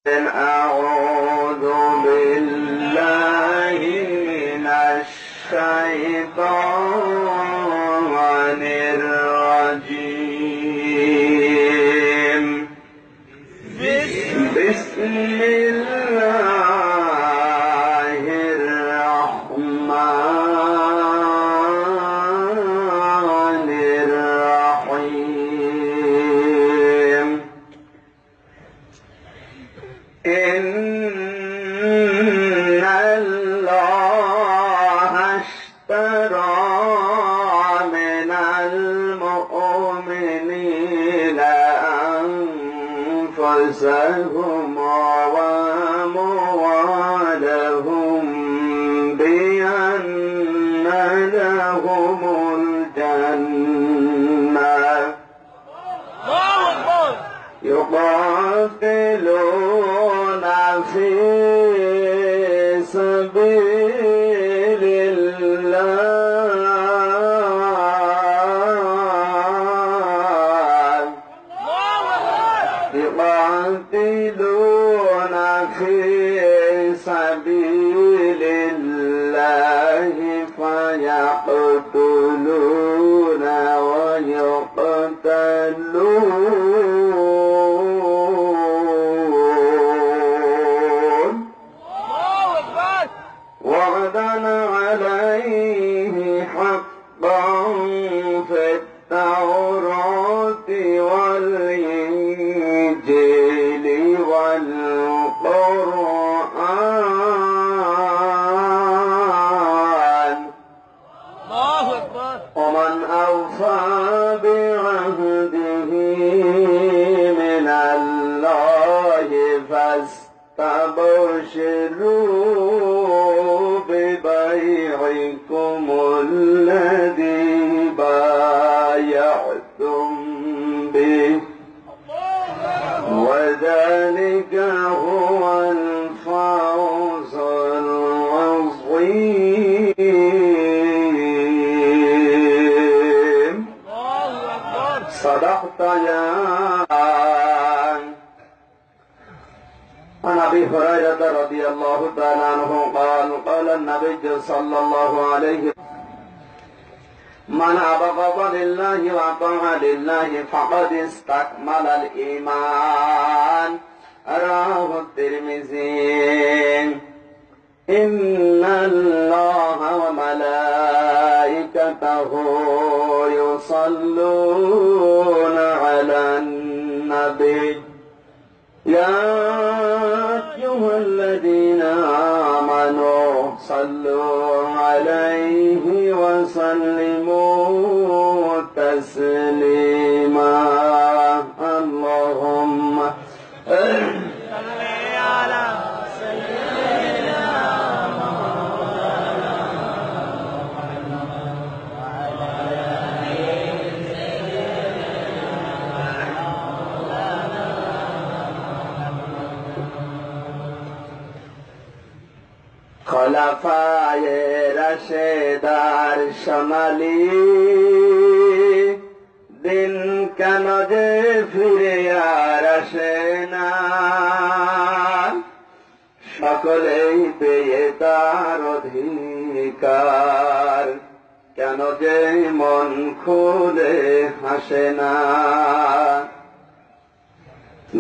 أعوذ بالله من الشيطان الرجيم. بسم الله الرحمن الرحيم. إن الله اشترى من المؤمنين أنفسهم وأموالهم بأن لهم الجنة يقاتلون في سبيل الله يقاتلون في سبيل الله فيقتلون ويقتلون وعدا عليه حقا في التوراة والإنجيل والقرآن. ومن أوفى بعهده من الله فاستبشروا ببيعكم الذي بايعتم به وذلك هو الفوز العظيم. صدقت يا عن أبي هريرة رضي الله تعالى عنه قال قال النبي صلى الله عليه وسلم من أبغض لله وأطاع لله فقد استكمل الإيمان. رواه الترمذي. إن الله وملائكته يصلون على النبي يا أيها الذين آمنوا صلوا عليه وسلموا تسليما. اللهم صل على سيدنا খলাফায়ে রাশেদার সোনালী দিন কেন যে ফিরে আর আসে না, সকলেই পেয়ে তার অধিকার, কেন যে মন খুলে হাসে না।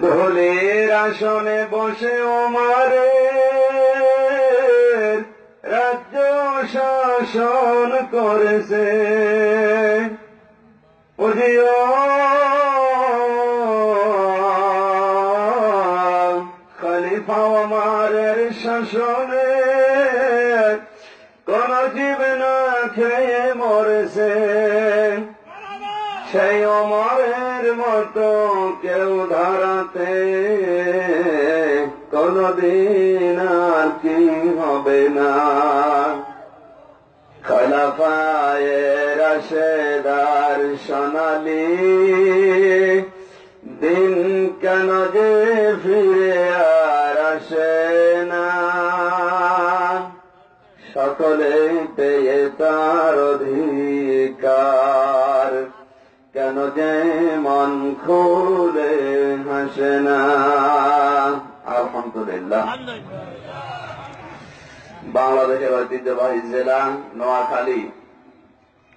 ধুলির আসনে বসে ওমরে রাজ্য শাসন করেছে, খলিফা ওমরের শাসনে কোন জীব না খেয়ে মরেছে, সেই ওমরের মতো কেউ ধরাতে কোনদিন আর কি হবে না। খলাফায়ে রাশেদার সোনালী দিন কেন যে ফিরে আর আসে না, সকলে পেয়ে তার অধিকার, কেন যে মন খুলে হাসে না। আলহামদুলিল্লাহ। বাংলাদেশের ঐতিহ্যবাহী জেলা নোয়াখালী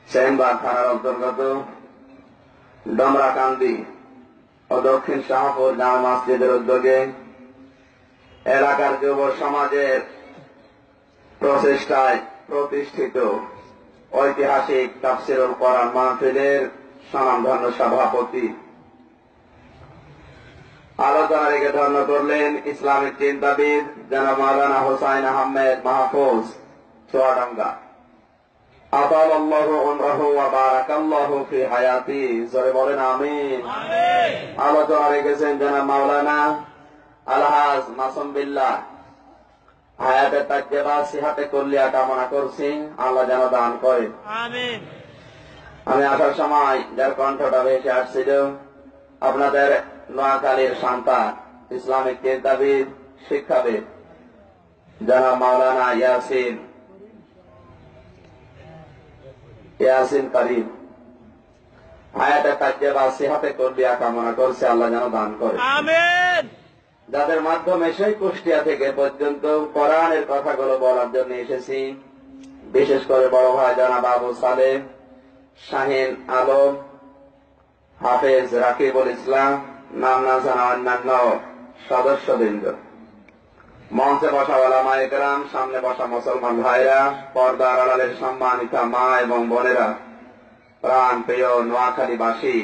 সেনবাগ থানার অন্তর্গত ডমরাকান্দি ও দক্ষিণ শাহপুর জামে মসজিদের উদ্যোগে এলাকার যুব সমাজের প্রচেষ্টায় প্রতিষ্ঠিত ঐতিহাসিক তাফসিরুল কোরআন মাহফিলের স্বনামধন্য সভাপতি আলোচনা রেখে ধন্য করলেন ইসলামিক চিন্তাবিদ জনাব মাওলানা হুসাইন আহমেদ মাহফুজ চুয়াডাঙ্গা। আতালাল্লাহু উমরাহু ওয়া বারাকাল্লাহু ফি হায়াতি, জোরে বলেন আমিন। আলোচনা রেখেছেন জনাব মাওলানা আলহাজ মাসুম বিল্লাহ, হায়াতে তাজ্জেবা সিহাতে কুল্লিয়া কামনা করছি, আল্লাহ যেন দান করে আমিন। আমি আসার সময় যার কণ্ঠটা ভেসে আসছিল আপনাদের নোয়াখালীর সন্তান ইসলামিক চিন্তাবিদ শিক্ষাবিদ জনাব মাওলানা ইয়াসিন করিম, হায়াতে তাজ্জেবা সিহাতে কুল্লিয়া কামনা করছে, আল্লাহ যেন দান করে আমিন। যাদের মাধ্যমে সেই কুষ্টিয়া থেকে পর্যন্ত কোরআনের কথাগুলো বলার জন্য এসেছি, বিশেষ করে বড় ভাই জনাব আবু সালেহ, শাহিন আলম, হাফেজ রাকিবুল ইসলাম, নাম না জানা অন্যান্য সদস্যবৃন্দ, মঞ্চে বসা ওলামায়ে কেরাম, সামনে বসা মুসলমান ভাইরা, পর্দার আড়ালের সম্মানিতা মা এবং বোনেরা, প্রাণ প্রিয় নোয়াখালীবাসী,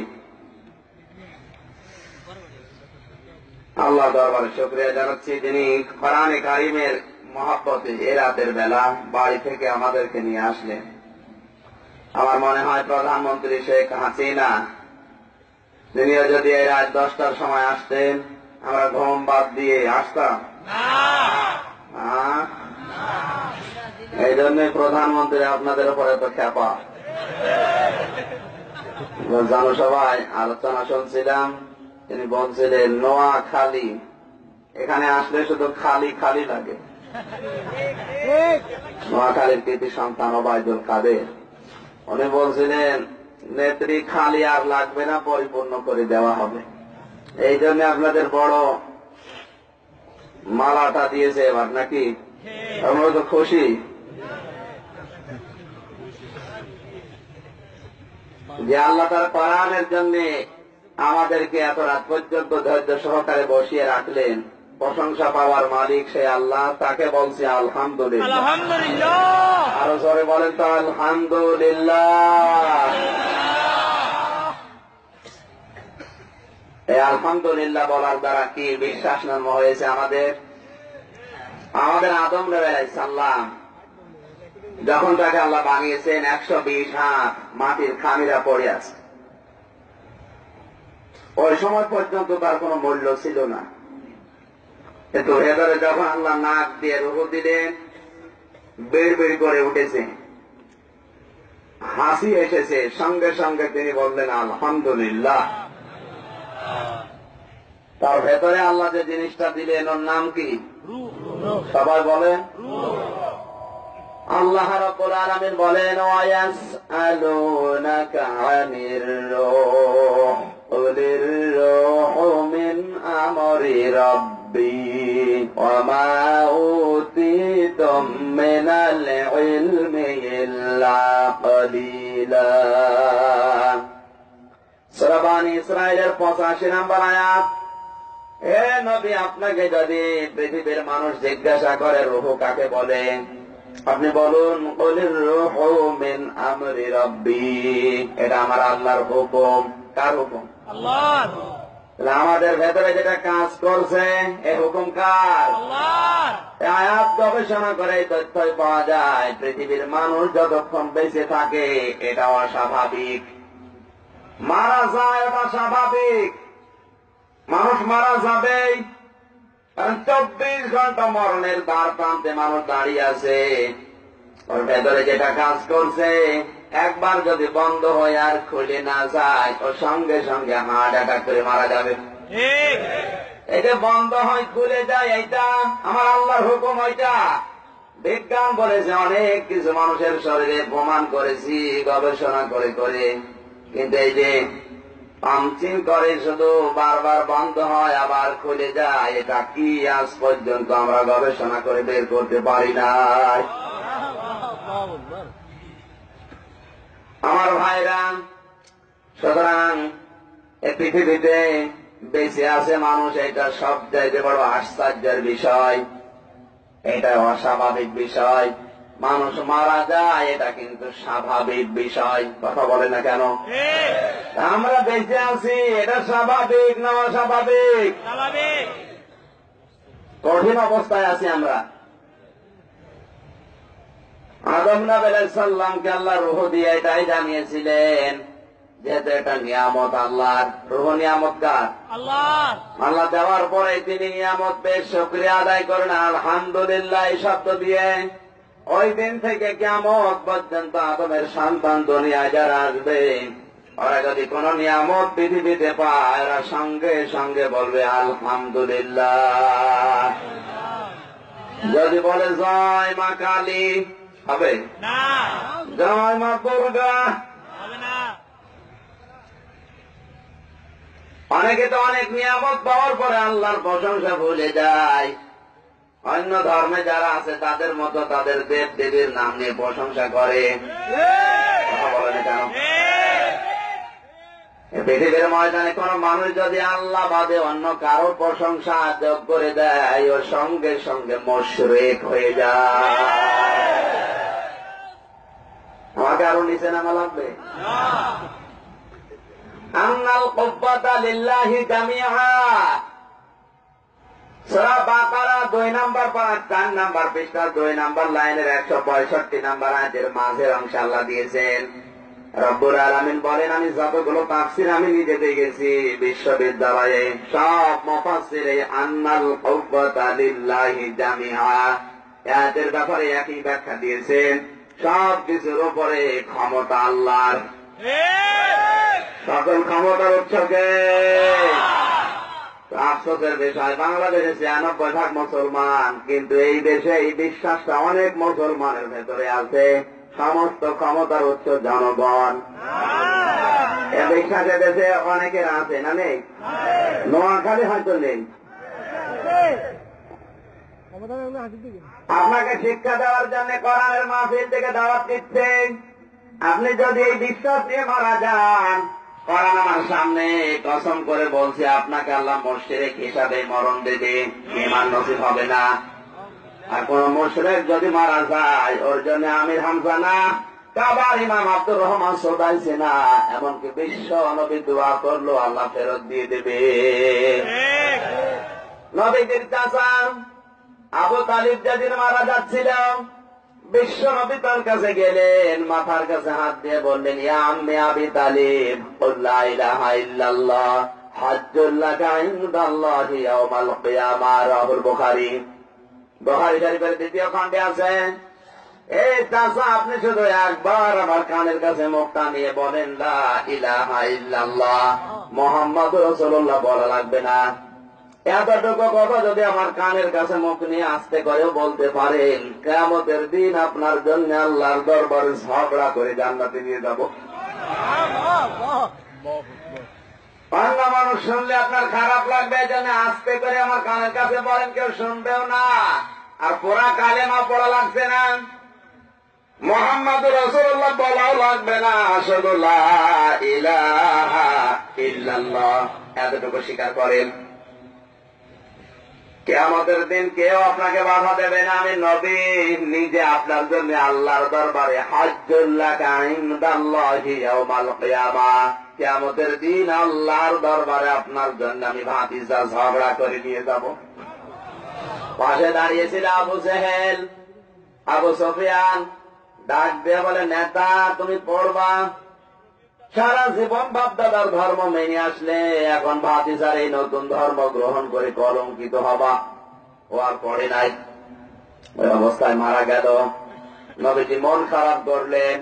আল্লাহ দরবারে শুকরিয়া জানাচ্ছি যিনি কোরআনে কারিমের মহব্বতে এ রাতের বেলা বাড়ি থেকে আমাদেরকে নিয়ে আসলেন। আমার মনে হয় প্রধানমন্ত্রী শেখ হাসিনা তিনিও যদি এই রাত 10টার সময় আসতেন আমরা ঘুম বাদ দিয়ে আসতাম এই জন্যই প্রধানমন্ত্রী আপনাদের উপরে তো খেপা। জানো সবাই আলোচনা শুনছিলাম, তিনি বলছিলেন নোয়াখালী, এখানে আসলে শুধু খালি খালি লাগে। নোয়াখালীর কৃতি সন্তান ওবায়দুল কাদের, উনি বলছিলেন নেত্রী খালি আর লাগবে না, পরিপূর্ণ করে দেওয়া হবে। এই জন্য আপনাদের বড় মালাটা দিয়েছে এবার, নাকি? আমরা তো খুশি যে আল্লাহ তার কোরআনের জন্য আমাদেরকে এত রাত পর্যন্ত ধৈর্য সহকারে বসিয়ে রাখলেন। প্রশংসা পাওয়ার মালিক সে আল্লাহ, তাকে বলছি আলহামদুলিল্লাহ। আরো জোরে বলেন তো আলহামদুলিল্লাহ। এই আলহামদুলিল্লাহ বলার দ্বারা কি বিশ্বাস জন্ম হয়েছে আমাদের? আমাদের আদম আলাইহিস সালাম যখন তাকে আল্লাহ বানিয়েছেন 120 হাত মাটির খামিরা পড়ে আছে, ওই সময় পর্যন্ত তার কোনো মূল্য ছিল না। কিন্তু ভেতরে যখন আল্লাহ নাক দিয়ে রূহ দিলেন, বেড় বেড় করে উঠেছে, হাসি এসেছে, সঙ্গে সঙ্গে তিনি বললেন আলহামদুলিল্লাহ। তার ভেতরে আল্লাহ যে জিনিসটা দিলেন ওর নাম কি? সবাই বলেন। আল্লাহ রাব্বুল আলামিন বলেন ওয়ায়াসআলুনাকা আনির রূহ কুলির রূহু মিন আমরি রাব্বি ওয়া মা উতিতুম মিনাল ইলমি ইল্লা কলিলা। সূরা বানী ইসরাঈলের 85 নম্বর আয়াত। হে নবী, আপনাকে যদি পৃথিবীর মানুষ জিজ্ঞাসা করে রূহ কাকে বলে, আপনি বলুন কুলির রূহু মিন আমরি রাব্বি, এটা আমার আল্লাহর হুকুম। কার হুকুম? আল্লাহর। আমাদের ভেতরে যেটা কাজ করছে এ হুকুম কার? আল্লাহর। আয়াত গবেষণা করে এই তথ্য পাওয়া যায় পৃথিবীর মানুষ যতক্ষণ বেঁচে থাকে এটা অস্বাভাবিক, মারা যায় এটা স্বাভাবিক। মানুষ মারা যাবেই, কারণ 24 ঘন্টা মরণের দ্বার প্রান্তে মানুষ দাঁড়িয়ে আছে। ওর ভেতরে যেটা কাজ করছে একবার যদি বন্ধ হয়ে আর খুলে না যায়, ও সঙ্গে সঙ্গে হার্ট অ্যাটাক করে মারা যাবে। এই যে বন্ধ হয় খুলে যায়, এইটা আমার আল্লাহর হুকুম। ওইটা বিজ্ঞান বলেছে অনেক কিছু মানুষের শরীরে প্রমাণ করেছি গবেষণা করে করে, কিন্তু এই যে পাম্পচিং করে শুধু, বারবার বন্ধ হয় আবার খুলে যায়। এটা কি আজ পর্যন্ত আমরা গবেষণা করে বের করতে পারি নাই। আমার ভাইরা, সুতরাং এই পৃথিবীতে বেঁচে আছে মানুষ, এটা সবচাইতে বড় আশ্চর্যের বিষয়। এটা অস্বাভাবিক বিষয়। মানুষ মারা যায়, এটা কিন্তু স্বাভাবিক বিষয়। কথা বলে না কেন? আমরা বেঁচে আছি, এটা স্বাভাবিক না অস্বাভাবিক? কঠিন অবস্থায় আছি আমরা। আদম নবী আলাইহিস সালামকে আল্লাহ রূহ দিয়ে এটাই জানিয়েছিলেন, যেহেতু এটা নিয়ামত আল্লাহর। রূহ নিয়ামত কার? আল্লাহর। আল্লাহ দেওয়ার পরে তিনি নিয়ামত বেশ শুকরিয়া আদায় করেন আলহামদুলিল্লাহ এই শব্দ দিয়ে। ওই দিন থেকে কিয়ামত পর্যন্ত আদমের সন্তান দুনিয়ায় যারা আসবে, ওরা যদি কোন নিয়ামত পৃথিবীতে পায়, ওরা সঙ্গে সঙ্গে বলবে আলহামদুলিল্লাহ। যদি বলে জয় মা কালী, হবে না? জয় মা দুর্গা, হবে না? অনেকে তো অনেক নিয়ামত পাওয়ার পরে আল্লাহর প্রশংসা ভুলে যায়। অন্য ধর্মে যারা আছে তাদের মতো তাদের দেব দেবীর নাম নিয়ে প্রশংসা করে। কথা বলেন কেন? পৃথিবীর ময়দানে কোন মানুষ যদি আল্লাহ বাদে অন্য কারো প্রশংসা যোগ করে দেয়, ওর সঙ্গে সঙ্গে মুশরিক হয়ে যায়। আমাকে আরো নিচে নামা লাগবে? আন্নাল কুব্বাতা লিল্লাহি জামিআ, সূরা বাকারা 2 নম্বর পারা 4 নম্বর পৃষ্ঠা 2 নম্বর লাইনের 165 নম্বর আয়াতের মাঝের অংশ আল্লাহ দিয়েছেন। রব্বুল আলামিন বলেন, আমি যতগুলো তাফসীর আমি নিজে দেখেছি বিশ্ববিদ্যালয়ে, সব মুফাসসিরে আন্নাল কুব্বাতা লিল্লাহি জামিআ আয়াতের ব্যাপারে একই ব্যাখ্যা দিয়েছেন। সব কিছুর উপরে ক্ষমতা আল্লাহর। সকল ক্ষমতার উৎসকে। আফসোসের বিষয়, বাংলাদেশে 96% মুসলমান, কিন্তু এই দেশে এই বিশ্বাসটা অনেক মুসলমানের ভেতরে আছে, সমস্ত ক্ষমতার উৎস জনগণ। এই বিশ্বাসের দেশে অনেকের আছে না নেই? নোয়াখালী হয়তো নেই। আপনাকে শিক্ষা দেওয়ার জন্য কোরআনের মাহফিল থেকে দাওয়াত দিচ্ছে। আপনি যদি এই বিশ্বাস নিয়ে মারা যান, কোরআন আমার সামনে কসম করে বলছে আপনাকে আল্লাহ মুশরিক হিসাবে মরণ দেবে, ঈমান নসিব হবে না। আর কোন মুশরিক যদি মারা যায়, ওর জন্য আমির হামজা না, কাবার ইমাম আব্দুর রহমান সোদাইছে না, এমনকি বিশ্ব নবী দোয়া করলো আল্লাহ ফেরত দিয়ে দেবে। নবীদের চাচা আবু তালিব যেদিন মারা যাচ্ছিল, বিশ্ব নবী তার কাছে গেলেন, মাথার কাছে হাত দিয়ে বললেন, ইয়া আম্মি আবি তালিব, কুল লা ইলাহা ইল্লাল্লাহ হাজ্জুল লাকা ইনদাল্লাহি ইয়াওমাল কিয়ামাহ। রাহুল বুখারী, বুখারী শরীফের 2য় খণ্ডে আছে। এই চাচা, আপনি শুধু একবার আমার কানের কাছে মুখটা নিয়ে বলেন লা ইলাহা ইল্লাল্লাহ মুহাম্মাদুর রাসূলুল্লাহ, বলা লাগবে না। এতটুকু কথা যদি আমার কানের কাছে মুখ নিয়ে আস্তে করেও বলতে পারেন, কিয়ামতের দিন আপনার জন্য আল্লাহর দরবারে ঝগড়া করে জান্নাতে নিয়ে যাব। অন্য মানুষ শুনলে আপনার খারাপ লাগবে, এই জন্য আস্তে করে আমার কানের কাছে বলেন, কেউ শুনবেও না। আর পুরা কালেমা পড়া লাগছে না, মুহাম্মাদুর রাসূলুল্লাহ বলাও লাগবে না, শুধু লা ইলাহা ইল্লাল্লাহ এতটুকু স্বীকার করেন। কিয়ামতের দিন কেউ আপনাকে বাধা দেবে না। আমি নবী নিজে আপনার জন্য আল্লাহর দরবারে হাজ্জুল লাকা ইনদাল্লাহি ইয়াওমাল কিয়ামাহ, কিয়ামতের দিন আল্লাহর দরবারে আপনার জন্য আমি ভাতিজা ঝগড়া করে নিয়ে যাব। পাশে দাঁড়িয়েছিল আবু জেহেল, আবু সুফিয়ান, ডাক দিয়ে বলে, নেতা তুমি পড়বা, সারা জীবন বাপদাদার ধর্ম মেনে আসলে, এখন ভাতিজার এই নতুন ধর্ম গ্রহণ করে কলঙ্কিত হবা। ও আর পড়ে নাই, ওই অবস্থায় মারা গেল। নবীজি মন খারাপ করলেন,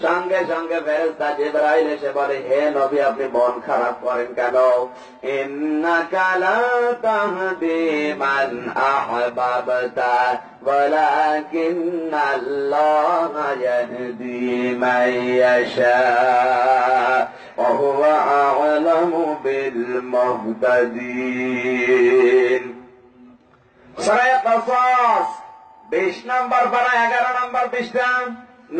সঙ্গে সঙ্গে ফেরেশতা জিবরাইল এসে বলে, হে নবী, আপনি মন খারাপ করেন কেন? ইন্নাকা লা তাহদি মান আহবাবতা ওয়ালাকিন্নাল্লাহা ইয়াহদি মান ইয়াশা। وهو أعلم بالمهتدين সূরা কসস 20 নম্বর পারা 11 নম্বর পৃষ্ঠা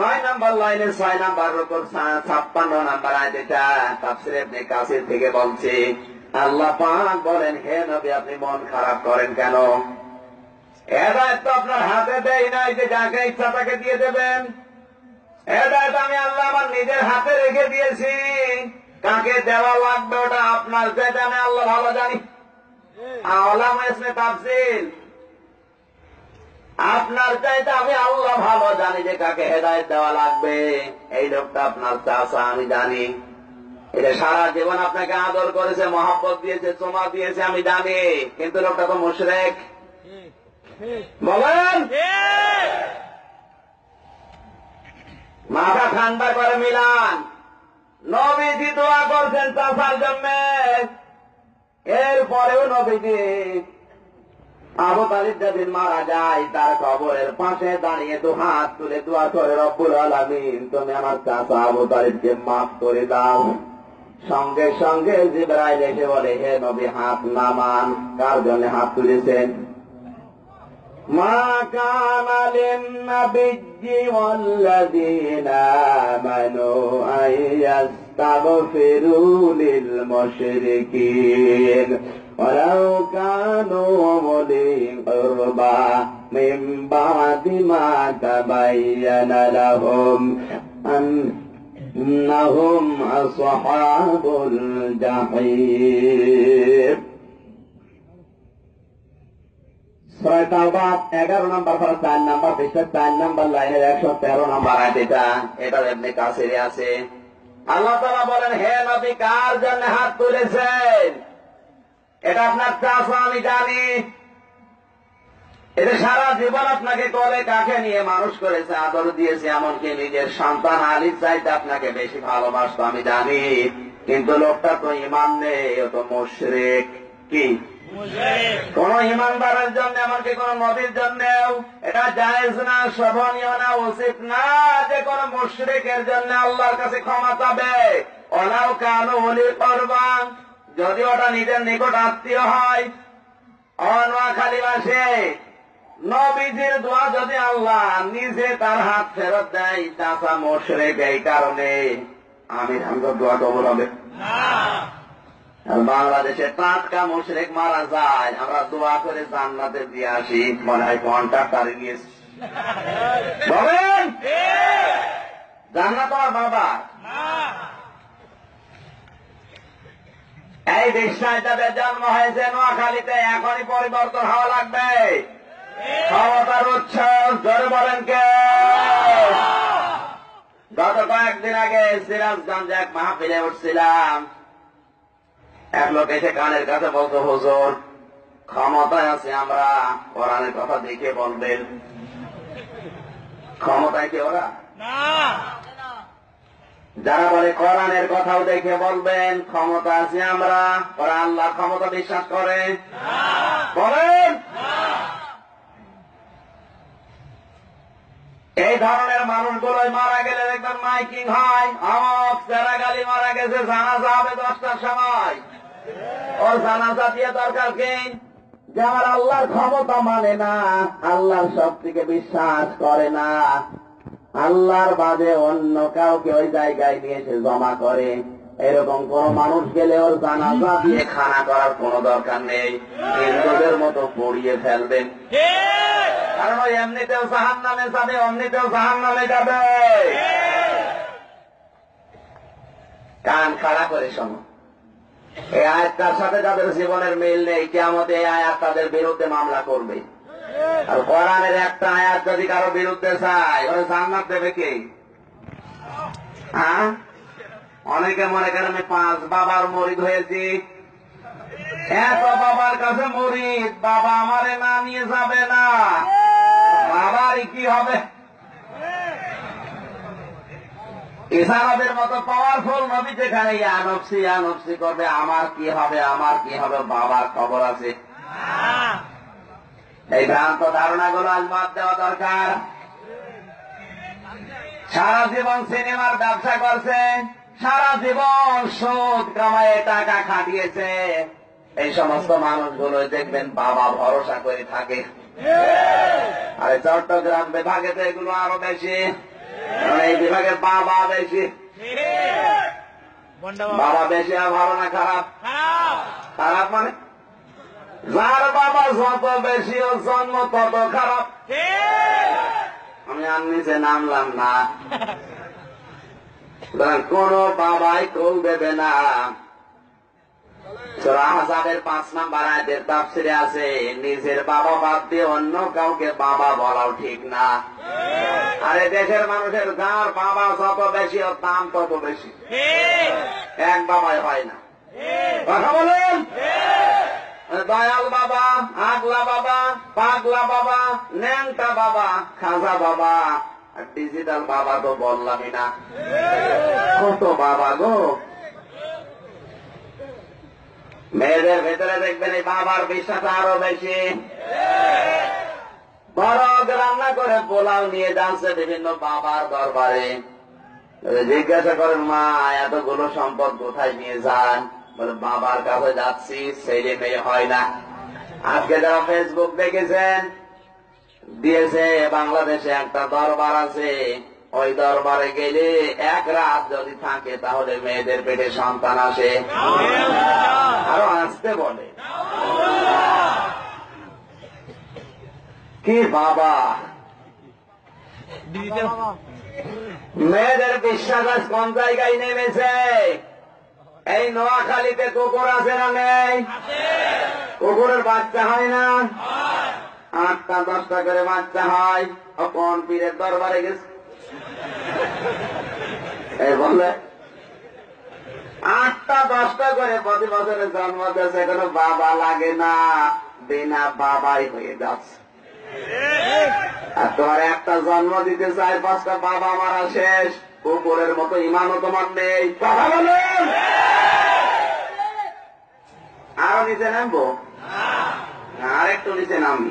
9 নম্বর লাইনে 6 নম্বর রুকুর 56 নম্বর আয়াত। এটা তাফসীর ইবনে কাসির থেকে বলছি। আল্লাহ পাক বলেন, হে নবী আপনি মন খারাপ করেন কেন? হেদায়েত তো আপনার হাতে দেই নাই যে যাকে ইচ্ছা তাকে দিয়ে দেবেন। হেদায়েত আমি আল্লাহ আমার নিজের হাতে রেখে দিয়েছি। কাকে দেওয়া লাগবে ওটা আপনার চাইতে আমি আল্লাহ ভালো জানি। আওলামা ইসমে তাফসীর, আপনার চাইতে আমি আল্লাহ ভালো জানি যে কাকে হেদায়েত দেওয়া লাগবে। এই লোকটা আপনার চাচা আমি জানি। এটা সারা জীবন আপনাকে আদর করেছে, মহব্বত দিয়েছে, চুমা দিয়েছে আমি জানি, কিন্তু লোকটা তো মুশরিক। বলেন, মাথা ঠান্ডা করে মিলান। নবীজি দোয়া করছেন চাচার জন্য, এরপরেও নবীজি আবু তালিব যেদিন মারা যায় তার কবরের পাশে দাঁড়িয়ে দু হাত তুলে দোয়া করে, রব্বুল আলামিন তুমি আমার চাচা আবু তালিবকে মাফ করে দাও। সঙ্গে সঙ্গে জিবরাইল এসে বলে, হে নবী হাত নামান। কার জন্য হাত তুলেছেন? মা কানা লিন-নাবিয়্যি ওয়াল্লাযীনা আমানু আইয়াস্তাগফিরু লিল মুশরিকিন ওয়ালাউ কানু উলি কুরবা মিন বা'দি মা তাবায়্যানা লাহুম আন্নাহুম আসহাবুল জাহিম। সূরা তাওবা 11 নম্বর পারা 4 নম্বর পৃষ্ঠা 4 নম্বর লাইনের 113 নম্বর আয়াত। এটা ইবনে কাসিরে আছে। আল্লাহ তাআলা বলেন, হে নবী কার জন্য হাত তুলেছেন? এটা আপনার চাচা আমি জানি। এটা সারা জীবন আপনাকে কোলে কাকে নিয়ে মানুষ করেছে, আদর দিয়েছে, এমনকি নিজের সন্তান আলীর চাইতে আপনাকে বেশি ভালোবাসতো আমি জানি, কিন্তু লোকটা তো ঈমান নেই, ও তো মুশরিক। কি কোন ইমানদারের জন্য, এমনকি কোন নবীর জন্যও এটা জায়েজ না, শোভনীয় না, উচিত না যে কোন মুশরিকের জন্য আল্লাহর কাছে ক্ষমা চাবে। ওলাও কানু উলি কুরবা, যদি ওটা নিজের নিকট আত্মীয় হয়। নোয়াখালীবাসী নবীজির দোয়া যদি আল্লাহ নিজে তার হাত ফেরত দেয়, চাচা মুশরিক, এই কারণে আমি দোয়া কবুল হবে না। আর বাংলাদেশে টাটকা মুশরিক মারা যায়, আমরা দোয়া করে জান্নাতে দিয়ে আসি, মনে হয় কন্ট্রাক্ট হারিয়ে গিয়েছে। বলেন, জান্নাত আমার বাবা। এই বিশ্বাস যাদের জন্ম হয়েছে নোয়াখালীতে, এখনই পরিবর্তন হওয়া লাগবে। ক্ষমতার উৎস জোরে বলেন কে? গত কয়েকদিন আগে সিরাজগঞ্জে এক মাহফিলে উঠছিলাম। এক লোক এসে কানের কাছে বলতো, হুজুর ক্ষমতায় আছি আমরা, কোরআনের কথা দেখে বলবেন। ক্ষমতায় কি ওরা? যারা বলে কোরআনের কথাও দেখে বলবেন ক্ষমতা আছি আমরা, ওরা আল্লাহর ক্ষমতা বিশ্বাস করে? বলেন। এই ধরনের মানুষগুলোই মারা গেলে দেখবেন মাইকিং হয়, আমক চেরাগালি মারা গেছে, জানাজা হবে 10টার সময়। ওর জানাজা দিয়ে দরকার কি? যে আমার আল্লাহর ক্ষমতা মানে না, আল্লাহর শক্তিকে বিশ্বাস করে না, আল্লাহর বাদে অন্য কাউকে ওই জায়গায় নিয়ে এসে জমা করে। এরকম কোন মানুষ গেলে ওর জানাজা দিয়ে খানা করার কোন দরকার নেই, হিন্দুদের মতো পড়িয়ে ফেলবেন। কারণ ওই এমনিতেও জাহান্নামে যাবে, অমনিতেও জাহান্নামে যাবে। কান খাড়া করে শোনো, এই আয়াতটার সাথে যাদের জীবনের মিল নেই, কিয়ামতে এই আয়াত তাদের বিরুদ্ধে মামলা করবে। আর কোরআনের একটা আয়াত যদি কারো বিরুদ্ধে চায়, ওরা জান্নাত দেবে কে? হ্যাঁ, অনেকে মনে করেন আমি 5 বাবার মরিদ হয়েছি, এত বাবার কাছে মরিদ, বাবা আমারে না নিয়ে যাবে না, বাবারই কি হবে? ইসারাদের মতো পাওয়ারফুল নবী যেখানে ইয়ানফসি ইয়ানফসি করবে, আমার কি হবে, আমার কি হবে, বাবার খবর আছে। এই ভ্রান্ত ধারণাগুলো আজ বাদ দেওয়া দরকার। সারা জীবন সিনেমার ব্যবসা করছে, সারা জীবন সুদ কামায়ে টাকা খাটিয়েছে, এই সমস্ত মানুষগুলো দেখবেন বাবা ভরসা করে থাকে। আরে চট্টগ্রাম বিভাগে তো এগুলো আরো বেশি, কারণ এই বিভাগে বাবা বেশি। বাবা বেশি আর ভালো না খারাপ? খারাপ মানে যার বাবা যত বেশি ও জন্ম তত খারাপ। আমি আর নিচে নামলাম না, কোন বাবাই কোল দেবে না। সূরা আহজাবের 5 নম্বর আয়াতের তাফসিরে আছে, নিজের বাবা বাদ দিয়ে অন্য কাউকে বাবা বলাও ঠিক না। আরে দেশের মানুষের যার বাবা যত বেশি ওর দাম তত বেশি, এক বাবাই হয় না। কথা বলেন, দয়াল বাবা, আগলা বাবা, পাগলা বাবা, ন্যাংটা বাবা, খাজা বাবা, আর ডিজিটাল বাবা তো বললামই না। কত বাবা গো। মেয়েদের ভেতরে দেখবেন এই বাবার বিশ্বাস আরো বেশি। বড় রান্না করে পোলাও নিয়ে যাচ্ছে বিভিন্ন বাবার দরবারে, জিজ্ঞাসা করেন মা এতগুলো সম্পদ কোথায় নিয়ে যান? বলে বাবার কাছে যাচ্ছি, ছেলে মেয়ে হয় না। আজকে যারা ফেসবুক দেখেছেন, দিয়েছে বাংলাদেশে একটা দরবার আছে, ওই দরবারে গেলে এক রাত যদি থাকে তাহলে মেয়েদের পেটে সন্তান আসে। আরো আসতে বলে কি বাবা। মেয়েদের বিশ্বাস আজ কোন জায়গায় নেমেছে? এই নোয়াখালীতে কুকুর আছে না নেই? কুকুরের বাচ্চা হয় না? 8টা 10টা করে বাচ্চা হয়। কোন পীরের দরবারে গেছে? এই বলে 8টা 10টা করে প্রতি বছরে জন্ম দিয়েছে, কোনো বাবা লাগে না, বিনা বাবাই হয়ে যাচ্ছে। আর তোমার একটা জন্ম দিতে 4-5টা বাবা মারা শেষ। কুকুরের মতো ইমানও তোমার নেই। কথা বলেন, আরো নিচে নামবো? আর একটু নিচে নামি।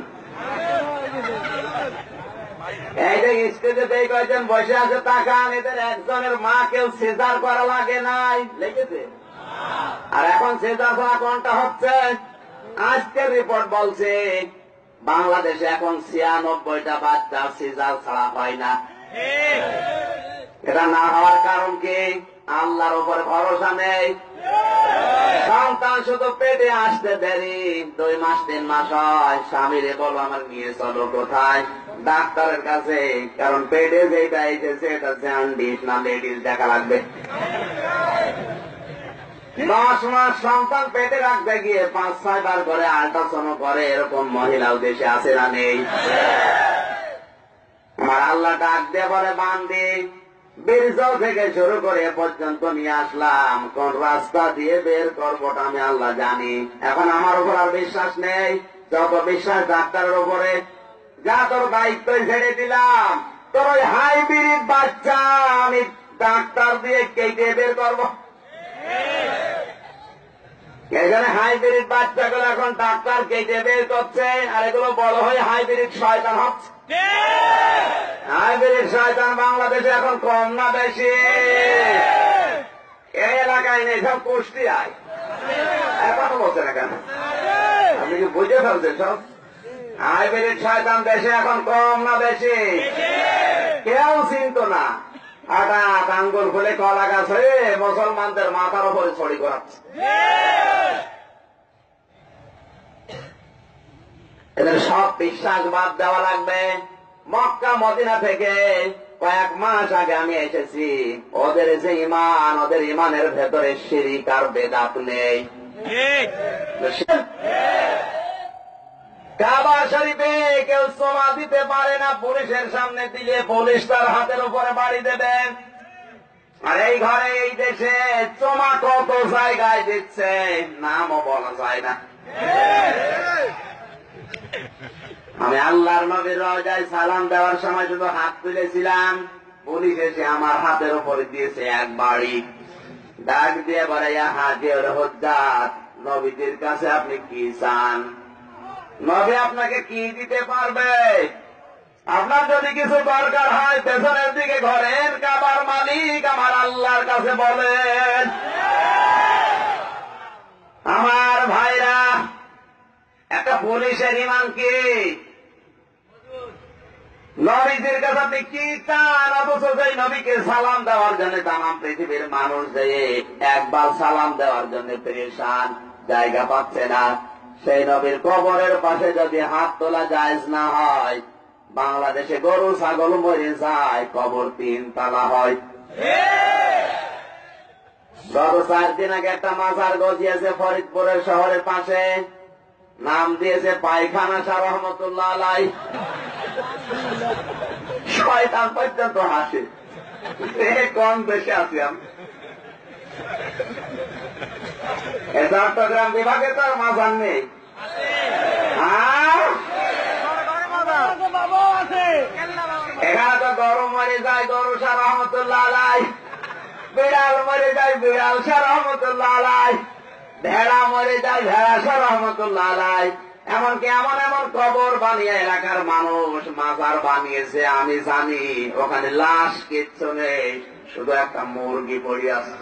এই যে স্টেজে এই কয়েকজন বসে আছে, তাকান, এদের একজনের মা কেউ সিজার করা লাগে নাই, লেগেছে? আর এখন সিজার ছাড়া কোনটা হচ্ছে? আজকের রিপোর্ট বলছে বাংলাদেশে এখন 96টা বাচ্চা সিজার ছাড়া হয় না। এটা না হওয়ার কারণ কি? আল্লাহর উপর ভরসা নেই। সন্তান শুধু পেটে আসতে দেরি, 2 মাস 3 মাস হয়, স্বামীরে বলো আমার নিয়ে চলো কোথায়? ডাক্তারের কাছে। কারণ পেটে যেটা এসেছে এটা জ্যান্ডিস না লেডিস দেখা লাগবে। 10 মাস সন্তান পেটে রাখতে গিয়ে 5-6 বার করে আল্ট্রাসাউন্ড করে, এরকম মহিলাও দেশে আছে না নেই? আমার আল্লাহ ডাক দিয়ে বলে, বান্দি বীর্য থেকে শুরু করে এ পর্যন্ত নিয়ে আসলাম, কোন রাস্তা দিয়ে বের করবোটা আমি আল্লাহ জানি। এখন আমার উপর আর বিশ্বাস নেই, যত বিশ্বাস ডাক্তারের উপরে। যা তোর দায়িত্ব ছেড়ে দিলাম, তোর ওই হাইব্রিড বাচ্চা আমি ডাক্তার দিয়ে কেটে বের করবো। এখানে হাইব্রিড বাচ্চাগুলো এখন ডাক্তার কেটে বের করছে, আর এগুলো বড় হয়ে হাইব্রিড শয়তান হচ্ছে। হাইব্রিড শয়তান বাংলাদেশে এখন কম না বেশি? এই এলাকায় নেই, সব কুষ্টিয়ায়। এখন বলছে না কেন? আপনি কি বুঝে ফেলছেন সব? হাইব্রিড শয়তান দেশে এখন কম না বেশি? কেউ চিনত না। হঠাৎ আঙ্গুল খুলে কলা গাছ হয়ে মুসলমানদের মাথার উপরে ছড়ি করাচ্ছে। এদের সব বিশ্বাস বাদ দেওয়া লাগবে। মক্কা মদিনা থেকে কয়েক মাস আগে আমি এসেছি, ওদের যে ইমান, ওদের ইমানের ভেতরে শিরিক আর বেদাত নেই। কাবা শরীফে কেউ চোমা দিতে পারে না, পুলিশের সামনে দিলে পুলিশ তার হাতের উপরে বাড়ি দেবে। আর এই ঘরে এই দেশে চোমা কত জায়গায় দিচ্ছে, নামও বলা যায় না। আমি আল্লাহর নবীর রওজায় সালাম দেওয়ার সময় শুধু হাত তুলেছিলাম, পুলিশ এসে আমার হাতের উপরে দিয়েছে এক বাড়ি। ডাক দিয়ে বলে, ইয়া হাজির হুজ্জাত, নবীজির কাছে আপনি কি চান? নবী আপনাকে কি দিতে পারবে? আপনার যদি কিছু দরকার হয় পেছনের দিকে ঘরের কাবার মালিক আমার আল্লাহর কাছে বলেন। আমার ভাইরা, একটা পুলিশের ইমান কি? নবীজির কাছে আপনি কি চান? অথচ সেই নবীকে সালাম দেওয়ার জন্য তামাম পৃথিবীর মানুষ যে একবার সালাম দেওয়ার জন্য পেরেশান, জায়গা পাচ্ছে না। সেই নবীর কবরের পাশে যদি হাত তোলা জায়েজ না হয়, বাংলাদেশে গরু ছাগল মরে যায়, কবর 3 তালা হয়। গত 4 দিন আগে একটা মাজার গজিয়েছে ফরিদপুরের শহরের পাশে, নাম দিয়েছে পায়খানা শাহ রহমতুল্লাহ আলাই। শয়তান পর্যন্ত হাসে, কম বেশি আছি আমি। চট্টগ্রাম বিভাগে তো আর মাজার নেই। এখানে তো গরু মরে যায় গরু শাহ রহমতুল্লাহ আলাই, বিড়াল মরে যায় বিড়াল শাহ রহমতুল্লাহ আলাই, ভেড়া মরে যায় ভেড়া শাহ রহমতুল্লাহ আলাই। এমনকি এমন এমন কবর বানিয়ে এলাকার মানুষ মাজার বানিয়েছে, আমি জানি ওখানে লাশ কিচ্ছু নেই, শুধু একটা মুরগি পড়ে আছে।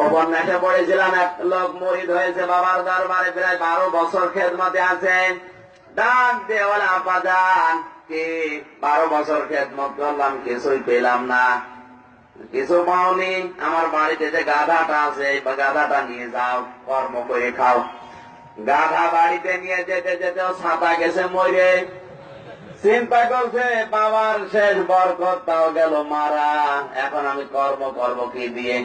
উপন্যাসে পড়েছিলাম এক লোক মুরিদ হয়েছে বাবার দরবারে, প্রায় 12 বছর খেদমতে আছে। ডাক দিয়ে বলে, আপা যান কি 12 বছর খেদমত করলাম, কিছুই পেলাম না। কিছু পাওনি? আমার বাড়িতে যে গাধাটা আছে গাধাটা নিয়ে যাও, কর্ম করে খাও। গাধা বাড়িতে নিয়ে যেতে যেতে ছাতা গেছে মরে। চিন্তা করছে বাবার শেষ বরকতটাও গেল মারা, এখন আমি কর্ম করব কি দিয়ে?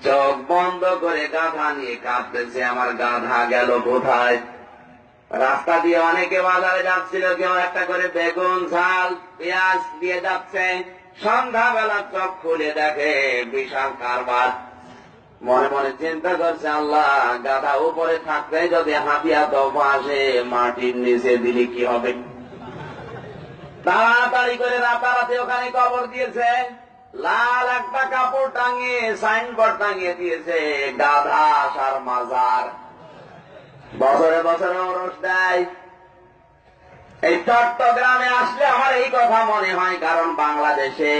চোখ বন্ধ করে গাধা নিয়ে কাঁদতেছে, আমার গাধা গেল কোথায়? রাস্তা দিয়ে অনেকে বাজারে যাচ্ছিল, কেউ একটা করে বেগুন ঝাল পেঁয়াজ দিয়ে যাচ্ছে। সন্ধ্যাবেলা চোখ খুলে দেখে বিশাল কারবার। মনে মনে চিন্তা করছে, আল্লাহ, গাধা উপরে থাকতে যদি হাতিয়া তোফা আসে, মাটির নিচে দিলে কি হবে? তাড়াতাড়ি করে রাতারাতি ওখানে কবর দিয়েছে। লাল একটা কাপড় টাঙিয়ে সাইনবোর্ড টাঙিয়ে দিয়েছে, গাধা আসার মাজার। বছরে বছরে ওরস দেয়। এই চট্টগ্রামে আসলে আমার এই কথা মনে হয়, কারণ বাংলাদেশে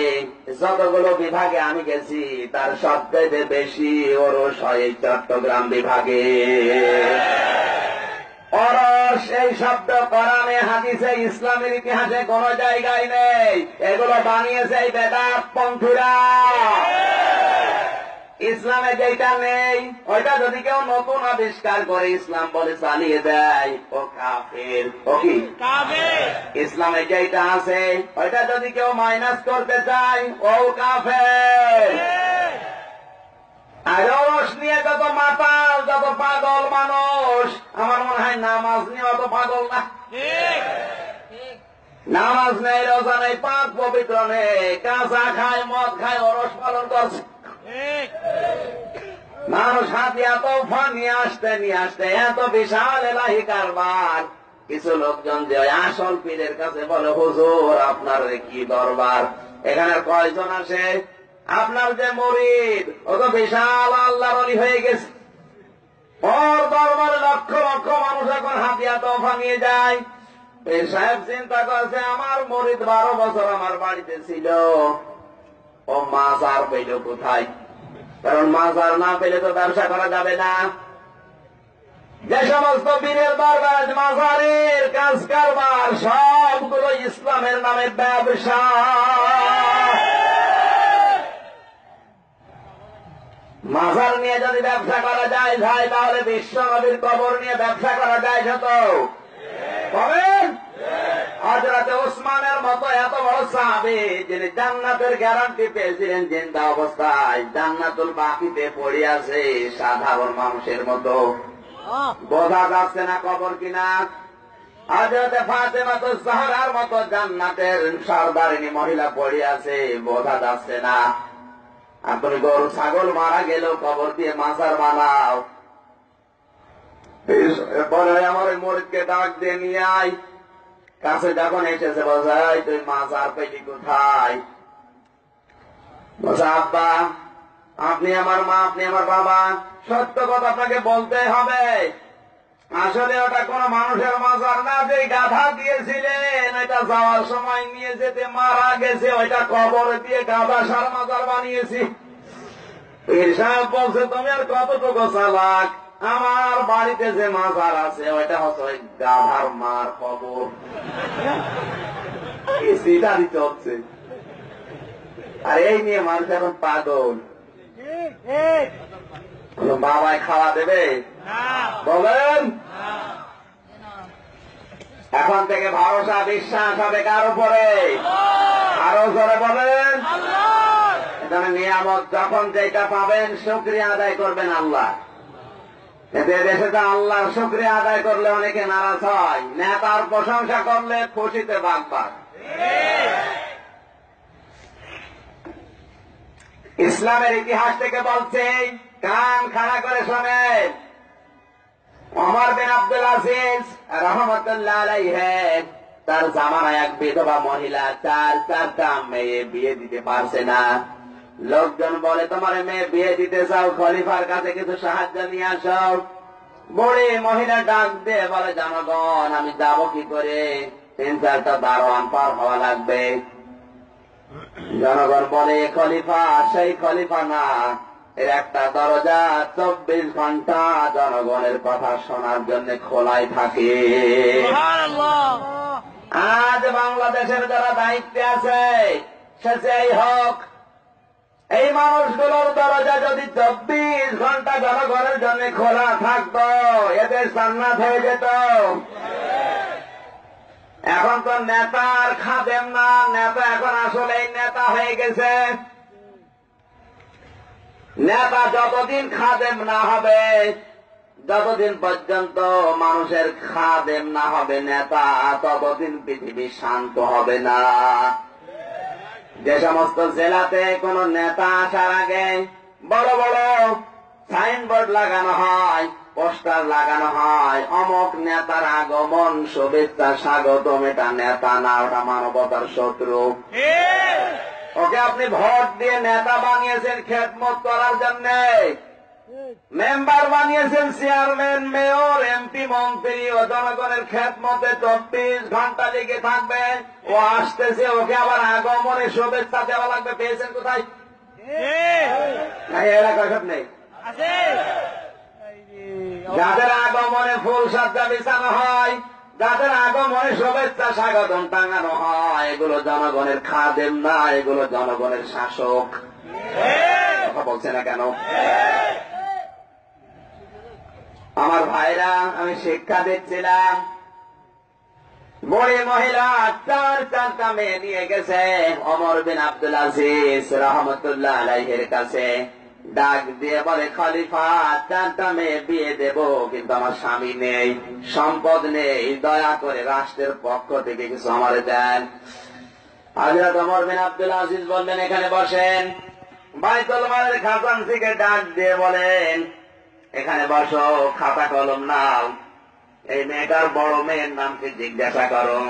যতগুলো বিভাগে আমি গেছি তার সবচেয়ে বেশি ওরস হয় এই চট্টগ্রাম বিভাগে। ওরস এই শব্দ কোরআনে হাদিসে ইসলামের ইতিহাসে কোন জায়গায় নেই, এগুলো বানিয়েছে এই বেদাত পন্থীরা। ইসলামে যেটা নেই ওইটা যদি কেউ নতুন আবিষ্কার করে ইসলাম বলে চালিয়ে দেয়, ও কাফের। ও কি কাফের? ইসলামে যেটা আছে ওইটা যদি কেউ মাইনাস করতে চায়, ও কাফের। আর ওরস নিয়ে যত মাতাল যত পাগল মানুষ, আমার মনে হয় নামাজ নিয়ে অত পাগল না। নামাজ নেই, রোজা নেই, পাক পবিত্র নেই, কাঁচা খায় মদ খায়, ওরস পালন করছে। মানুষ হাতিয়া তোফা নিয়ে আসতে এত বিশাল এলাহি কারবার। কিছু লোকজন যে আসল পীরের কাছে বলে, হুজুর আপনার কি দরবার? এখানে কয়জন আসে? আপনার যে মুরিদ ও তো বিশাল আল্লাহর ওলি হয়ে গেছে, ওর দরবারে লক্ষ লক্ষ মানুষ এখন হাতিয়া তোফা নিয়ে যায়। পীর সাহেব চিন্তা করছে, আমার মুরিদ 12 বছর আমার বাড়িতে ছিল, ও মাজার পেল কোথায়? কারণ মাজার না পেলে তো ব্যবসা করা যাবে না। যে সমস্ত পীরের দরবার মাজারের কাজ কারবার সবগুলো ইসলামের নামে ব্যবসা। মাজার নিয়ে যদি ব্যবসা করা যায় তাহলে বিশ্ব নবীর কবর নিয়ে ব্যবসা করা যায় যত পাবেন। হযরত ওসমানের মতো এত বড় সাহাবী যিনি জান্নাতের গ্যারান্টি পেয়েছিলেন জিন্দা অবস্থায়, জান্নাতুল বাকিতে পড়ে আছে সাধারণ মানুষের মতো, বোঝা যাচ্ছে না কবর কিনা। হযরত ফাতেমাতুজ জাহরার মতো জান্নাতের সর্দারিনী মহিলা পড়ে আছে, বোঝা যাচ্ছে না। আপনি গরু ছাগল মারা গেলেও কবর দিয়ে মাজার বানাও। পরে আমার ওই মুরিদকে ডাক দিয়ে নিয়ে আয়। কাছে যখন এসেছে বোঝাই, তুই মাজার পেলি কোথায়? বলছে, আব্বা আপনি আমার মা, আপনি আমার বাবা, সত্য কথা আপনাকে বলতে হবে। আসলে ওটা কোন মানুষের মাজার না, যে গাধা দিয়েছিলেন ওইটা যাওয়ার সময় নিয়ে যেতে মারা গেছে, ওইটা কবর দিয়ে গাধা সার মাজার বানিয়েছি। পীর সাহেব বলছে তুমি আর কতটুকু চালাক, আমার বাড়িতে যে মাজার আছে ওইটা হচ্ছে ওই গাধার মার কবর। সেটা দিতে হচ্ছে। আর এই নিয়ে মানুষ এখন পাগল। কোন বাবায় খাওয়া দেবে বলেন? এখন থেকে ভরসা বিশ্বাস হবে কার উপরে? আরো জোরে বলেন। এখানে নিয়ামত যখন যেটা পাবেন শুকরিয়া আদায় করবেন আল্লাহ। এতে দেশে তো আল্লাহর শুকরিয়া আদায় করলে অনেকে নারাজ হয়, নেতার প্রশংসা করলে খুশিতে বাগবাগ। ইসলামের ইতিহাস থেকে বলছে, কান খাড়া করে শোনেন। ওমর বিন আব্দুল আজিজ রহমতুল্লাহ আলাইহি, তার জামানায় এক বিধবা মহিলা চারটা মেয়ে বিয়ে দিতে পারছে না। লোকজন বলে তোমার মেয়ে বিয়ে দিতে চাও, খলিফার কাছে কিছু সাহায্য নিয়ে আসো। বুড়ি মহিলা ডাক দিয়ে বলে, জনগণ আমি যাব কি করে? 3-4টা দারোয়ান পার হওয়া লাগবে। জনগণ বলে খলিফা সেই খলিফা না, এর একটা দরজা 24 ঘন্টা জনগণের কথা শোনার জন্য খোলাই থাকে। আজ বাংলাদেশের যারা দায়িত্বে আছে সে যেই হোক, এই মানুষগুলোর দরজা যদি 24 ঘন্টা জনগণের জন্য খোলা থাকতো, এদের জান্নাত হয়ে যেত। এখন তো নেতার খাদেম না, নেতা এখন আসলে নেতা হয়ে গেছে। নেতা যতদিন খাদেম না হবে, যতদিন পর্যন্ত মানুষের খাদেম না হবে নেতা, ততদিন পৃথিবী শান্ত হবে না। যে সমস্ত জেলাতে কোন নেতা আসার আগে বড় বড় সাইনবোর্ড লাগানো হয়, পোস্টার লাগানো হয়, অমুক নেতার আগমন শুভেচ্ছা স্বাগতম, এটা নেতা না, ওটা মানবতার শত্রু। ওকে আপনি ভোট দিয়ে নেতা বানিয়েছেন খেদমত করার জন্য, মেম্বার বানিয়েছেন, চেয়ারম্যান, মেয়র, এমপি, মন্ত্রী, ও জনগণের খেদমতে 24 ঘন্টা লেগে থাকবে। ও আসতেছে, ওকে আবার আগমনে শুভেচ্ছা দেওয়া লাগবে। পেয়েছেন কোথায়? এলাকায় সব নেই। যাদের আগমনে ফুল সজ্জা বিছানো হয়, যাদের আগমনে শুভেচ্ছা স্বাগতম টাঙানো হয়, এগুলো জনগণের খাদেম না, এগুলো জনগণের শাসক। কথা বলছে না কেন? আমার ভাইরা, আমি শিক্ষা দিচ্ছিলাম, বুড়ি মহিলা 4-4টা মেয়ে নিয়ে গেছে ওমর বিন আব্দুল আজিজ রহমতুল্লাহ আলাইহির কাছে। ডাক দিয়ে বলে, খলিফা 4টা মেয়ে বিয়ে দেব, কিন্তু আমার স্বামী নেই, সম্পদ নেই, দয়া করে রাষ্ট্রের পক্ষ থেকে কিছু আমার দেন। হযরত ওমর বিন আব্দুল আজিজ বললেন, এখানে বসেন। বাইতুল মালের খাজান থেকে ডাক দিয়ে বলেন, এখানে বসো, খাতা কলম নাও। এই মেয়েটার বড় মেয়ের নামকে জিজ্ঞাসা করো।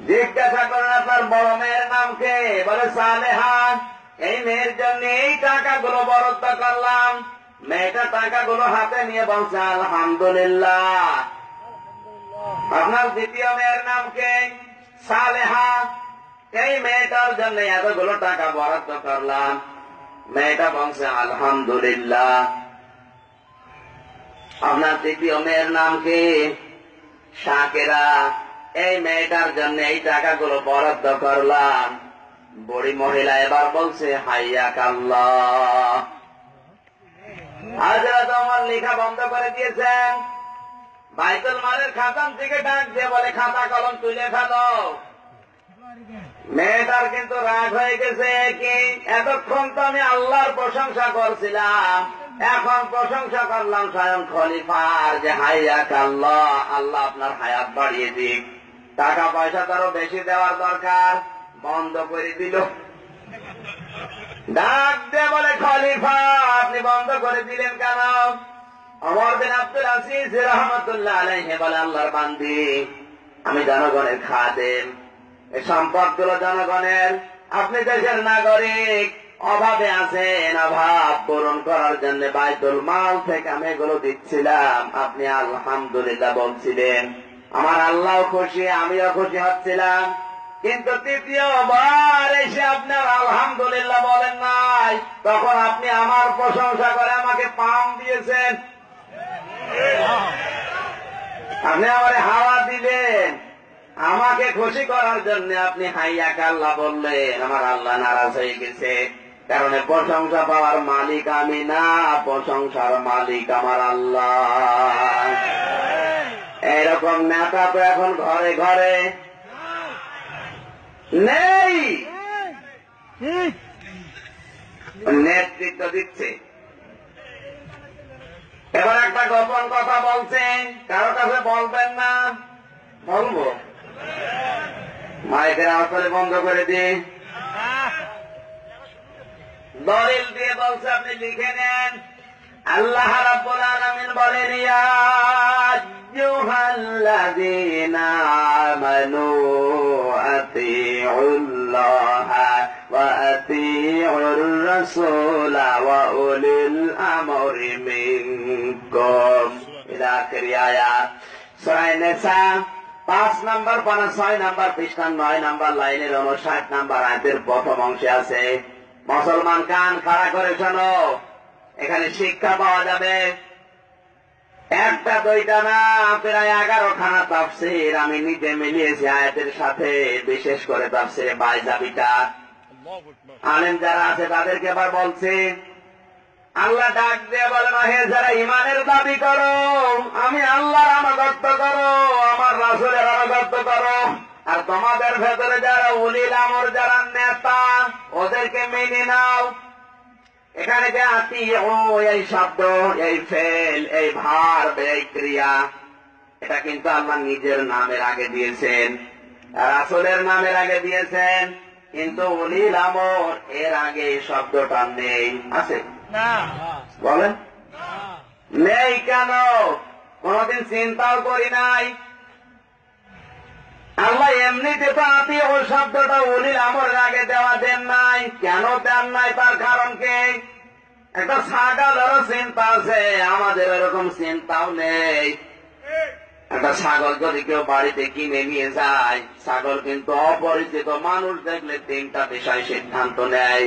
জিজ্ঞাসা করেন আপনার বড় মেয়ের নাম কে? বলে সালেহা। এই মেয়ের জন্য এই টাকাগুলো বরাদ্দ করলাম। মেয়েটা টাকাগুলো হাতে নিয়ে বলছে আলহামদুলিল্লাহ। আপনার দ্বিতীয় মেয়ের নাম কে? সালেহা। এই মেয়েটার জন্য এতগুলো টাকা বরাদ্দ করলাম। মেয়েটা বলছে আলহামদুলিল্লাহ। আপনার তৃতীয় মেয়ের নাম কি? শাকেরা। এই মেয়েটার জন্য এই টাকাগুলো বরাদ্দ করলাম। বুড়ি মহিলা এবার বলছে হাইয়াক আল্লাহ। হযরত ওমর লেখা বন্ধ করে দিয়েছেন। বাইতুল মালের খাজান থেকে ডাক দিয়ে বলে, খাতা কলম তুলে ফেলো। মেয়েটার কিন্তু রাগ হয়ে গেছে। কি এতক্ষণ তো আমি আল্লাহর প্রশংসা করছিলাম, এখন প্রশংসা করলাম স্বয়ং খলিফার, যে হাইয়াক আল্লাহ, আল্লাহ আপনার হায়াত বাড়িয়ে দিক। টাকা পয়সা তারও বেশি দেওয়ার দরকার, বন্ধ করে দিল। ডাক দিয়ে বলে, খলিফা আপনি বন্ধ করে দিলেন কেন? ওমর বিন আব্দুল আজিজ রহমতুল্লাহ আলাইহি বলে, আল্লাহর বান্দি, আমি জনগণের খাদেম, এই সম্পদগুলো জনগণের, আপনি দেশের নাগরিক, অভাবে আছেন, অভাব পূরণ করার জন্য বাইতুল মাল থেকে আমি এগুলো দিচ্ছিলাম, আপনি আলহামদুলিল্লাহ বলছিলেন, আমার আল্লাহ খুশি, আমিও খুশি হচ্ছিলাম। কিন্তু তৃতীয়বার এসে আপনার আলহামদুলিল্লাহ বলেন নাই, তখন আপনি আমার প্রশংসা করে আমাকে পাম দিয়েছেন, আপনি আমার হাওয়া দিলেন, আমাকে খুশি করার জন্য আপনি হাইয়াক আল্লাহ বললেন। আমার আল্লাহ নারাজ হয়ে গেছে, কারণ প্রশংসা পাওয়ার মালিক আমি না, প্রশংসার মালিক আমার আল্লাহ। এরকম নেতা তো এখন ঘরে ঘরে নেই, নেতৃত্ব দিচ্ছে। এবার একটা গোপন কথা বলছেন, কারো কাছে বলবেন না, বলবো, মাইকের আওয়াজ বন্ধ করে দিয়ে দলিল দিয়ে বলছে, আপনি লিখে নেন। আল্লাহ রাব্বুল আলামিন বলেন, ইয়া আইয়ুহাল্লাযীনা আমানু আতিউল্লাহা ওয়া আতিউর রাসূলা ওয়া উলিল আমরি মিনকুম ইলা আখির আয়াত। সূরা নিসা 5 নম্বর পারা 6 নম্বর পৃষ্ঠা 9 নম্বর লাইনের 59 নম্বর আয়াতের প্রথম অংশে আছে। মুসলমান কান খাড়া করে শোনো, এখানে শিক্ষা পাওয়া যাবে। একটা দুইটা না, প্রায় 11 খানা তাফসীর আমি নিজে মিলিয়েছি আয়াতের সাথে, বিশেষ করে তাফসীরে বাইজাবিটা। আলেম যারা আছে তাদেরকে এবার বলছি, আল্লাহ ডাক দিয়ে বলেন, হে যারা ইমানের দাবি করো, আমি আল্লাহর আনুগত্য করো, আমার রাসূলের আনুগত্য করো, আর তোমাদের ভেতরে যারা উলিল আমর, যারা নেতা, ওদেরকে মেনে নাও। এখানে যে আতিউ, এই শব্দ, এই ফেল, এই ভার্ব, এই ক্রিয়া, এটা কিন্তু আল্লাহ নিজের নামের আগে দিয়েছেন, রাসূলের নামের আগে দিয়েছেন, কিন্তু উলিল আমর এর আগে এই শব্দটা নেই। আছে বলেন নেই কেন? কোনদিন চিন্তাও করি নাই। আল্লাহ এমনিতে তো আতিউ শব্দটা উলিল আমরের আগে দেওয়া দেন নাই। কেন দেন নাই তার কারণ কি? একটা ছাগলেরও চিন্তা আছে, আমাদের এরকম চিন্তাও নেই। একটা ছাগল যদি কেউ বাড়িতে কিনে নিয়ে যায়, ছাগল কিন্তু অপরিচিত মানুষ দেখলে 3টা বিষয় সিদ্ধান্ত নেয়।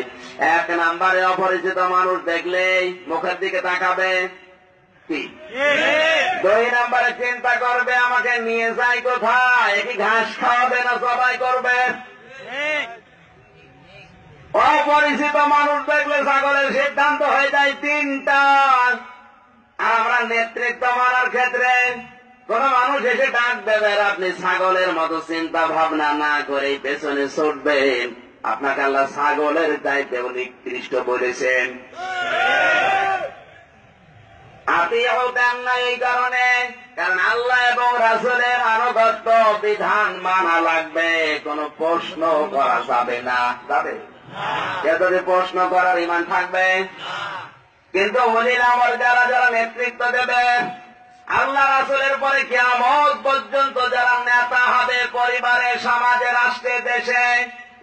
1 নম্বরে অপরিচিত মানুষ দেখলেই মুখের দিকে তাকাবে, 2 নম্বরে চিন্তা করবে আমাকে নিয়ে যায় কোথায়, কি ঘাস খাওয়াবে না জবাই করবে। অপরিচিত মানুষ দেখলে ছাগলের সিদ্ধান্ত হয়ে যায় 3টা। আর আমরা নেতৃত্ব মানার ক্ষেত্রে কোন মানুষ এসে ডাক দেবে, আপনি ছাগলের মতো চিন্তা ভাবনা না করে পেছনে ছুটবেন, আপনাকে আল্লাহ ছাগলের দায়িত্বে নিকৃষ্ট বলেছেন। আতিউ দেন না এই কারণে, কারণ আল্লাহ এবং রাসূলের আনুগত্য বিধান মানা লাগবে, কোন প্রশ্ন করা যাবে না। যাবে যদি প্রশ্ন করার ঈমান থাকবে। কিন্তু উলিল আমর যারা যারা নেতৃত্ব দেবে, আল্লাহ রাসূলের পরে কিয়ামত পর্যন্ত যারা নেতা হবে, পরিবারে, সমাজে, রাষ্ট্রে, দেশে,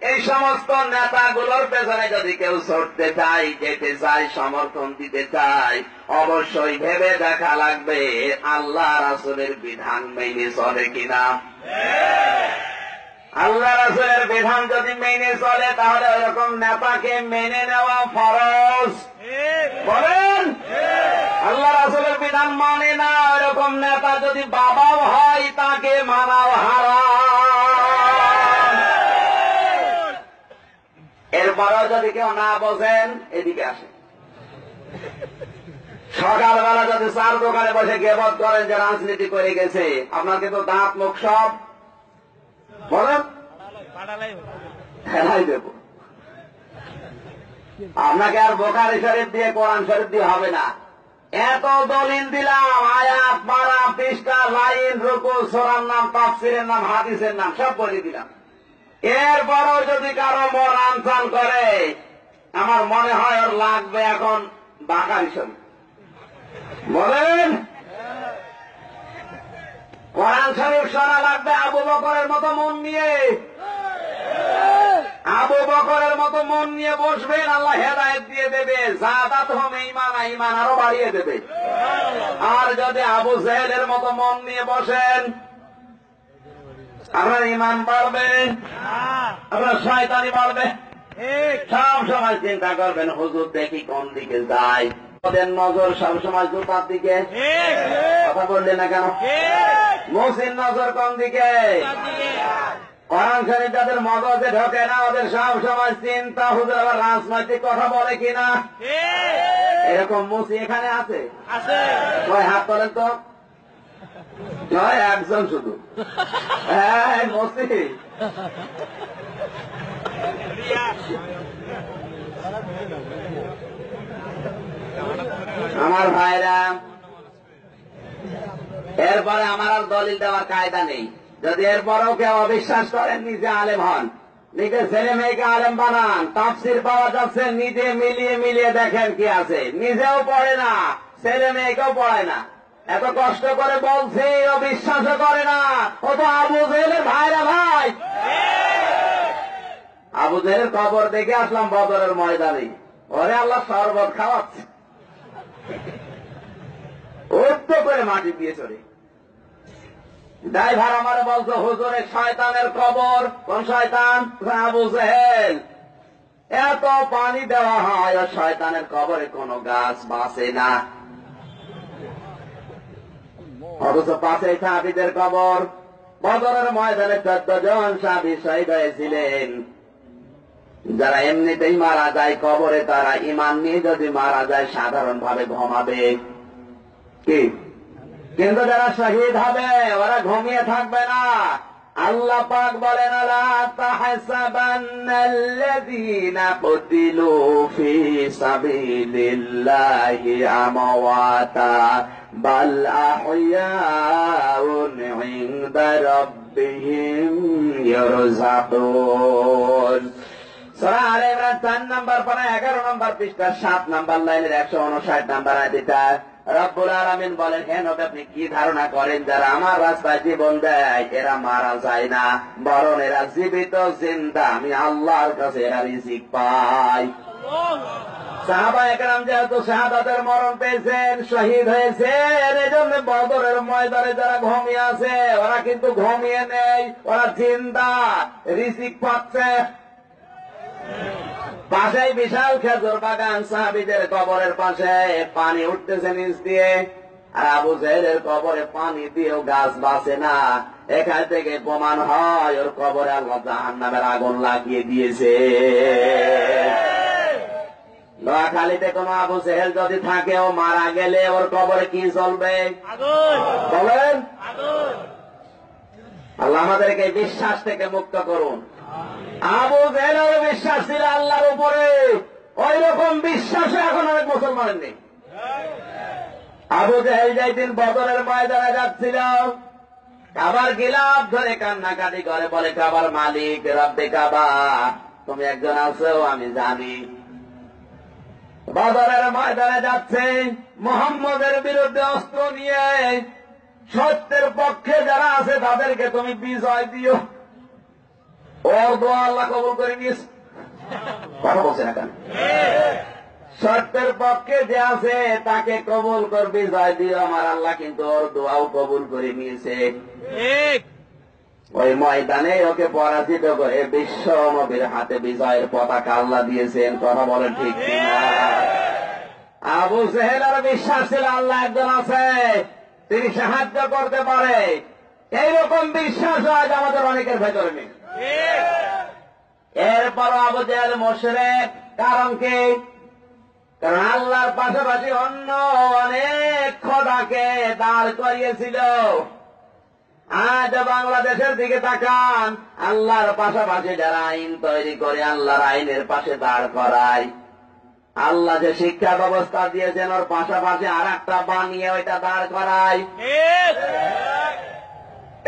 এই সমস্ত নেতাগুলোর পেছনে যদি কেউ ছুটতে চায়, যেতে চায়, সমর্থন দিতে চায়, অবশ্যই ভেবে দেখা লাগবে আল্লাহ রাসূলের বিধান মেনে চলে কিনা। আল্লাহ রাসূলের বিধান যদি মেনে চলে, তাহলে ওরকম নেতাকে মেনে নেওয়া ফরজ। বলেন আল্লাহ রাসূলের বিধান মানে না, এরকম নেতা যদি বাবাও হয়, তাকে মানাও হারাম। এরপরেও যদি কেউ না বোঝেন, এদিকে আসে। সকালবেলা যদি 4 দোকানে বসে গিবত করেন যে রাজনীতি করে গেছে, আপনার কিন্তু দাঁত মুখ সব বলেন ফেলাই দেব। আপনাকে আর বুখারী শরীফ দিয়ে, কোরআন শরীফ দিয়ে হবে না। এত দলিল দিলাম, আয়াত, পারা, পৃষ্ঠা, লাইন, রুকু, সূরার নাম, তাফসীরের নাম, হাদিসের নাম সব বলে দিলাম। এরপরও যদি কারো মন আনচান করে, আমার মনে হয় ওর লাগবে এখন বুখারী শরীফ। বলেন কোরআন শরীফ শোনা লাগবে আবু বকরের মতো মন নিয়ে। আবু বকরের মতো মন নিয়ে বসবেন, আল্লাহ হেদায়েত দিয়ে দেবে, জাদাত হোম ঈমান, ঈমান আরো বাড়িয়ে দেবে। আর যদি আবু জেহেলের মতো মন নিয়ে বসেন, আপনার ঈমান বাড়বে, আপনার শয়তানি বাড়বে। সব সময় চিন্তা করবেন হুজুর দেখি কোন দিকে যায়, ওদের নজর সবসময় জুতার দিকে। কথা বললেন না কেন? মুসির নজর কোন দিকে? কোরআন শরীফ যাদের মগজে ঢোকে না, ওদের সব সময় চিন্তা হুজুর আবার রাজনৈতিক কথা বলে কিনা। এরকম মুসি এখানে আছে? কয় হাত তোলেন তো? নয়, একজন শুধু। হ্যাঁ মুসি। আমার ভাইরা, এরপরে আমার আর দলিল দেওয়ার কায়দা নেই। যদি এরপরেও কেউ অবিশ্বাস করেন, নিজে আলেম হন, নিজে ছেলে মেয়েকে আলেম বানান, তাফসির পাওয়া যাচ্ছে, নিজে মিলিয়ে মিলিয়ে দেখেন কি আছে। নিজেও পড়ে না, ছেলে মেয়েকেও পড়ায় না, এত কষ্ট করে বলছি, ও বিশ্বাসও করে না। ও তো আবু জেহেলের ভাইরা ভাই। আবু জেহেলের কবর দেখে আসলাম বদরের ময়দানে, ওরে আল্লাহ শরবত খাওয়াচ্ছে, উচ্চ করে মাটি দিয়ে চলে। ড্রাইভার আমার বলতো হুজুরের শয়তানের কবর। কোন শয়তান? আবু জেহেল। এত পানি দেওয়া হয়, শয়তানের কবরে কোনো গাছ বাঁচে না, অথচ পাশে সাহাবীদের কবর। বদরের ময়দানে 14 জন সাহাবী শহীদ হয়েছিলেন। যারা এমনিতেই মারা যায় কবরে, তারা ঈমান নিয়ে যদি মারা যায় সাধারণ ভাবে ঘুমাবে কি, কিন্তু যারা শহীদ হবে ওরা ঘুমিয়ে থাকবে না। আল্লাহ পাক বলেন, লা তাহসাবান্নাল্লাযীনা কুতিলু ফী সাবিলিল্লাহি আমওয়াতা বাল আহইয়াউন ইনদা রাব্বিহিম ইয়ারযাকুন। সূরা আলে ইমরান 4 নম্বর পারা 11 নম্বর পৃষ্ঠা 7 নম্বর লাইনের 159 নম্বর আয়াতটা রব্বুল আলামিন বলেন, হে নবী আপনি কি ধারণা করেন যারা আমার রাস্তায় জীবন দেয় এরা মারা যায় না, বরং এরা জীবিত জিন্দা, আমি আল্লাহর কাছে এরা রিজিক পায়। সাহাবায়ে কেরাম যেহেতু শাহাদাতের মরণ পেয়েছেন, শহীদ হয়েছেন, এজন্য বদরের ময়দানে যারা ঘুমিয়ে আছে ওরা কিন্তু ঘুমিয়ে নেই, ওরা জিন্দা, রিজিক পাচ্ছে। পাশেই বিশাল খেজুর বাগান, সাহাবীদের কবরের পাশে পানি উঠতেছে নিচ দিয়ে, আর আবু জেহেলের কবরে পানি দিয়েও গাছ বাঁচে না। এখান থেকে প্রমাণ হয় ওর কবরে আল্লাহ জাহান্নামের আগুন লাগিয়ে দিয়েছে। নোয়াখালীতে কোন আবু জেহেল যদি থাকে, ও মারা গেলে ওর কবরে কি চলবে বলেন? আল্লাহ আমাদেরকে বিশ্বাস থেকে মুক্ত করুন। আবু জেহেলের বিশ্বাস ছিল আল্লাহর উপরে, ওই রকম বিশ্বাসে এখন অনেক মুসলমানের নেই। আবু জেহেল যেদিন বদরের ময়দানে যাচ্ছিল, কাবার গিলাফ ধরে কান্নাকাটি করে, বলে কাবার মালিক রব্বে কাবা, তুমি একজন আছো আমি জানি। বদরের ময়দানে যাচ্ছে, মুহাম্মদের বিরুদ্ধে অস্ত্র নিয়ে, সত্যের পক্ষে যারা আছে তাদেরকে তুমি বিজয় দিও। ওর দোয়া আল্লাহ কবুল করে নিয়েছে। কথা বলছে না কেন? সত্যের পক্ষে যে আছে তাকে কবুল কর, বিজয় দিও আমার আল্লাহ, কিন্তু ওর দোয়াও কবুল করে নিয়েছে। ওই ময়দানে ওকে পরাজিত করে বিশ্ব নবীর হাতে বিজয়ের পতাকা আল্লাহ দিয়েছেন। কথা বলেন ঠিক কিনা? আবু জেহেলের বিশ্বাস ছিল আল্লাহ একজন আছে, তিনি সাহায্য করতে পারে। এইরকম বিশ্বাস আজ আমাদের অনেকের ভেতরে নেই। এরপর আবু জেহেল মুশরিক। কারণ কি? কারণ আল্লাহর পাশাপাশি অন্য অনেক খোদাকে দাঁড় করিয়েছিল। আজ বাংলাদেশের দিকে তাকান, আল্লাহর পাশাপাশি যারা আইন তৈরি করে আল্লাহর আইনের পাশে দাঁড় করায়, আল্লাহ যে শিক্ষা ব্যবস্থা দিয়েছেন ওর পাশাপাশি আর একটা বানিয়ে ওইটা দাঁড় করায়।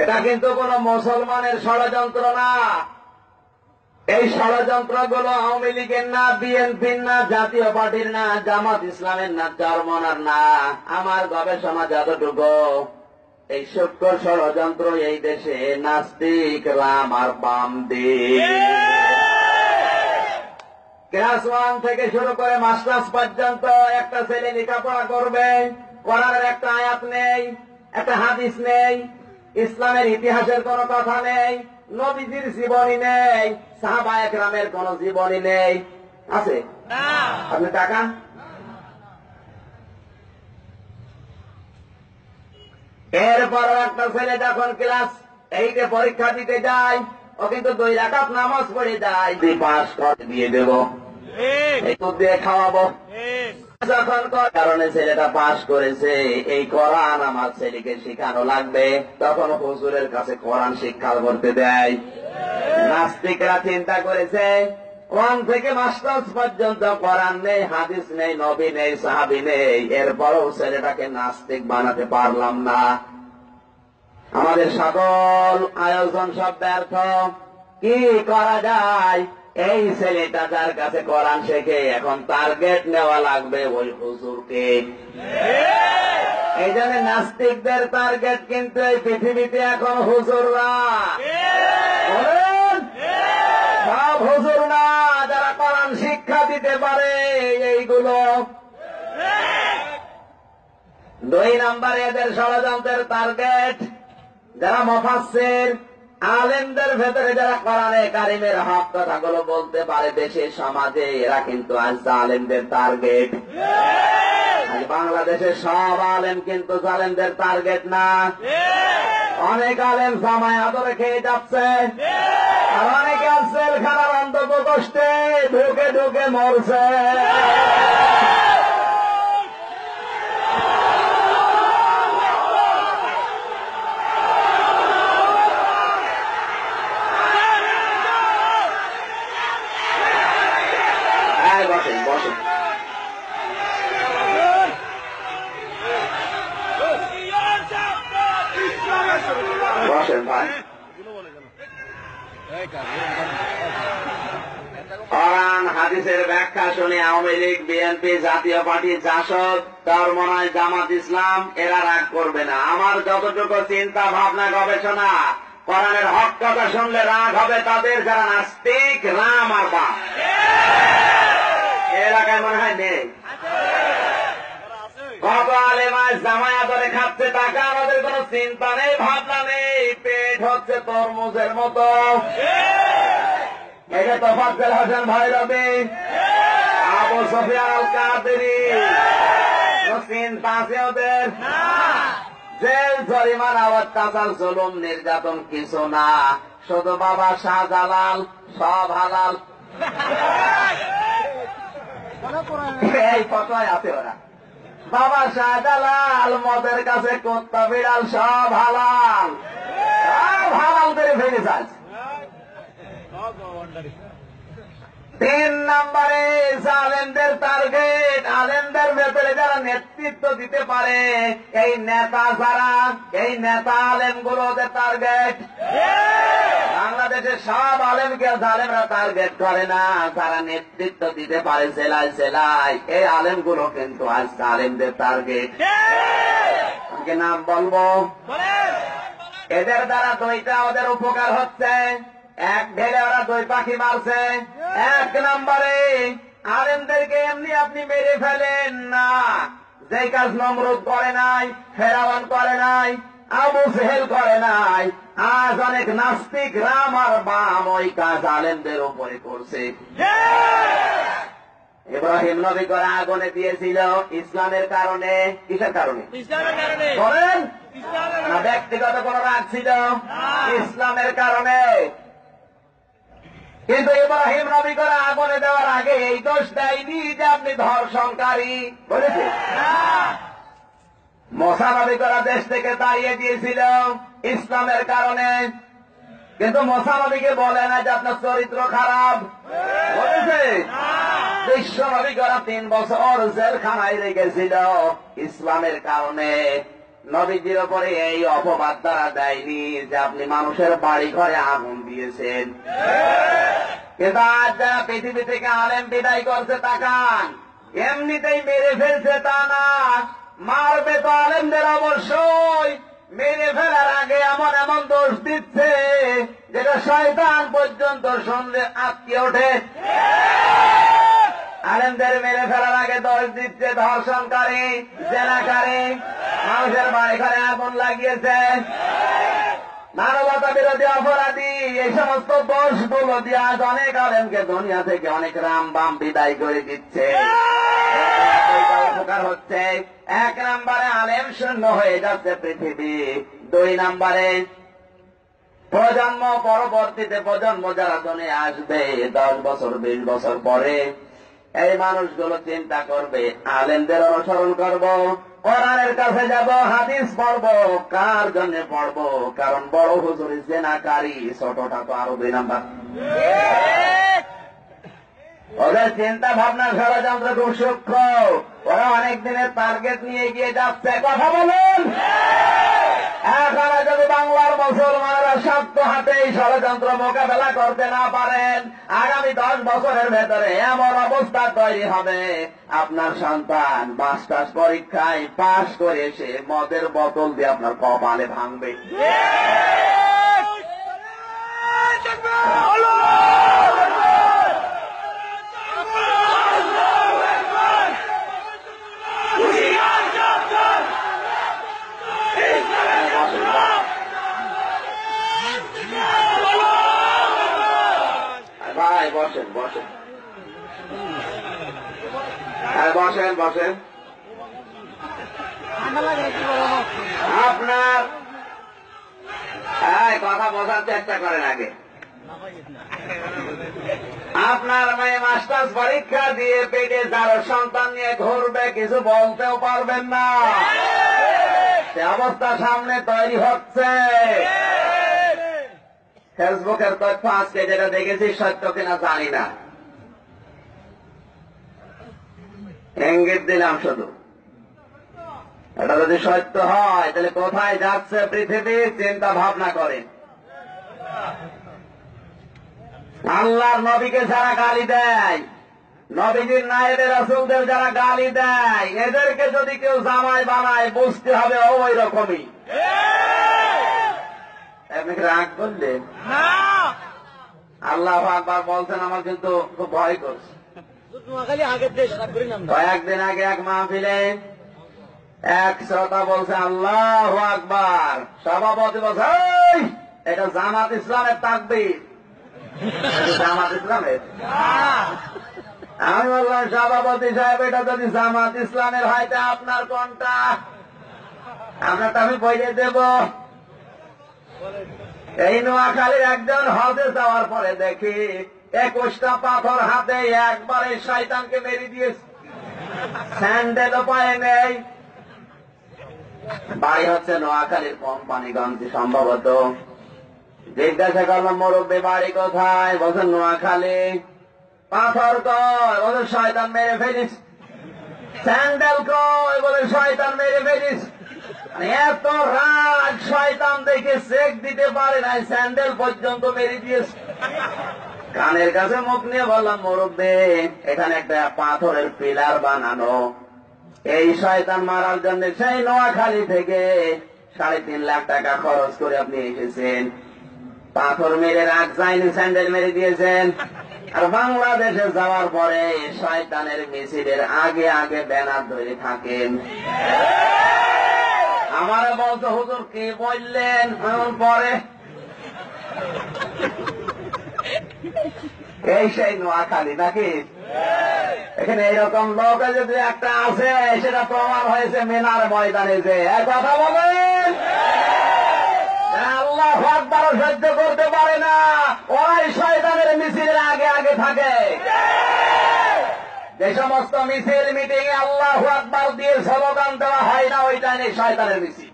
এটা কিন্তু কোন মুসলমানের ষড়যন্ত্র না। এই ষড়যন্ত্রগুলো আওয়ামী লীগের না, বিএনপির না, জাতীয় পার্টির না, জামাত ইসলামের না, চরমনার না। আমার গবেষণা যতটুকু, এই সূক্ষ্ম ষড়যন্ত্র এই দেশে নাস্তিক, রাম আর বাম দিক। ক্লাস 1 থেকে শুরু করে মাস্টার্স পর্যন্ত একটা ছেলে লেখাপড়া করবে, কোরআনের একটা আয়াত নেই, একটা হাদিস নেই, ইসলামের ইতিহাসের কোনো কথা নেই, নবীজির জীবনী নেই, সাহাবায়ে কেরামের কোনো জীবনী নেই, আছে? আপনি টাকা এরপর একটা ছেলে যখন ক্লাস 8-এ পরীক্ষা দিতে যায়, ও কিন্তু 2 রাকাত নামাজ পড়ে যায়, 2 পাস করে দিয়ে দেব, একটু দিয়ে খাওয়াবো। যখন কারণে ছেলেটা পাস করেছে, এই কোরআন আমার ছেলেকে শেখানো লাগবে, তখন হুজুরের কাছে কোরআন শিক্ষা করতে দেয়। নাস্তিকরা চিন্তা করেছে 1 থেকে মাস্টার্স পর্যন্ত কোরআন নেই, হাদিস নেই, নবী নেই, সাহাবী নেই, এরপরও ছেলেটাকে নাস্তিক বানাতে পারলাম না। আমাদের সকল আয়োজন সব ব্যর্থ। কি করা যায়? এই ছেলেটা যার কাছে কোরআন শেখে, এখন টার্গেট নেওয়া লাগবে ওই হুজুরকে। এই জন্য নাস্তিকদের টার্গেট কিন্তু এই পৃথিবীতে এখন হুজুররা। সব হুজুর না, যারা কোরআন শিক্ষা দিতে পারে এইগুলো। 2 নম্বরে এদের ষড়যন্ত্রের টার্গেট যারা মুফাসসির, আলেমদের ভেতরে যারা কোরআনে কারিমের হক কথাগুলো বলতে পারে দেশের সমাজে, এরা কিন্তু আজ জালেমদের টার্গেট। আজ বাংলাদেশের সব আলেম কিন্তু জালেমদের টার্গেট না। অনেক আলেম জামায় আদরে খেয়ে যাচ্ছে, আর অনেকে জেলখানার অন্তত কষ্টে ঢুকে ঢুকে মরছে। বসেন বসেন বসেন ভাই। কোরআন হাদিসের ব্যাখ্যা শুনে আওয়ামী লীগ, বিএনপি, জাতীয় পার্টি, জাসদ, চরমনায়, জামাত ইসলাম এরা রাগ করবে না। আমার যতটুকু চিন্তা ভাবনা গবেষণা, কোরআনের হক কথা শুনলে রাগ হবে তাদের যারা নাস্তিক, রাম আর বাপ। এলাকায় মনে হয় নেই। কত আলেমায় জামায়া ধরে খাচ্ছে টাকা, আমাদের কোন চিন্তা নেই, ভাবনা নেই, পেট হচ্ছে তরমুজের মতো। এটা তোফাজ্জল হোসেন ভৈরবী, আবু সুফিয়ান আল কাদেরী, চিন্তা আছে ওদের? জেল, জরিমানা, অত্যাচার, জুলুম, নির্যাতন কিছু না, শুধু বাবা শাহজালাল, সব হালাল। এই কথায় আছে ওরা, বাবা শাহজালাল, মদের কাছে কুত্তা বিড়াল সব হালাল, সব হালাল করে ফেলে যাচ্ছে। 3 নম্বরে আলেমদের টার্গেট, আলেমদের ভেতরে যারা নেতৃত্ব দিতে পারে, এই নেতা যারা, এই নেতা আলেমগুলো ওদের টার্গেট। বাংলাদেশের সব আলেমকে আলেমরা টার্গেট করে না, তারা নেতৃত্ব দিতে পারে জেলায় জেলায়, এই আলেমগুলো কিন্তু আজ আলেমদের টার্গেট। আমাকে নাম বলবো, এদের দ্বারা 2টা ওদের উপকার হচ্ছে। এক ঢেলে ওরা 2 পাখি মারছে। 1 নম্বরে আলেমদেরকে এমনি আপনি মেরে ফেলেন না, যে কাজ নমরুদ করে নাই, ফেরাউন করে নাই, আবু জেহেল করে নাই, আজ অনেক নাস্তিক রাম আর বাম ওই কাজ আলেমদের উপরে করছে। ইব্রাহিম নবী করে আগুনে দিয়েছিল ইসলামের কারণে। কিসের কারণে বলেন? না ব্যক্তিগত কোন রাগ ছিল? ইসলামের কারণে। কিন্তু ইব্রাহিম নবী করে আগুনে দেওয়ার আগে এই দোষ দেয়নি যে আপনি ধর্ষণকারী, বলেছে? মুসা নবী করা দেশ থেকে তাড়িয়ে দিয়েছিল ইসলামের কারণে, কিন্তু মুসা নবীকে বলে না যে আপনার চরিত্র খারাপ, বলেছে? বিশ্ব নবী করা 3 বছর জেলখানায় রেখেছিল ইসলামের কারণে। নবীজির উপরে এই অপবাদ দ্বারা দেয়নি যে আপনি মানুষের বাড়ি ঘরে আগুন দিয়েছেন। কিন্তু আজ যারা পৃথিবী থেকে আলেম বিদায় করছে, তাকান, এমনিতেই মেরে ফেলছে তা না, মারবে তো আলেমদের অবশ্যই। মেরে ফেলার আগে এমন এমন দোষ দিচ্ছে যেটা শয়তান পর্যন্ত শুনলে আটকে ওঠে। আলেমদের মেরে ফেলার আগে দোষ দিচ্ছে ধর্ষণকারী, জেনাকারী, মানুষের বাড়ি ঘরে আগুন লাগিয়েছে, মানবতা বিরোধী অপরাধী, এই সমস্ত দোষগুলো দিয়ে আজ অনেক আলেমকে দুনিয়া থেকে অনেক রাম বাম বিদায় করে দিচ্ছে। উপকার হচ্ছে, 1 নম্বরে আলেম শূন্য হয়ে যাচ্ছে পৃথিবী, 2 নম্বরে প্রজন্ম, পরবর্তীতে প্রজন্ম যারা দুনিয়া আসবে 10 বছর 20 বছর পরে এই মানুষগুলো চিন্তা করবে আলেমদের অনুসরণ করব, কোরআনের কাছে যাব, হাদিস পড়ব, কার জন্য পড়ব? কারণ বড় হুজুর জেনাকারী, ছোটটা তো আরো 2 নাম্বার। ওদের চিন্তা ভাবনা ষড়যন্ত্র খুব সূক্ষ্ম, ওরা অনেক দিনের টার্গেট নিয়ে গিয়ে যাচ্ছে। কথা বলুন, এখন যদি বাংলার মুসলমানেরা শক্ত হাতে এই ষড়যন্ত্র মোকাবেলা করতে না পারেন, আগামী 10 বছরের ভেতরে এমন অবস্থা তৈরি হবে, আপনার সন্তান মাস্টার্স পরীক্ষায় পাশ করে এসে মদের বোতল দিয়ে আপনার কপালে ভাঙবে। ভাই বসেন বসেন, বসেন বসেন। আপনার কথা বোঝার চেষ্টা করেন আগে। আপনার মেয়ে মাস্টার্স পরীক্ষা দিয়ে পেটে যার সন্তান নিয়ে ঘুরবে, কিছু বলতেও পারবেন না, সে অবস্থা সামনে তৈরি হচ্ছে। ফেসবুকের তথ্য আজকে যেটা দেখেছি সত্য কিনা জানি না, ইঙ্গিত দিলাম শুধু। এটা যদি সত্য হয় তাহলে কোথায় যাচ্ছে পৃথিবী চিন্তা ভাবনা করেন। আল্লাহর নবীকে যারা গালি দেয়, নবীজির নায়েবে রাসূলদের যারা গালি দেয়, এদেরকে যদি কেউ জামাই বানায় বুঝতে হবে ওই রকমই। আপনি রাগ করলেন? আল্লাহু আকবার বলছেন, আমার কিন্তু খুব ভয় করছে। কয়েকদিন আগে এক মাহফিলে এক শ্রোতা বলছে আল্লাহু আকবার, সভাপতি বলছে এটা জামাত ইসলামের তাকবীর। জামাত ইসলামের? আমি বললাম সভাপতি সাহেব এটা যদি জামাত ইসলামের হয় তা আপনার কোনটা? আপনারটা আমি বইয়ে দেব। এই নোয়াখালীর একজন হজে যাওয়ার পরে দেখি 21টা পাথর হাতে একবারে শয়তানকে মেরে দিয়েছে, স্যান্ডেলও পায়ে নেই। বাড়ি হচ্ছে নোয়াখালীর কোম্পানিগঞ্জ সম্ভবত। জিজ্ঞাসা করলাম মুরব্বী বাড়ি কোথায়? বলছেন নোয়াখালী। পাথর কয়? বলে শয়তান মেরে ফেলিস। স্যান্ডেল কয়? বলে শয়তান মেরে ফেলিস। এত রাগ, শয়তান দেখে চেক দিতে পারে নাই, স্যান্ডেল পর্যন্ত মেরে দিয়েছে। কানের কাছে মুখ নিয়ে বললাম মুরব্বী এখানে একটা পাথরের পিলার বানানো, এই শয়তান মারার জন্য সেই নোয়াখালী থেকে 3.5 লাখ টাকা খরচ করে আপনি এসেছেন, পাথর মেরে রাগ যায়নি, স্যান্ডেল মেরে দিয়েছেন। আর বাংলাদেশে যাওয়ার পরে শয়তানের মিছিলের আগে আগে ব্যানার ধরে থাকেন। আমারে বলতো হুজুর কি বললেন? পরে এই সেই নোয়াখালী নাকি? এখানে এইরকম লোক যদি একটা আছে সেটা প্রমাণ হয়েছে মিনার ময়দানে। যে কথা বলেন, আল্লাহু আকবার সহ্য করতে পারে না, ওরাই শয়তানের মিছিলের আগে আগে থাকে। যে সমস্ত মিছিল মিটিং এ আল্লাহু আকবার দিয়ে স্লোগান দেওয়া হয় না, ওইটা নেই শয়তানের মিছিল।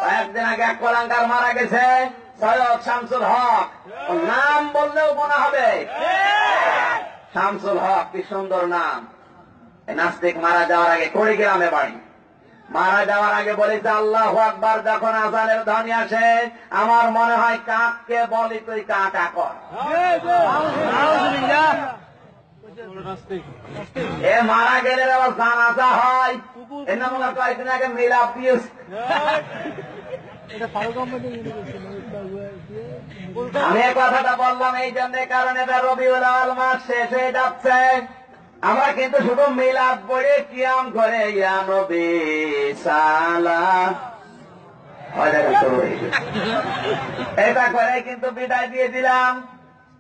কয়েকদিন আগে এক কলাঙ্কার মারা গেছে, সৈয়দ শামসুল হক, নাম বললেও মনে হবে। শামসুল হক কি সুন্দর নাম। নাস্তিক মারা যাওয়ার আগে কুড়িগ্রামে বাড়ি, মারা যাওয়ার আগে বলেছে আল্লাহু আকবার যখন আজানের ধ্বনি আসে আমার মনে হয় কাককে বলি তুই কাকা কর। এ মারা গেলে আবার জানাজা হয়, এর নাম কয়েকদিন আগে মিলাপ দিয়েছে। আমি এই কথাটা বললাম এই জন্য, কারণ এটা রবিউল আউয়াল মাস শেষ হয়ে যাচ্ছে। আমরা কিন্তু শুধু মিলাদ পড়ে কিয়াম করে ইয়া নবী সালাম এটা করে কিন্তু বিদায় দিয়ে দিলাম।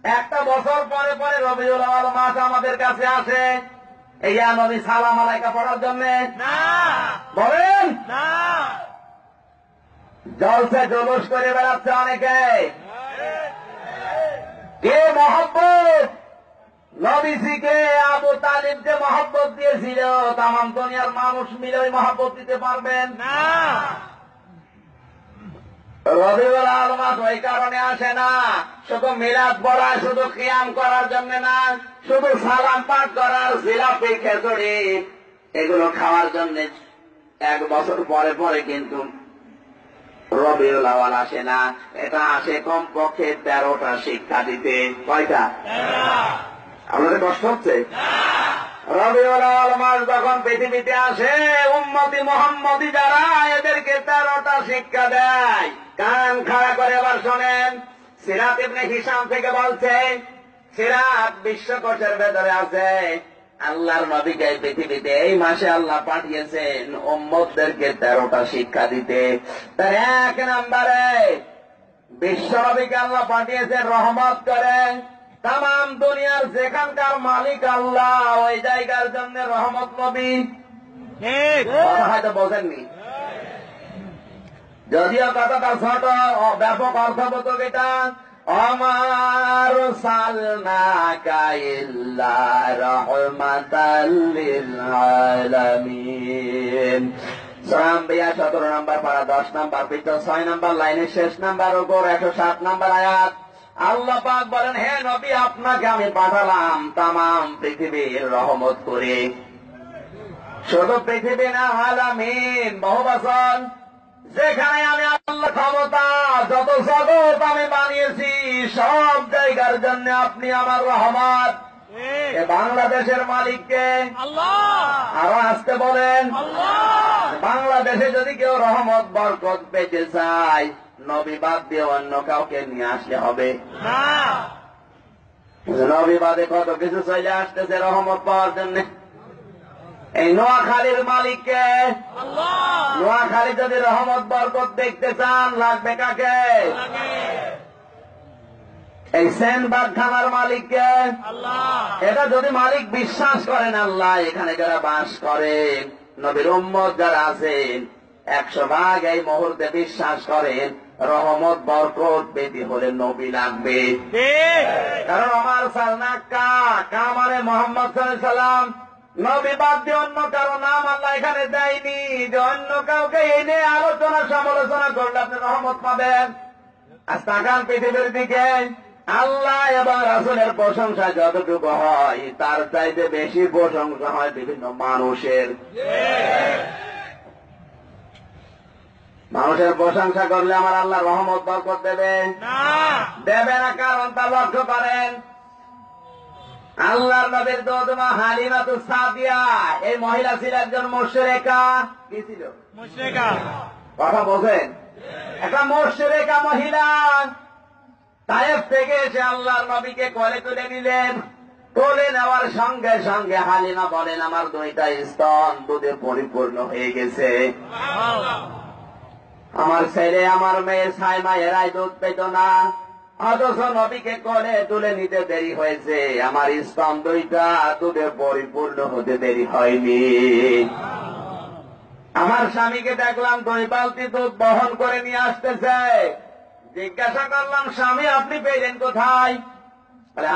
একটা বছর পরে পরে রবিউল আউয়াল মাস আমাদের কাছে আসে এই ইয়া নবী সালাম আলাইকা পড়ার জন্য। বলেন জলসে জলুস করে বেড়াচ্ছে অনেকে। কে মহব্বত নবীজিকে আবু তালিব যে মহব্বত দিয়েছিল তামাম দুনিয়ার মানুষ মিলে ওই মহব্বত দিতে পারবেন না। রবিউল আউয়াল মাস ওই কারণে আসে না, শুধু মিলাদ পড়া, শুধু কিয়াম করার জন্য না, শুধু সালাম পাঠ করার জিলাপি খেচড়ি এগুলো খাওয়ার জন্য। এক বছর পরে পরে কিন্তু রবিউল আউয়াল আসে না, এটা আসে কমপক্ষে 13টা শিক্ষা দিতে। কয়টা? আপনাদের কষ্ট হচ্ছে? রবিউল আউয়াল মাস যখন পৃথিবীতে আসে উম্মতি মুহাম্মদী যারা এদেরকে 13টা শিক্ষা দেয়। কান খাড়া করে এবার শোনেন। সিরাত ইবনে হিশাম থেকে বলছে, সিরাত বিশ্বকোষের ভেতরে আছে, আল্লাহর নবীকে পৃথিবীতে এই মাসে আল্লাহ পাঠিয়েছেন উম্মতদেরকে 13টা শিক্ষা দিতে। তার 1 নম্বরে বিশ্ব নবীকে আল্লাহ পাঠিয়েছেন রহমত করে। তামাম দুনিয়ার যেখানকার মালিক আল্লাহ ওই জায়গার জন্য রহমত নবী। কথা হয়তো বোঝেননি, যদিও কথাটা ছোট, ব্যাপক অর্থবোধক এটা। আমার সালনাকা ইল্লা রাহমাতাল লিল আলামিন। সূরা আম্বিয়া 17 নম্বর পারা 10 নম্বর পৃষ্ঠা 6 নম্বর লাইনের শেষ নাম্বার উপর 107 নম্বর আয়াত। আল্লাহ পাক বলেন, হে নবী আপনাকে আমি পাঠালাম তামাম পৃথিবীর রহমত করে। শুধু পৃথিবী না, আলামিন বহুবচন। যেখানে আমি আল্লাহ ক্ষমতা, যত জগৎ আমি বানিয়েছি সব জায়গার জন্য আপনি আমার রহমত। বাংলাদেশের মালিককে আল্লাহ, আরো আসতে বলেন বাংলাদেশে যদি কেউ রহমত বরকত পেতে চায় নবী বাদ দিয়ে অন্য কাউকে নিয়ে আসলে হবে না। নবী বাদে কত কিছু চলে আসতেছে রহমত পাওয়ার জন্য। এই নোয়াখালীর মালিককে আল্লাহ। নোয়াখালী যদি রহমত বরকত দেখতে চান লাগবে কাকে? এই সেনবাগ থানার মালিককে আল্লাহ। এটা যদি মালিক বিশ্বাস করেন আল্লাহ এখানে যারা বাস করেন নবীর উম্মত যারা আছেন 100 ভাগ এই মুহূর্তে বিশ্বাস করেন রহমত বরকত পেতে হলে নবী লাগবে। কারণ আমার সালনাকা কা মানে মোহাম্মদ সাল্লাল্লাহু আলাইহি সাল্লাম। নবী বাদ দিয়ে অন্য কারো নাম আল্লাহ এখানে দেয়নি যে অন্য কাউকে এনে আলোচনা সমালোচনা করলে আপনি রহমত পাবেন। আজ তাকান পৃথিবীর দিকে, আল্লাহ এবং রাসূলের প্রশংসা যতটুকু হয় তার চাইতে বেশি প্রশংসা হয় বিভিন্ন মানুষের। মানুষের প্রশংসা করলে আমার আল্লাহ রহমত বরকত দেবে দেবে না। কারণ তা লক্ষ্য করেন, আল্লাহর নবীর দোদমা হালিমাতুস সাদিয়া এই মহিলা ছিল একজন মুশরিকা। কি ছিল? মুশরিকা। কথা বোঝেন, একটা মুশরিকা মহিলা তায়েফ থেকে এসে আল্লাহর নবীকে কোলে তুলে নিলেন। কোলে নেওয়ার সঙ্গে সঙ্গে হালিমা বলেন, আমার 2টা স্তন দুধে পরিপূর্ণ হয়ে গেছে। আমার ছেলে আমার মেয়ে সাইমা এরাই দুধ পেত না, অথচ নবীকে কোলে তুলে নিতে দেরি হয়েছে। আমার স্তন 2টা দুধে পরিপূর্ণ হতে দেরি হয়নি। আমার স্বামীকে দেখলাম 2 বালতি দুধ বহন করে নিয়ে আসতেছে। জিজ্ঞাসা করলাম, স্বামী আপনি পেলেন কোথায়?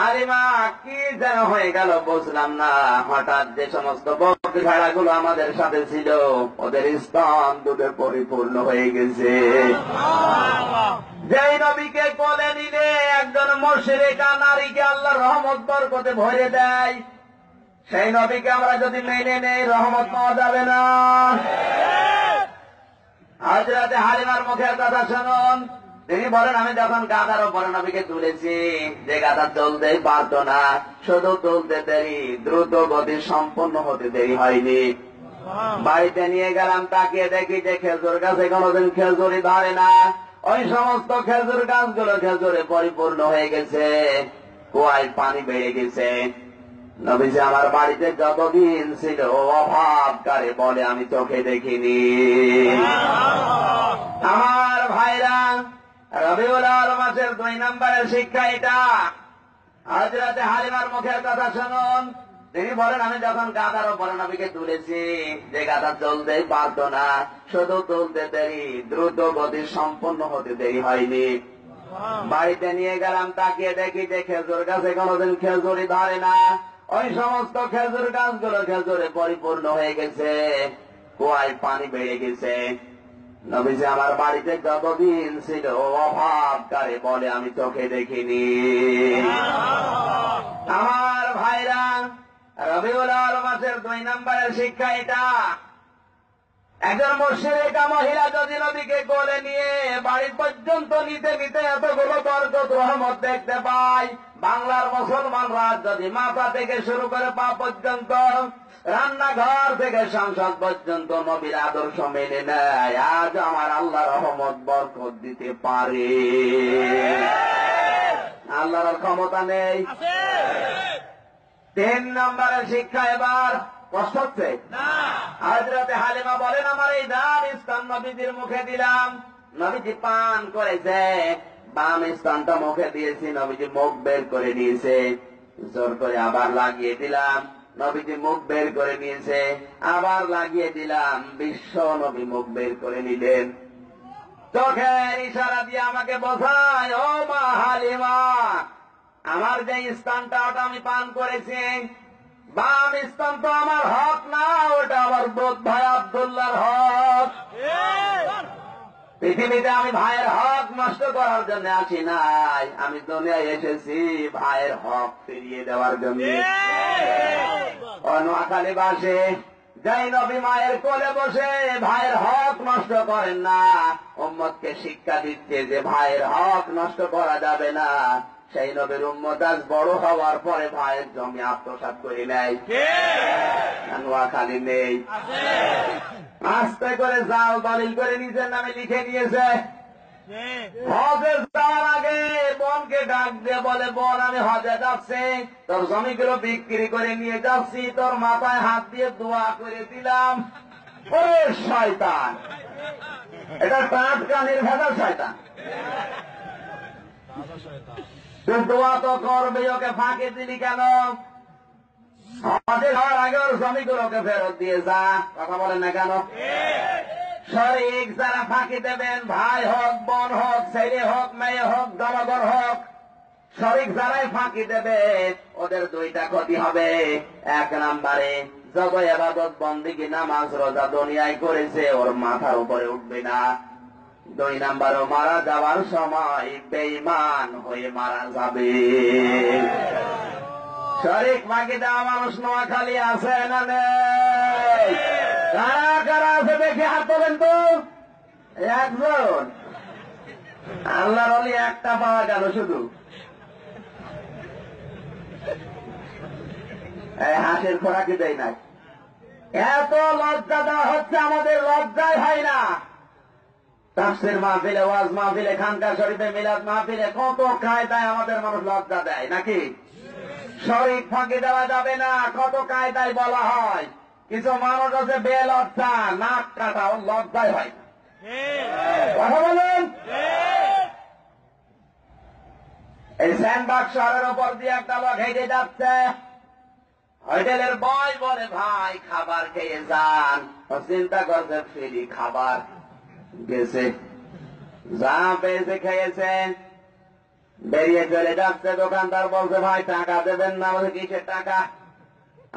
হালিমা কি যেন হয়ে গেল বুঝলাম না। হঠাৎ যে সমস্ত বকরি ভেড়াগুলো আমাদের সাথে ছিল ওদের স্তন দুধে পরিপূর্ণ হয়ে গেছে। যেই নবীকে কোলে নিলে একজন মুশরিকা নারীকে আল্লাহ রহমত বরকতে ভরে দেয়, সেই নবীকে আমরা যদি মেনে নেই রহমত পাওয়া যাবে না। হযরত হালিমার মুখের কথা শুনুন। তিনি বলেন, আমি যখন গাধার উপরে নবীকে তুলেছি, যে গাধা চলতেই পারত না, শুধু তুলতে দেরি, দ্রুত গতি সম্পন্ন হতে দেরি হয়নি। বাড়িতে নিয়ে গেলাম, তাকিয়ে দেখি যে খেজুর গাছে কোনোদিন খেজুরই ধরে না। ওই সমস্ত খেজুর গাছগুলো খেজুরে পরিপূর্ণ হয়ে গেছে, কুয়ায় পানি বেড়ে গেছে। নবীজি আমার বাড়িতে যতদিন ছিল অভাব কারে বলে আমি চোখে দেখিনি। আমার ভাইরা, রবিউল আউয়াল মাসের 2 নম্বরের শিক্ষা এটা। হযরত হালিমার মুখের কথা শুনুন। তিনি বলেন, আমি যখন গাধার উপরে নবীকে তুলেছি, যে গাধা চলতেই পারত না, শুধু তুলতে দেরি, দ্রুত গতি সম্পন্ন হতে দেরি হয়নি। বাড়িতে নিয়ে গেলাম, তাকিয়ে দেখি যে খেজুর গাছে কোনোদিন খেজুরই ধরে না। ওই সমস্ত খেজুর গাছগুলো খেজুরে পরিপূর্ণ হয়ে গেছে, কুয়ায় পানি বেড়ে গেছে। নবীজি আমার বাড়িতে যতদিন ছিল অভাব কারে বলে আমি চোখে দেখিনি। আমার ভাইরা, রবিউল আউয়াল মাসের 2 নম্বরের শিক্ষা এটা। একজন মুশরিকা মহিলা যদি নবীকে কোলে নিয়ে বাড়ি পর্যন্ত নিতে নিতে এতগুলো বরকত রহমত দেখতে পায়, বাংলার মুসলমানরা যদি মাথা থেকে শুরু করে পা পর্যন্ত, রান্নাঘর থেকে সংসদ পর্যন্ত নবীর আদর্শ মেনে নেয়, আজ আমার আল্লাহ রহমত বরকত দিতে পারে। আল্লাহর ক্ষমতা নেই? 3 নম্বরের শিক্ষা। এবার কষ্ট হচ্ছে না? হযরত হালিমা বলেন, আমার এই ডান স্তন নবীজির মুখে দিলাম, নবীজি পান করেছে। বাম স্তনটা মুখে দিয়েছি, নবীজি মুখ বের করে নিয়েছে। জোর করে আবার লাগিয়ে দিলাম, নবীজি মুখ বের করে নিয়েছে। আবার লাগিয়ে দিলাম, বিশ্ব নবী মুখ বের করে নিলেন। চোখের ইশারা দিয়ে আমাকে বোঝায়, ও মা হালিমা, আমার যে স্থানটা ওটা আমি পান করেছি, বাম স্তন তো আমার হক না, ওটা আমার বোধ ভাই আব্দুল্লাহর হক। পৃথিবীতে আমি ভাইয়ের হক নষ্ট করার জন্য আসি নাই, আমি দুনিয়ায় এসেছি ভাইয়ের হক ফিরিয়ে দেওয়ার জন্য। নোয়াখালী বাসে যাই নবী মায়ের কোলে বসে ভাইয়ের হক নষ্ট করেন না, উম্মতকে শিক্ষা দিচ্ছে যে ভাইয়ের হক নষ্ট করা যাবে না। সেই নবীর উম্মত আজ বড় হওয়ার পরে ভাইয়ের জমি আত্মসাৎ করে নেয়। নোয়াখালী নেই, আস্তে করে যাও দলিল করে নিজের নামে লিখে নিয়েছে। হজে যাওয়ার আগে বোনকে ডাক দিয়ে বলে, বোন আমি হজে যাচ্ছি, তোর জমিগুলো বিক্রি করে নিয়ে যাচ্ছি, তোর মাথায় হাত দিয়ে দোয়া করে দিলাম। ওরে শয়তান, এটা টাটকা নির্ভেজাল শয়তান। তুই দোয়া তো করবে, ওকে ফাঁকি দিলি কেন? হজে যাওয়ার আগে ওর জমিগুলোকে ফেরত দিয়ে যা। কথা বলেন না কেন? শরীক যারা ফাঁকি দেবেন, ভাই হোক, বোন হোক, ছেলে হোক, মেয়ে হোক, জনগণ হোক, শরীক যারাই ফাঁকি দেবে ওদের 2টা ক্ষতি হবে। 1 নম্বরে, যত ইবাদত বন্দেগী নামাজ রোজা দুনিয়ায় করেছে ওর মাথার উপরে উঠবে না। 2 নম্বরও মারা যাওয়ার সময় বেঈমান হয়ে মারা যাবে। শরীক ফাঁকি দেওয়া মানুষ নোয়াখালী আছে না নেই? কারা কারা আছে দেখি হাত তোলেন তো। একজন। আল্লাহর ওলি একটা পাওয়া গেল শুধু। এই হাসির খোরাকি দেয় নাই। এত লজ্জা দেওয়া হচ্ছে, আমাদের লজ্জায় হয় না। তাফসীর মাহফিলে, ওয়াজ মাহফিলে, খানকা শরীফে, মিলাদ মাহফিলে কত কায়দায় আমাদের মানুষ লজ্জা দেয় নাকি? শরীক ফাঁকি দেওয়া যাবে না, কত কায়দায় বলা হয়। কিছু মানুষ আছে বেলজ্জা, নাক কাটা, ও লজ্জায় হয় না। কথা বলেন। এই স্যান্ডবাগ শহরের ওপর দিয়ে একটা লোক হেঁটে যাচ্ছে, হোটেলের বয় বলে, ভাই খাবার খেয়ে যান। চিন্তা করছে ফ্রি খাবার, গেছে, যা পেয়েছে খেয়েছে, বেরিয়ে চলে যাচ্ছে। দোকানদার বলছে, ভাই টাকা দেবেন না। বলছে, কিসের টাকা?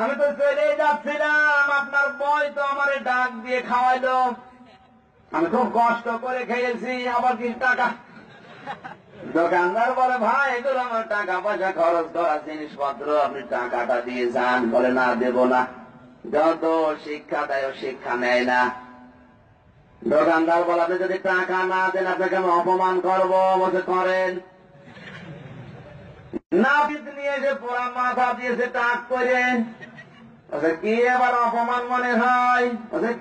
আমি তো চলে যাচ্ছিলাম, আপনার বই তো আমার ডাক দিয়ে খাওয়াইলো, আমি খুব কষ্ট করে খেয়েছি, আবার কি টাকা? দোকানদার বলে, ভাই এগুলো আমার টাকা পয়সা খরচ করা জিনিসপত্র, আপনি টাকাটা দিয়ে যান। বলে, না দেব না। যত শিক্ষা দেয় শিক্ষা নেয় না। দোকানদার বলে, আপনি যদি টাকা না দেন আপনাকে আমি অপমান করবো। বলছে, করেন না। নিয়ে এসে পুরা মাথা দিয়েছে টাক করে। কি এবার অপমান মনে হয়?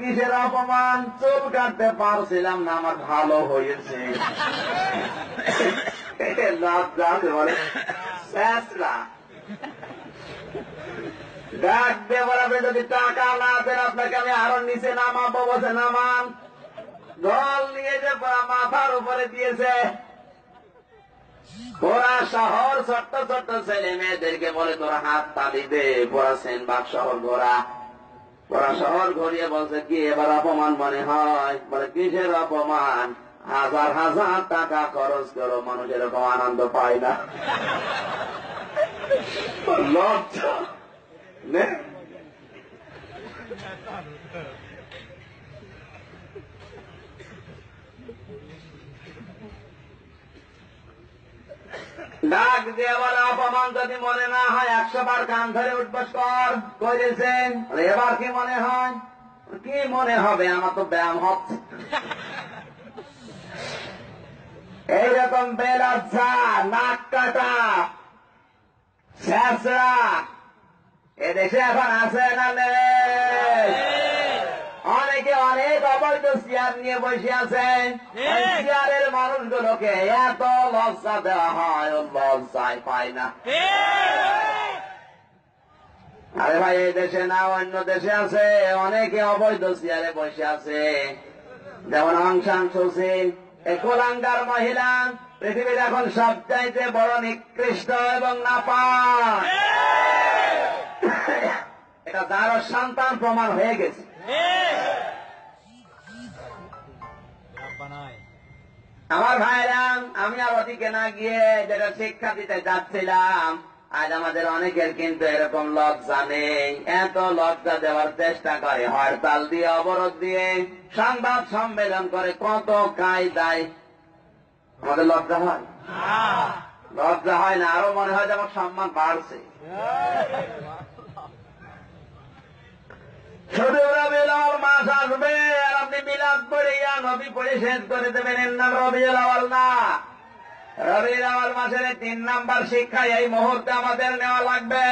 কিসের অপমান? চুল কাটতে পারছিলাম না, আমার ভালো হয়েছে। লজ্জা বলে ডাক দেবার, আপনি যদি টাকা না দেন আপনাকে আমি আরো নিচে নামাবো। বসে নামান। দল নিয়ে যে মাথার উপরে দিয়েছে। ওরা শহর ছোট্ট ছোট্ট ছেলে মেয়েদেরকে বলে তোরা হাত তালি দে, ওরা সেনবাগ শহর ঘোরা। ওরা শহর ঘুরিয়ে বলছে কি এবার অপমান মনে হয়? বলে কিসের অপমান? হাজার হাজার টাকা খরচ করো, মানুষ এরকম আনন্দ পায় না। লজ্জা নে। ডাক দিয়ে বলে অপমান যদি মনে না হয় 100 বার কান ধরে উঠবস করেছেন। এবার কি মনে হয়? কি মনে হবে? আমার তো ব্যায়াম হচ্ছে। এইরকম বেলজ্জা, নাক কাটা, শেষরা এদেশে এখন আছে না নেই? অনেকে অনেক অবৈধ চেয়ার নিয়ে বসে আছে। চেয়ারের মানুষগুলোকে এত লজ্জা দেওয়া হয়, ও লজ্জায় পায় না। আরে ভাই, এই দেশে না অন্য দেশে আছে, অনেকে অবৈধ চেয়ারে বসে আছে। যেমন অং সান সু চি, কোলাঙ্গার মহিলা পৃথিবীর এখন সবচাইতে বড় নিকৃষ্ট এবং নাপাক। এটা যার সন্তান প্রমাণ হয়ে গেছে। আমার ভাইরা, আমি আর ওদিকে না গিয়ে যেটা শিক্ষা দিতে যাচ্ছিলাম, আজ আমাদের অনেকের কিন্তু এরকম লজ্জা নেই। এত লজ্জা দেওয়ার চেষ্টা করে, হরতাল দিয়ে, অবরোধ দিয়ে, সংবাদ সম্মেলন করে, কত কায়দায়। আমাদের লজ্জা হয়? লজ্জা হয় না। আরো মনে হয় যে আমার সম্মান বাড়ছে। শুধু রবিউল আউয়াল মাস আসবে আর আপনি মিলাদ পড়ে ইয়া নবী পড়ে শেষ করে দেবেন, এর নাম রবিউল আউয়াল না। রবিউল আউয়াল মাসের 3 নাম্বার শিক্ষা এই মুহূর্তে আমাদের নেওয়া লাগবে।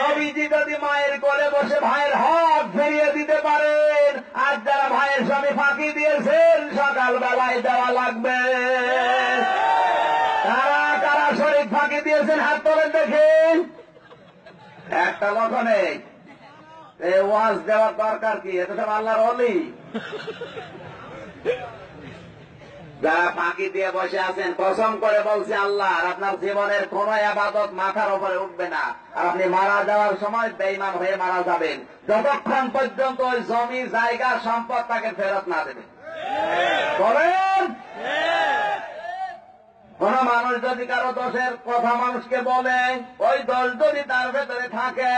নবীজি যদি মায়ের কোলে বসে ভাইয়ের হক ফিরিয়ে দিতে পারেন, আর যারা ভাইয়ের স্বামী ফাঁকি দিয়েছেন সকাল বেলায় দেওয়া লাগবে। কারা কারা শরীর ফাঁকি দিয়েছেন হাত তোলেন দেখেন। একটা লোক নেই। ওয়াজ দেওয়ার দরকার কি? এটা সব আল্লাহর ওলি। যারা ফাঁকি দিয়ে বসে আছেন, কসম করে বলছে আল্লাহ, আর আপনার জীবনের কোন ইবাদত মাথার উপরে উঠবে না, আর আপনি মারা যাওয়ার সময় বেঈমান হয়ে মারা যাবেন, যতক্ষণ পর্যন্ত ওই জমি জায়গা সম্পদ তাকে ফেরত না দেবে। বলেন, কোন মানুষ যদি কারো দোষের কথা মানুষকে বলে, ওই দোষ যদি তার ভেতরে থাকে,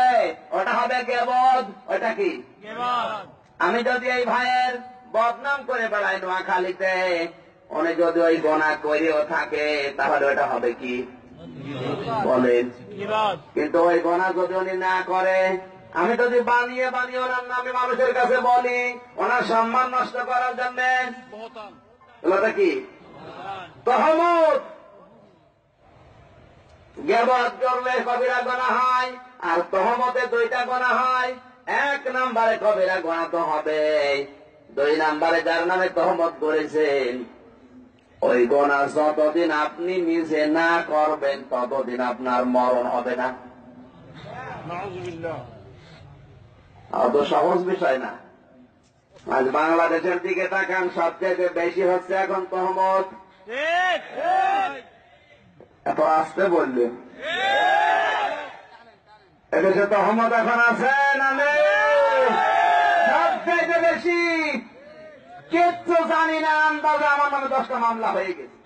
ওটা হবে গীবত। ওটা কি? আমি যদি এই ভাইয়ের বদনাম করে বেড়াই নোয়াখালীতে, উনি যদি ওই গুনাহ করেও থাকে, তাহলে ওটা হবে কি? বলেন। কিন্তু ওই গুনাহ যদি উনি না করে, আমি যদি বানিয়ে বানিয়ে ওনার নামে মানুষের কাছে বলি, ওনার সম্মান নষ্ট করার জন্য, ওটা কি? তহমত। গীবত করলে কবিরা গুনাহ হয়, আর তহমতে 2টা গুনাহ হয়। 1 নম্বরে কবিরা গুনাহ তো হবে, 2 নম্বরে যার নামে তহমত করেছেন, ওই গুনাহ যতদিন আপনি নিজে না করবেন ততদিন আপনার মরণ হবে না। অত সহজ বিষয় না। আজ বাংলাদেশের দিকে তাকান, সবচেয়ে বেশি হচ্ছে এখন তহমত। এত আসতে বললেন, এদেশে তহমত এখন আছে না নেই? সবচেয়ে বেশি। কিচ্ছু জানি না, আন্দাজে আমার নামে 10টা মামলা হয়ে গেছে।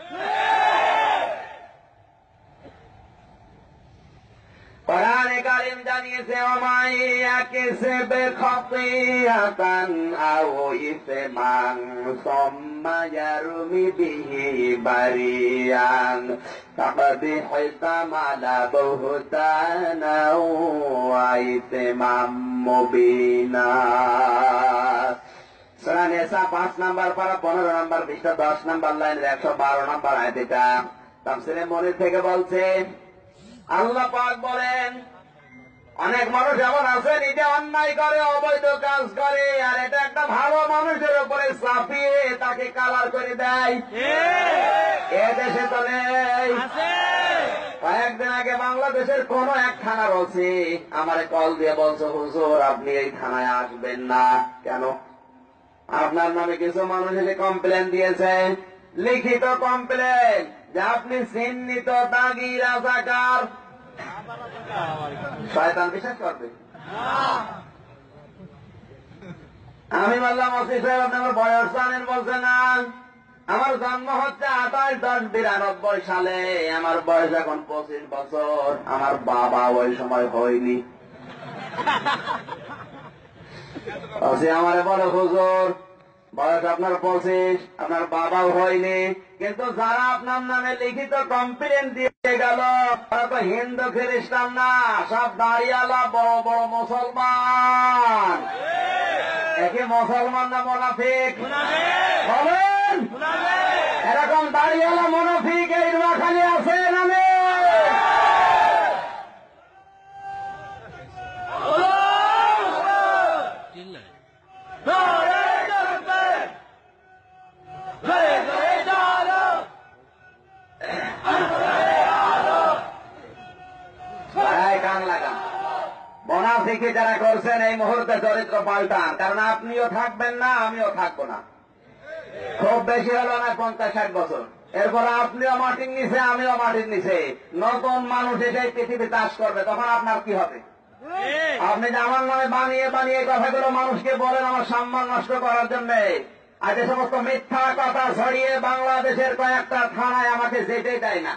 কোরআনে কারীম জানিয়েছে, ওমাইয়া কাসবে খাতিয়াতান আও ইসমান সুম্মা ইয়ারমি বিহি বারিয়ান ফাকাদ ইহতামালা বুহতানা ওয়া ইসমান মুবিনা। সূরা নিসা 5 নাম্বার পারা 15 নাম্বার পৃষ্ঠা 10 নাম্বার লাইনের 112 নাম্বার আয়াত। এটা তাফসীরে মনির থেকে বলছে। আল্লাহ পাক বলেন, অনেক মানুষ এমন আছে নিজে অন্যায় করে, অবৈধ কাজ করে, আর এটা একটা ভালো মানুষের উপরে চাপিয়ে তাকে কালার করে দেয়। এ দেশে তো নেই। কয়েকদিন আগে বাংলাদেশের কোন এক থানার ওসি আমারে কল দিয়ে বলছে, হুজুর আপনি এই থানায় আসবেন না কেন? আপনার নামে কিছু মানুষ এসে কমপ্লেন দিয়েছে, লিখিত কমপ্লেন যে আপনি চিহ্নিত দাগি রাজাকার। শয়তান বিশ্বাস করবে? আমি বললাম, ওসি সাহেব আপনি আমার বয়স জানেন? বলছে না, আমার জন্ম হচ্ছে 28-10-92 সালে, আমার বয়স এখন 25 বছর, আমার বাবা ওই সময় হয়নি। ওসি আমারে বলে, হুজুর বয়স আপনার 25, আপনার বাবাও হয়নি, কিন্তু যারা আপনার নামে লিখিত কমপ্লেন দিয়ে গেল তারা তো হিন্দু খ্রিস্টান না, সব দাঁড়িয়ালা বড় বড় মুসলমান। একে মুসলমান না মুনাফিক? বলেন, এরকম দাঁড়িয়ালা মুনাফিক এই নোয়াখালী আছে না নেই? কান লাগা মুনাফিকি যারা করছেন এই মুহূর্তে চরিত্র পাল্টান, কারণ আপনিও থাকবেন না, আমিও থাকবো না। খুব বেশি হলো না 50-60 বছর, এরপর আপনিও মাটির নিচে, আমিও মাটির নিচে, নতুন মানুষ এসে পৃথিবী চাষ করবে, তখন আপনার কি হবে? আপনি যে আমার নামে বানিয়ে বানিয়ে কথাগুলো মানুষকে বলেন আমার সম্মান নষ্ট করার জন্য, আর যে সমস্ত মিথ্যা কথা ছড়িয়ে বাংলাদেশের কয়েকটা থানায় আমাকে যেতে দেয় না।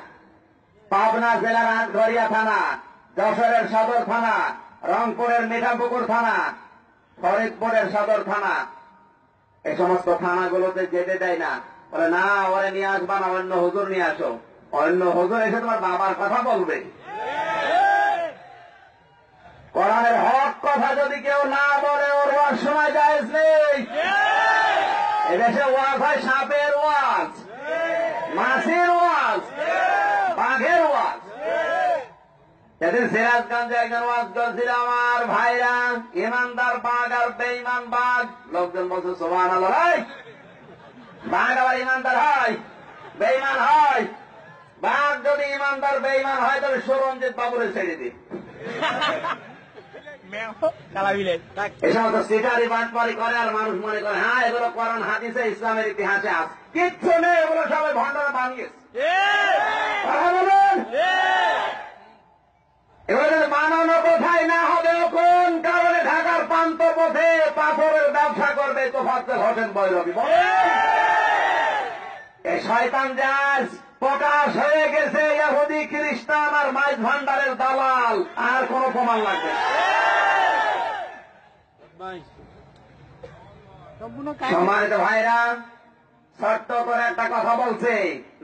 পাবনা জেলার আটঘরিয়া থানা, যশোরের সদর থানা, রংপুরের মিঠাপুকুর থানা, ফরিদপুরের সদর থানা, এই সমস্ত থানাগুলোতে যেতে দেয় না। বলে না, ওরে নিয়ে আসবা না, অন্য হুজুর নিয়ে আসো। অন্য হুজুর এসে তোমার বাবার কথা বলবে। কোরআনের হক কথা যদি কেউ না বলে ওর ওয়াজ শোনা জায়েজ নেই। এদেশে ওয়াজ হয় সাপের ওয়াজ, মাছের ওয়াজ, বাঘের ওয়াজ। সেদিন সিরাজগঞ্জে একজন ওয়াজ করছিল, আমার ভাইরা ইমানদার বাঘ আর বেঈমান বাঘ। লোকজন বলছে সুবহানাল্লাহ, বাঘ আবার ইমানদার হয়, বেঈমান হয়? বাঘ যদি ইমানদার বেঈমান হয় তবে সুরঞ্জিত বাবুরে ছেড়ে দিন। এই সমস্ত সিটারি বাটপারি করে আর মানুষ মনে করে হ্যাঁ এগুলো কোরআন হাদিসে ইসলামের ইতিহাসে আছে। কিচ্ছু নেই, এগুলো সবাই ভণ্ডারা বানিয়েছে। এগুলো যদি বানানো কোথায় না হবে, কোন কারণে ঢাকার প্রান্ত পথে পাথরের ব্যবসা করবে তোফাজ্জল হোসেন বৈরবী? এই শয়তান জাজ প্রকাশ হয়ে গেছে, ইহুদি খ্রিস্টান আর মাইজ ভান্ডারের দালাল, আর কোন প্রমাণ লাগবে? সম্মানিত ভাইরা, ছোট্ট করে একটা কথা বলছে,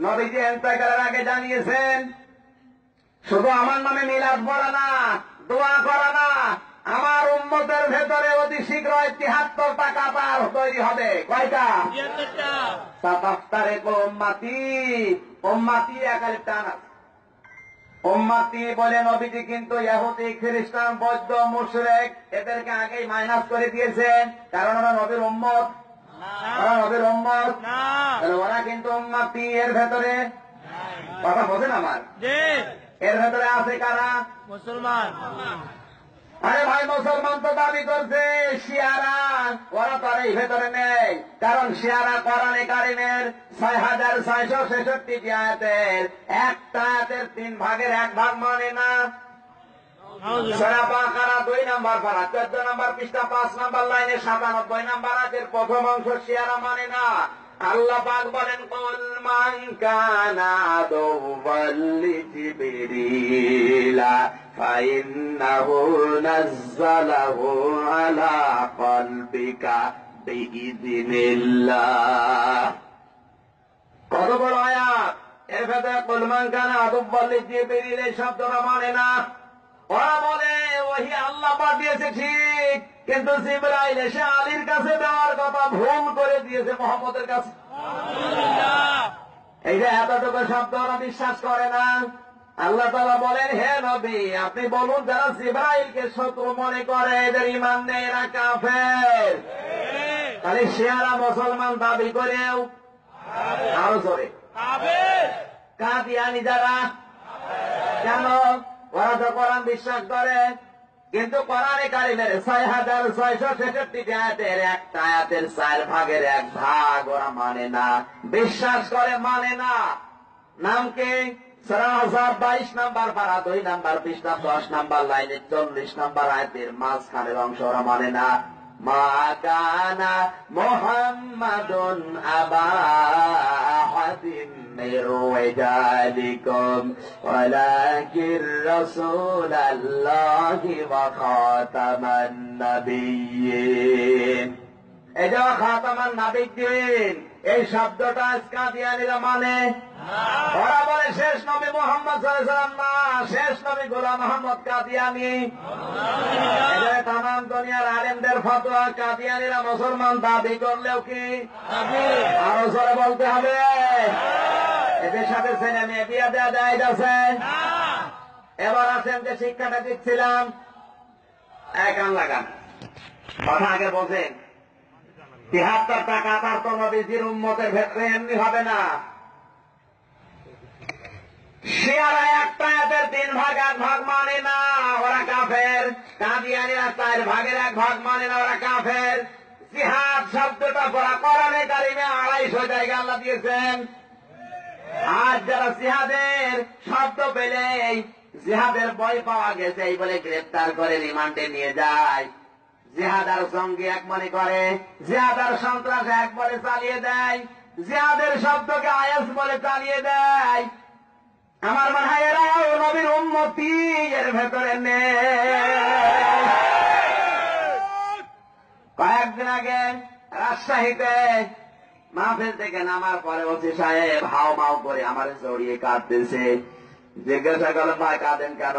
নবীজি ইন্তেকালের আগে জানিয়েছেন শুধু আমার নামে মিলাদ পড়া না, দোয়া করা না, আমার উম্মতের ভেতরে অতি শীঘ্র 73টা কাতার তৈরি হবে। কয়টা? 77 উম্মতি। উম্মতি একালি টান আছে। উম্মতি বলে নবীজি কিন্তু ইহুদি খ্রিস্টান বৌদ্ধ মুশরিক এদেরকে আগেই মাইনাস করে দিয়েছেন, কারণ ওরা নবীর উম্মত। ওরা নবীর উম্মত, ওরা কিন্তু উম্মতি এর ভেতরে। কথা বোঝেন আমার? এর ভেতরে আছে কারা? মুসলমান। আরে ভাই, মুসলমান তো দাবি করছে, শিয়ারা ওরা তো আর এই ভেতরে নেই, কারণ শিয়ারা কোরআনে কারিমের 6666 আয়াতের একটা আয়াতের 3 ভাগের 1 ভাগ মানে না। সূরা বাকারা 2 নম্বর পারা 14 নম্বর পৃষ্ঠা 5 নম্বর লাইনে 97 নম্বর আয়াতের প্রথম অংশ শিয়ারা মানে না। আল্লাহ পাক বলেন, কুল মান কানা আদুওয়াল লিজিবরিলা ফাইন্নাহু নাযালাহু আলা কলবিকা বিইযনিল্লাহ। কত বড় আয়াত! এর ভেতরে কুল মান কানা আদুওয়াল লিজিবরিল এই শব্দটা মানে না। ওরা বলে ওহি আল্লাহ পাঠিয়েছে ঠিক, কিন্তু জিবরাইল এসে আলীর কাছে দেওয়ার কথা ভুল করে দিয়েছে মুহাম্মদের কাছে। এই যে এতটুকু শব্দ ওরা বিশ্বাস করে না। আল্লাহ তাআলা বলেন, হে নবী আপনি বলুন যারা জিবরাইলকে শত্রু মনে করে এদের ঈমান নেই, এরা কাফের। তাহলে শিয়ারা মুসলমান দাবি করেও আরো জোরে কাদিয়ানি যারা, কেন? ওরা তো কোরআন বিশ্বাস করে, কিন্তু কোরআনে কারিমের ৬,৬৬৬ আয়াতের একটা আয়াতের ৪ ভাগের ১ ভাগ ওরা মানে না, বিশ্বাস করে মানে না। নাম কি? সূরা আহজাব ২২ নম্বর পারা ২ নম্বর পৃষ্ঠা ১০ নম্বর লাইনের ৪০ নম্বর আয়াতের মাঝখানের অংশ ওরা মানে না। মা কানা মুহাম্মাদুন আবা আহাদিন মির রিজালিকুম ওয়ালাকিন রাসূলুল্লাহি ওয়া খাতামান নাবিয়্যিন। এই যে খাতামান নাবিয়্যিন এই শব্দটা কাদিয়ানীরা মানে, ওরা বলে শেষ নবী মুহাম্মদ সাল্লাল্লাহু আলাইহি ওয়াসাল্লাম না, শেষ নবী গোলাম আহমদ কাদিয়ানী। তামাম দুনিয়ার আলেমদের ফতোয়া, কাদিয়ানীরা মুসলমান দাবি করলেও কি আরো জোরে বলতে হবে? এদের সাথে ছেলে মেয়ে বিয়ে দেওয়া যায় আছে? এবার আছেন যে শিক্ষাটা দিচ্ছিলাম, কান লাগান, কথা আগে বলছেন। ৭৩টা কাতার তো নবীজির উম্মতের ভেতরে এমনি হবে না। শিয়ারা একটা এদের ৩ ভাগ ১ ভাগ মানে না, ওরা কাফের। কাদিয়ানীরা ৪ ভাগের ১ ভাগ মানে না, ওরা কাফের। জিহাদ শব্দটা পড়া কোরআনে কারিমে ২৫০ জায়গা আল্লাহ দিয়েছেন। আর যারা জিহাদের শব্দ পেলেই জিহাদের বই পাওয়া গেছে এই বলে গ্রেফতার করে রিমান্ডে নিয়ে যায়, জিহাদ আর জঙ্গি এক মনে করে, জিহাদ আর সন্ত্রাস এক বলে চালিয়ে দেয়, জিহাদের শব্দকে আয়াস বলে চালিয়ে দেয়। আমার মনে হয় এরাও নবীর উম্মতি এর ভেতরে নেই। কয়েকদিন আগে রাজশাহীতে মাহফিল থেকে নামার পরে ওসি সাহেব হাও মাও করে আমার জড়িয়ে কাঁদতেছে। জিজ্ঞাসা করল, ভাই কাঁদেন কেন?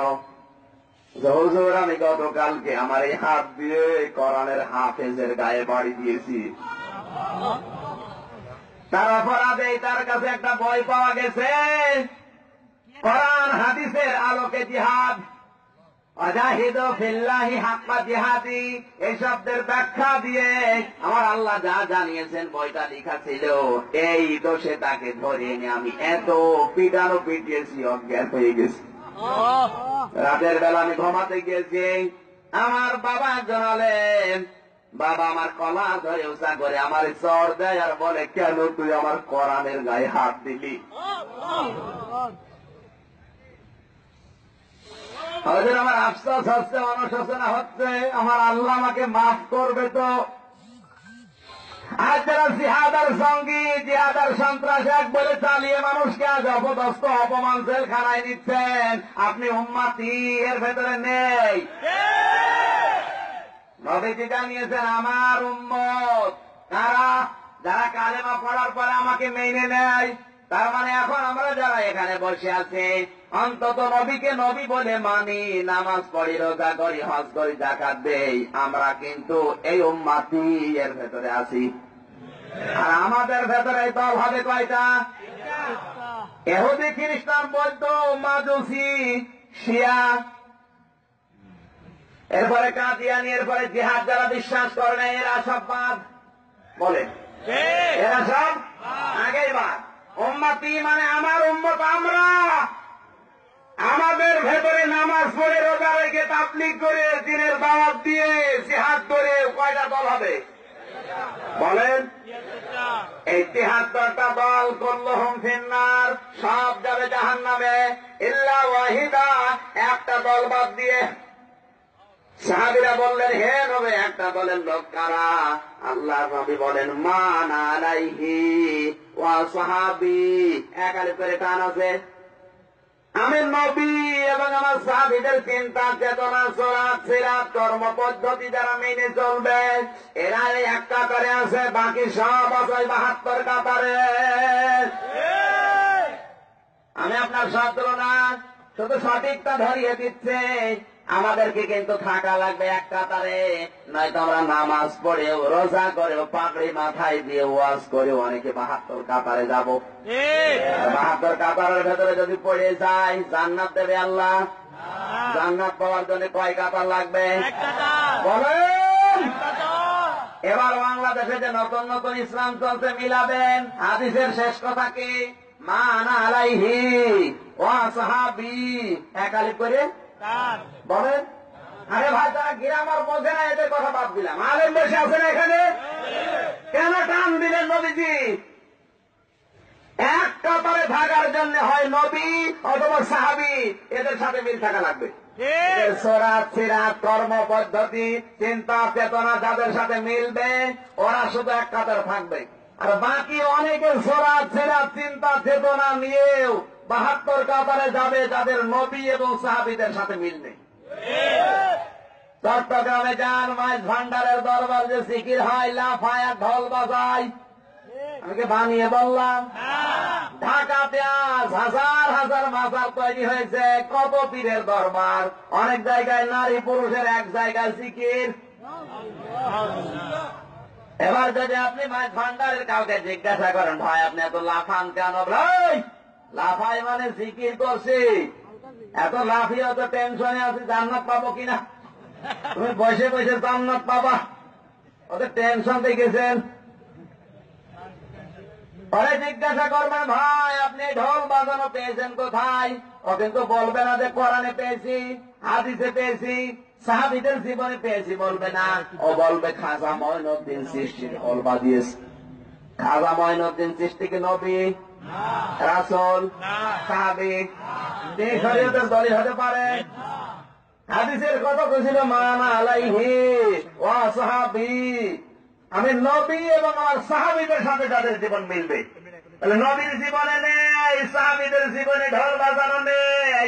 হুজুর আমি গতকালকে আমার এই হাত দিয়ে কোরআনের হাফেজের গায়ে বাড়ি দিয়েছি, তার অপরাধে তার কাছে একটা বই পাওয়া গেছে, কোরআন হাদিসের আলোকে জিহাদ, ওয়াজাহিদু ফিল্লাহি হাক্কা জিহাদি, এই শব্দের ব্যাখ্যা দিয়ে আমার আল্লাহ যা জানিয়েছেন বইটা লেখা ছিল, এই দোষে তাকে ধরে এনে আমি এত পিটানো পিটিয়েছি, অজ্ঞান হয়ে গেছি। রাতের বেলা আমি ঘুমাতে গিয়েছি, আমার বাবা জানালেন, বাবা আমার কলা ধরে উঁচা করে আমার চর দেয় আর বলে, কেন তুই আমার কোরআনের গায়ে হাত দিলি? আমার আফসোস হচ্ছে, অনুশোচনা হচ্ছে, আমার আল্লাহ আমাকে মাফ করবে তো? আর যারা জিহাদ আর জঙ্গি, জিহাদ আর সন্ত্রাস এক বলে চালিয়ে মানুষকে আজ অপদস্থ অপমান জেলখানায় নিচ্ছেন, আপনি উম্মতি এর ভেতরে নেই। নবীজি জানিয়েছেন আমার উম্মত তারা যারা কালেমা পড়ার পরে আমাকে মেনে নেয়। তার মানে এখন আমরা যারা এখানে বসে আছি অন্তত নবীকে নবী বলে মানি, নামাজ পড়ি, রোজা করি, হজ করি, যাকাত দেই, আমরা কিন্তু এই উম্মতি এর ভেতরে আছি। আর আমাদের ভেতরে দল হবে কয়টা? ইহুদি, খ্রিস্টান, বৌদ্ধ, মাজুসি, শিয়া, এরপরে কাদিয়ানি, এরপরে জিহাদ যারা বিশ্বাস করে না, এরা সব বাদ। বলেন এরা সব আগেই বাদ। উম্মতি মানে আমার উম্মত আমরা, আমাদের ভেতরে নামাজ পড়ে, রোজা রেখে, তাবলীগ করে, দিনের দাওয়াত দিয়ে, জিহাদ করে কয়টা দল হবে? বলেন। এই ৭৩টা দল কুল্লুহুম ফিন্নার, সব যাবে জাহান্নামে ইল্লা ওয়াহিদা, একটা দল বাদ দিয়ে। সাহাবীরা বললেন, হে নবী একটা দলের লোক কারা? আল্লাহ নবী বলেন, মান আলাইহি ওয়া সাহাবী, একালে করে টান আছে, আমি নবী এবং আমার সাহাবীদের চিন্তা চেতনা, সলাত সিরাত, কর্ম পদ্ধতি যারা মেনে চলবে এরা এক কাতারে আছে, বাকি সব আছে ৭২ কাতারে। আমি আপনার শব্দ না, শুধু সঠিকটা ধরিয়ে দিচ্ছে। আমাদেরকে কিন্তু থাকা লাগবে এক কাতারে, নয়তো আমরা নামাজ পড়েও রোজা করেও পাগড়ি মাথায় দিয়ে ওয়াজ করেও অনেকে 72 কাতারে যাব। 72 কাতারের ভেতরে যদি পড়ে যায় জান্নাত দেবে আল্লাহ? জান্নাত পাওয়ার জন্য কয় কাতার লাগবে বলেন? এবার বাংলাদেশে যে নতুন নতুন ইসলাম চলছে মিলাবেন, হাদিসের শেষ কথা কি? মান আলাইহি ওয়া সাহাবি, একালি করে বলেন। আরে ভাই, তারা গ্রামার বোঝে না, এদের কথা বাদ দিলাম। আলেম বসে আছেন এখানে, কেন টান দিলেন নবীজি? এক কাতারে থাকার জন্য হয় নবী অথবা সাহাবি, এদের সাথে মিল থাকা লাগবে। সোরাত সিরাত কর্ম পদ্ধতি চিন্তা চেতনা যাদের সাথে মিলবে ওরা শুধু এক কাতারে থাকবে। আর বাকি অনেকে সোরাত সিরাত চিন্তা চেতনা নিয়েও 72 কাতারে যাবে যাদের নবী এবং সাহাবীদের সাথে মিলবে। চট্টগ্রামে যান, মাইজ ভান্ডারের দরবার যে জিকির হয়, লাফায় ঢোল বাজায়, আমাকে বানিয়ে বললাম। ঢাকাতে আজ হাজার হাজার মাজার তৈরি হয়েছে, কত পীরের দরবার, অনেক জায়গায় নারী পুরুষের এক জায়গায় জিকির। এবার যদি আপনি মাইজ ভান্ডারের কাউকে জিজ্ঞাসা করেন, ভাই আপনি এত লাফান কেন? ভাই লাফাই মানে জিকির করছি, এত লাফিয়ে তো টেনশনে আছি জান্নাত পাবো কিনা। তুমি বসে বসে জান্নাত পাবা, ওদের টেনশন দেখেছেন। পরে জিজ্ঞাসা করবেন, ভাই আপনি ঢোল বাজানো পেয়েছেন কোথায়? ও কিন্তু বলবে না যে কোরআনে পেয়েছি, হাদিসে পেয়েছি, সাহাবীদের জীবনে পেয়েছি, বলবে না। ও বলবে খাজা মঈনুদ্দিন চিশতি ঢোল বাজিয়েছে। খাজা মঈনুদ্দিন চিশতি কি নবী, রাসূল, সাহাবী? তিনি শরীয়তের দলিল হতে পারে? হাদিসের কথা ছিল মান আলাইহি ওয়া সাহাবি, আমি নবী এবং আমার সাহাবীদের সাথে যাদের জীবন মিলবে। তাহলে নবীর জীবনে নেই, সাহাবীদের জীবনে ঢোল বাজানো নেই।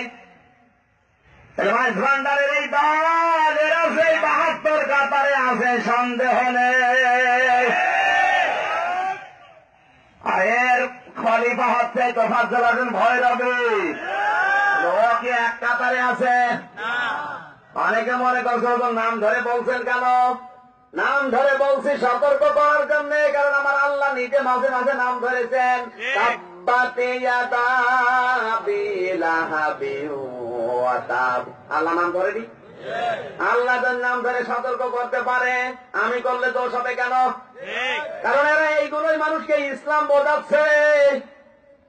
তাহলে মাইজ ভান্ডারের এই দল এরা সেই 72 কাতারে আছে, সন্দেহ নেই। আর এর খলিফা হচ্ছে তোফাজ্জল হোসেন ভৈরবী, ও কি এক কাতারে আছে? অনেকে মনে করছে নাম ধরে বলছেন কেন? নাম ধরে বলছি সতর্ক করার জন্য, কারণ আমার আল্লাহ নিজে মাঝে মাঝে নাম ধরেছেন। আল্লাহ নাম ধরেনি? আল্লাহ নাম ধরে সতর্ক করতে পারে, আমি করলে দোষ হবে কেন? কারণ এরা এইগুলোই মানুষকে ইসলাম বোঝাচ্ছে।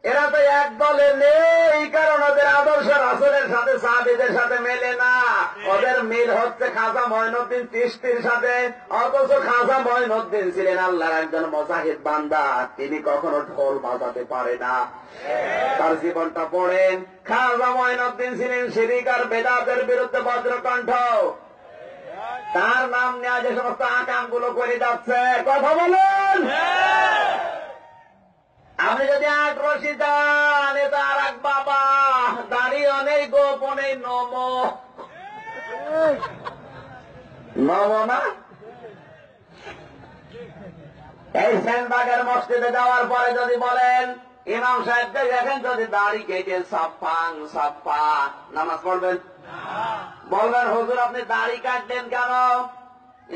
এরা তো এক দলে নেই, কারণ ওদের আদর্শ রাসূলের সাথে সাহাবীদের সাথে মেলে না। ওদের মিল হচ্ছে খাজা মঈনুদ্দিন চিশতির সাথে, অথচ খাজা মঈনুদ্দিন ছিলেন আল্লাহর একজন মুজাহিদ বান্দা, তিনি কখনো ঢোল বাজাতে পারে না। তার জীবনটা পড়েন, খাজা মঈনুদ্দিন ছিলেন শিরক আর বেদাতের বিরুদ্ধে বজ্রকণ্ঠ। তার নাম নেওয়া যে সমস্ত আকামগুলো করে যাচ্ছে, কথা বলেন। আপনি যদি 8 রশি যান, এ তো আর এক বাবা, দাঁড়িয়ে অনেক গোপনে নম না। এই সেনবাগের মসজিদে যাওয়ার পরে যদি বলেন ইমাম সাহেবকে দেখেন যদি দাড়ি কেটে সাফাং সাফা, নামাজ পড়বেন? বলবেন হুজুর আপনি দাড়ি কাটলেন কেন?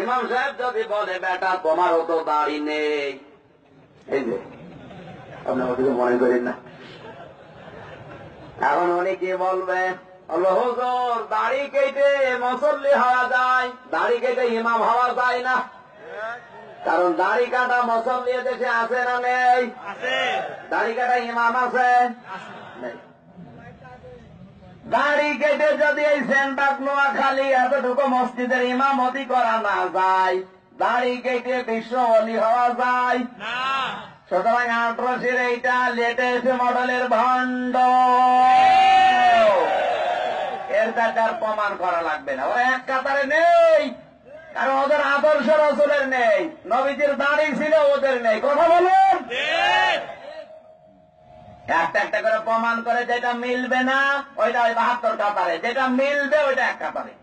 ইমাম সাহেব যদি বলে বেটা তোমারও তো দাড়ি নেই, এই যে আপনার কিছু মনে করেন না। এখন উনি কি বলবে? হুজুর দাড়ি কেটে মুসল্লি হওয়া যায়, দাড়ি কেটে ইমাম হওয়া যায় না। কারণ দাড়ি কাটা মুসল্লি দেশে আছে না নেই? দাড়ি কাটা ইমাম আছে? দাড়ি কেটে যদি এই সেনবাগ নোয়াখালী এতটুকু মসজিদের ইমামতি করা না যায়, দাড়ি কেটে বিশ্ব ওলি হওয়া যায় না। সুতরাং 8 রশির এইটা লেটেস্ট মডেলের ভণ্ড, এর তার প্রমাণ করা লাগবে না। ওরা এক কাতারে নেই, কারণ ওদের আদর্শ রাসূলের নেই, নবীজির দাড়ি ছিল ওদের নেই। কথা বলুন। একটা একটা করে প্রমাণ করে, যেটা মিলবে না ওইটা ওই 72 কাতারে, যেটা মিলবে ওইটা এক কাতারে।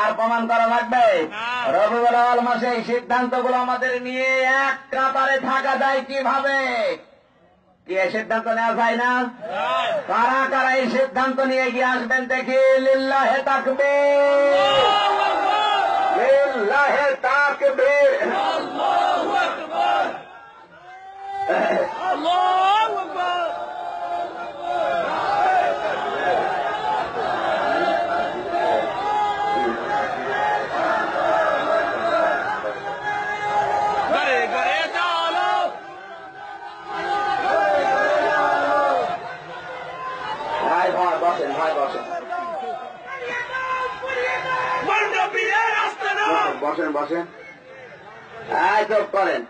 আর প্রমাণ করা লাগবে? রবিউল আউয়াল মাসে এই সিদ্ধান্তগুলো আমাদের নিয়ে এক কাতারে থাকা যায় কিভাবে? কি এই সিদ্ধান্ত নেওয়া যায় না? কারা কারা এই সিদ্ধান্ত নিয়ে গিয়ে আসবেন দেখি? লিল্লাহে তাকবীর, লিল্লাহে তাকবীর, আল্লাহু আকবার, আল্লাহু আকবার। বসেন ভাই, বসেন বসেন বসেন, চুপ করেন।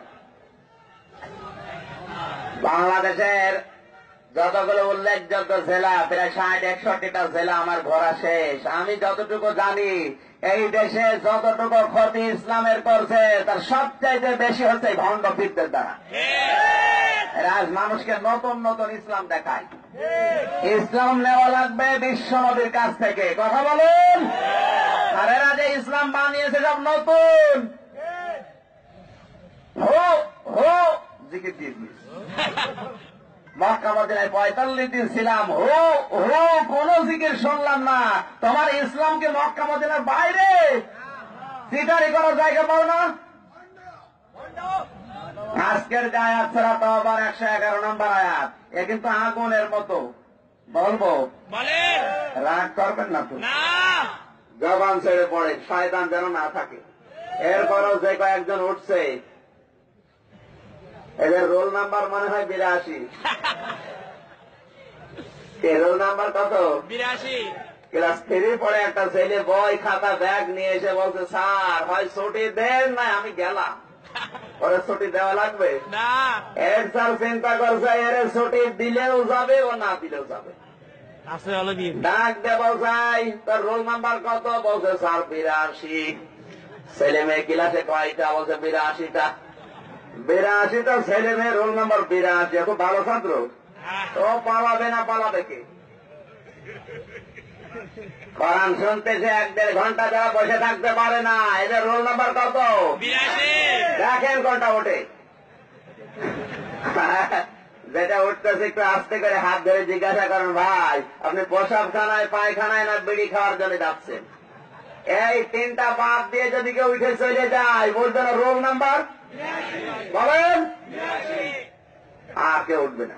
বাংলাদেশের যতগুলো উল্লেখযোগ্য জেলা, প্রায় 60-61টা জেলা আমার ঘোরা শেষ। আমি যতটুকু জানি এই দেশে যতটুকু ক্ষতি ইসলামের করছে তার সবচাইতে বেশি হচ্ছে ভণ্ড পীরদের দ্বারা। আজ মানুষকে নতুন নতুন ইসলাম দেখায়। ইসলাম নেওয়া লাগবে বিশ্ব নবীর কাছ থেকে, কথা বলুন। আর এরা যে ইসলাম বানিয়েছে সব নতুন, হো হো জিকির দিয়ে মক্কা মদিনায় 45 দিন ছিলাম, হো হো কোন জিকির শুনলাম না। তোমার ইসলামকে মক্কা মদিনার বাইরে সিটারি করার জায়গা পাও না। আজকের যে আয়াত ছাড়া তো আবার 111 নম্বর আয়াত, এ কিন্তু আগুনের মতো। বলবো, রাগ করবেন না তো, জবান ছেড়ে পড়ে, শয়তান যেন না থাকে। এরপরও যে কয়েকজন উঠছে এদের রোল নাম্বার মনে হয় 82। রোল নাম্বার কত? 82। ক্লাস 3 পড়ে একটা ছেলে বই খাতা ব্যাগ নিয়ে এসে বলছে, স্যার হয় ছুটি দেন না আমি গেলাম। ওরে ছুটি দেওয়া লাগবে না। এর স্যার চিন্তা করছে এর ছুটি দিলেও যাবে ও না দিলেও যাবে। ডাক দেব যাই, তোর রোল নাম্বার কত? বলছে স্যার 82। ছেলে মেয়ে ক্লাসে কয়টা? বলছে 82টা। 82টা ছেলে মেয়ে, রোল নাম্বার 82। এত ভালো ছাত্র তো পালাবে না, পালাবে কে? কোরআন শুনতেছে 1-1.5 ঘন্টা যারা বসে থাকতে পারে না, এদের রোল নাম্বার কত? 82। দেখেন কোনটা ওঠে। যেটা উঠতেছে একটু আস্তে করে হাত ধরে জিজ্ঞাসা করেন, ভাই আপনি প্রসাবখানায় পায়খানায় না বিড়ি খাওয়ার জন্য যাচ্ছেন? এই 3টা বাদ দিয়ে যদি কেউ উঠে চলে যায় বলবে না রোল নাম্বার? বলেন, আর কেউ উঠবে না।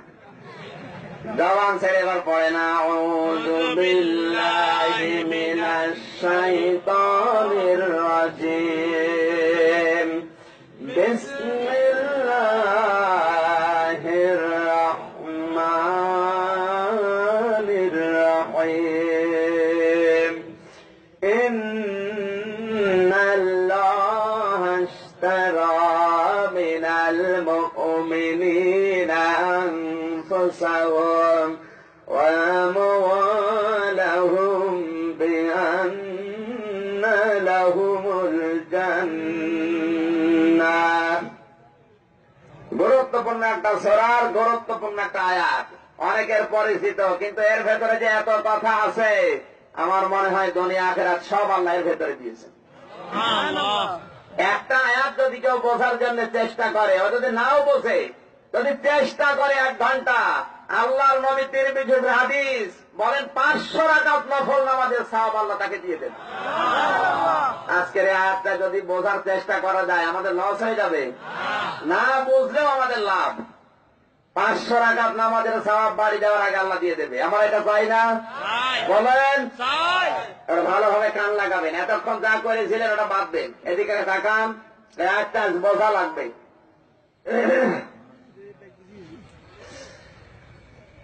জবান ছেড়ে এবার পড়ে না, আউযু বিল্লাহি মিনাশ শাইতানির রাজিম, বিসমিল্লাহির রাহমানির রাহিম, ইন্নাল্লাহা ইশতারা মিনাল মুমিনিনা أنفسهم وأموالهم بأن لهم الجنة। গুরুত্বপূর্ণ একটা সূরার গুরুত্বপূর্ণ একটা আয়াত, অনেকের পরিচিত, কিন্তু এর ভেতরে যে এত কথা আছে আমার মনে হয় দুনিয়া আখিরাত সব আল্লাহ এর ভেতরে দিয়েছেন। একটা আয়াত যদি কেউ বোঝার জন্য চেষ্টা করে, ও যদি নাও বোঝে, যদি চেষ্টা করে 1 ঘন্টা, আল্লাহর নবী তিরমিজির হাদিস বলেন 500 রাকাত নফল নামাজের সওয়াব আল্লাহ তাকে দিয়ে দেন। আজকের এই আয়াতটা যদি বোঝার চেষ্টা করা যায় আমাদের লস হয়ে যাবে না, বুঝলেও আমাদের লাভ। 500 রাকাত নামাজের সওয়াব বাড়ি যাওয়ার আগে আল্লাহ দিয়ে দেবে। আমরা এটা চাই না? বলেন, ভালোভাবে কান লাগাবেন। এতক্ষণ যা করেছিলেন ওটা বাদ দেন, এদিকে তাকান, একটা বোঝা লাগবে।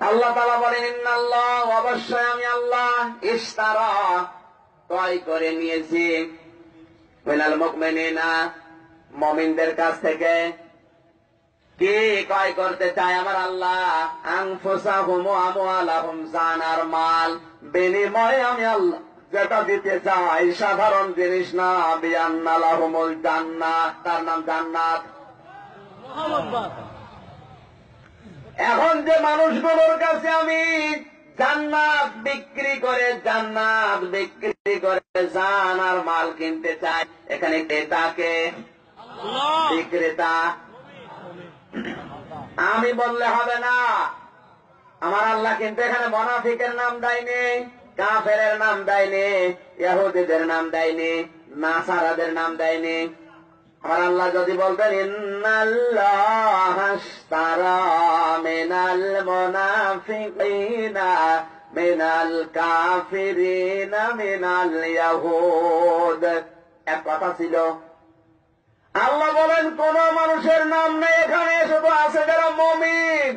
আল্লাহ তাআলা বলেন, ইন্নাল্লাহ, অবশ্যই আমি আল্লাহ, ইশতারা, ক্রয় করে নিয়েছি, মিনাল মুমিনিনা, মুমিনদের কাছ থেকে। কি ক্রয় করতে চাই আমার আল্লাহ? আনফুসাহুম ওয়া আমওয়ালাহুম, জান আর মাল। বিনিময়ে আমি আল্লাহ যেটা দিতে চাই সাধারণ জিনিস না, বিআন্না লাহুমুল জান্নাহ, তার নাম জান্নাত। এখন যে মানুষগুলোর কাছে আমি জান্নাত বিক্রি করে জান আর মাল কিনতে চাই, এখানে ক্রেতাকে বিক্রেতা আমি বললে হবে না। আমার আল্লাহ কিন্তু এখানে মুনাফিকের নাম দেয়নি, কাফেরের নাম দেয়নি, ইহুদিদের নাম দেয়নি, নাসারাদের নাম দেয়নি। আমার আল্লাহ যদি বলতেন ইন্নাল্লাহা আশতারা মিনাল মুনাফিকিনা মিনাল কাফিরিনা মিনাল ইয়াহুদ, এক কথা ছিল। আল্লাহ বলেন কোন মানুষের নাম নেই এখানে, শুধু আছে যারা মুমিন।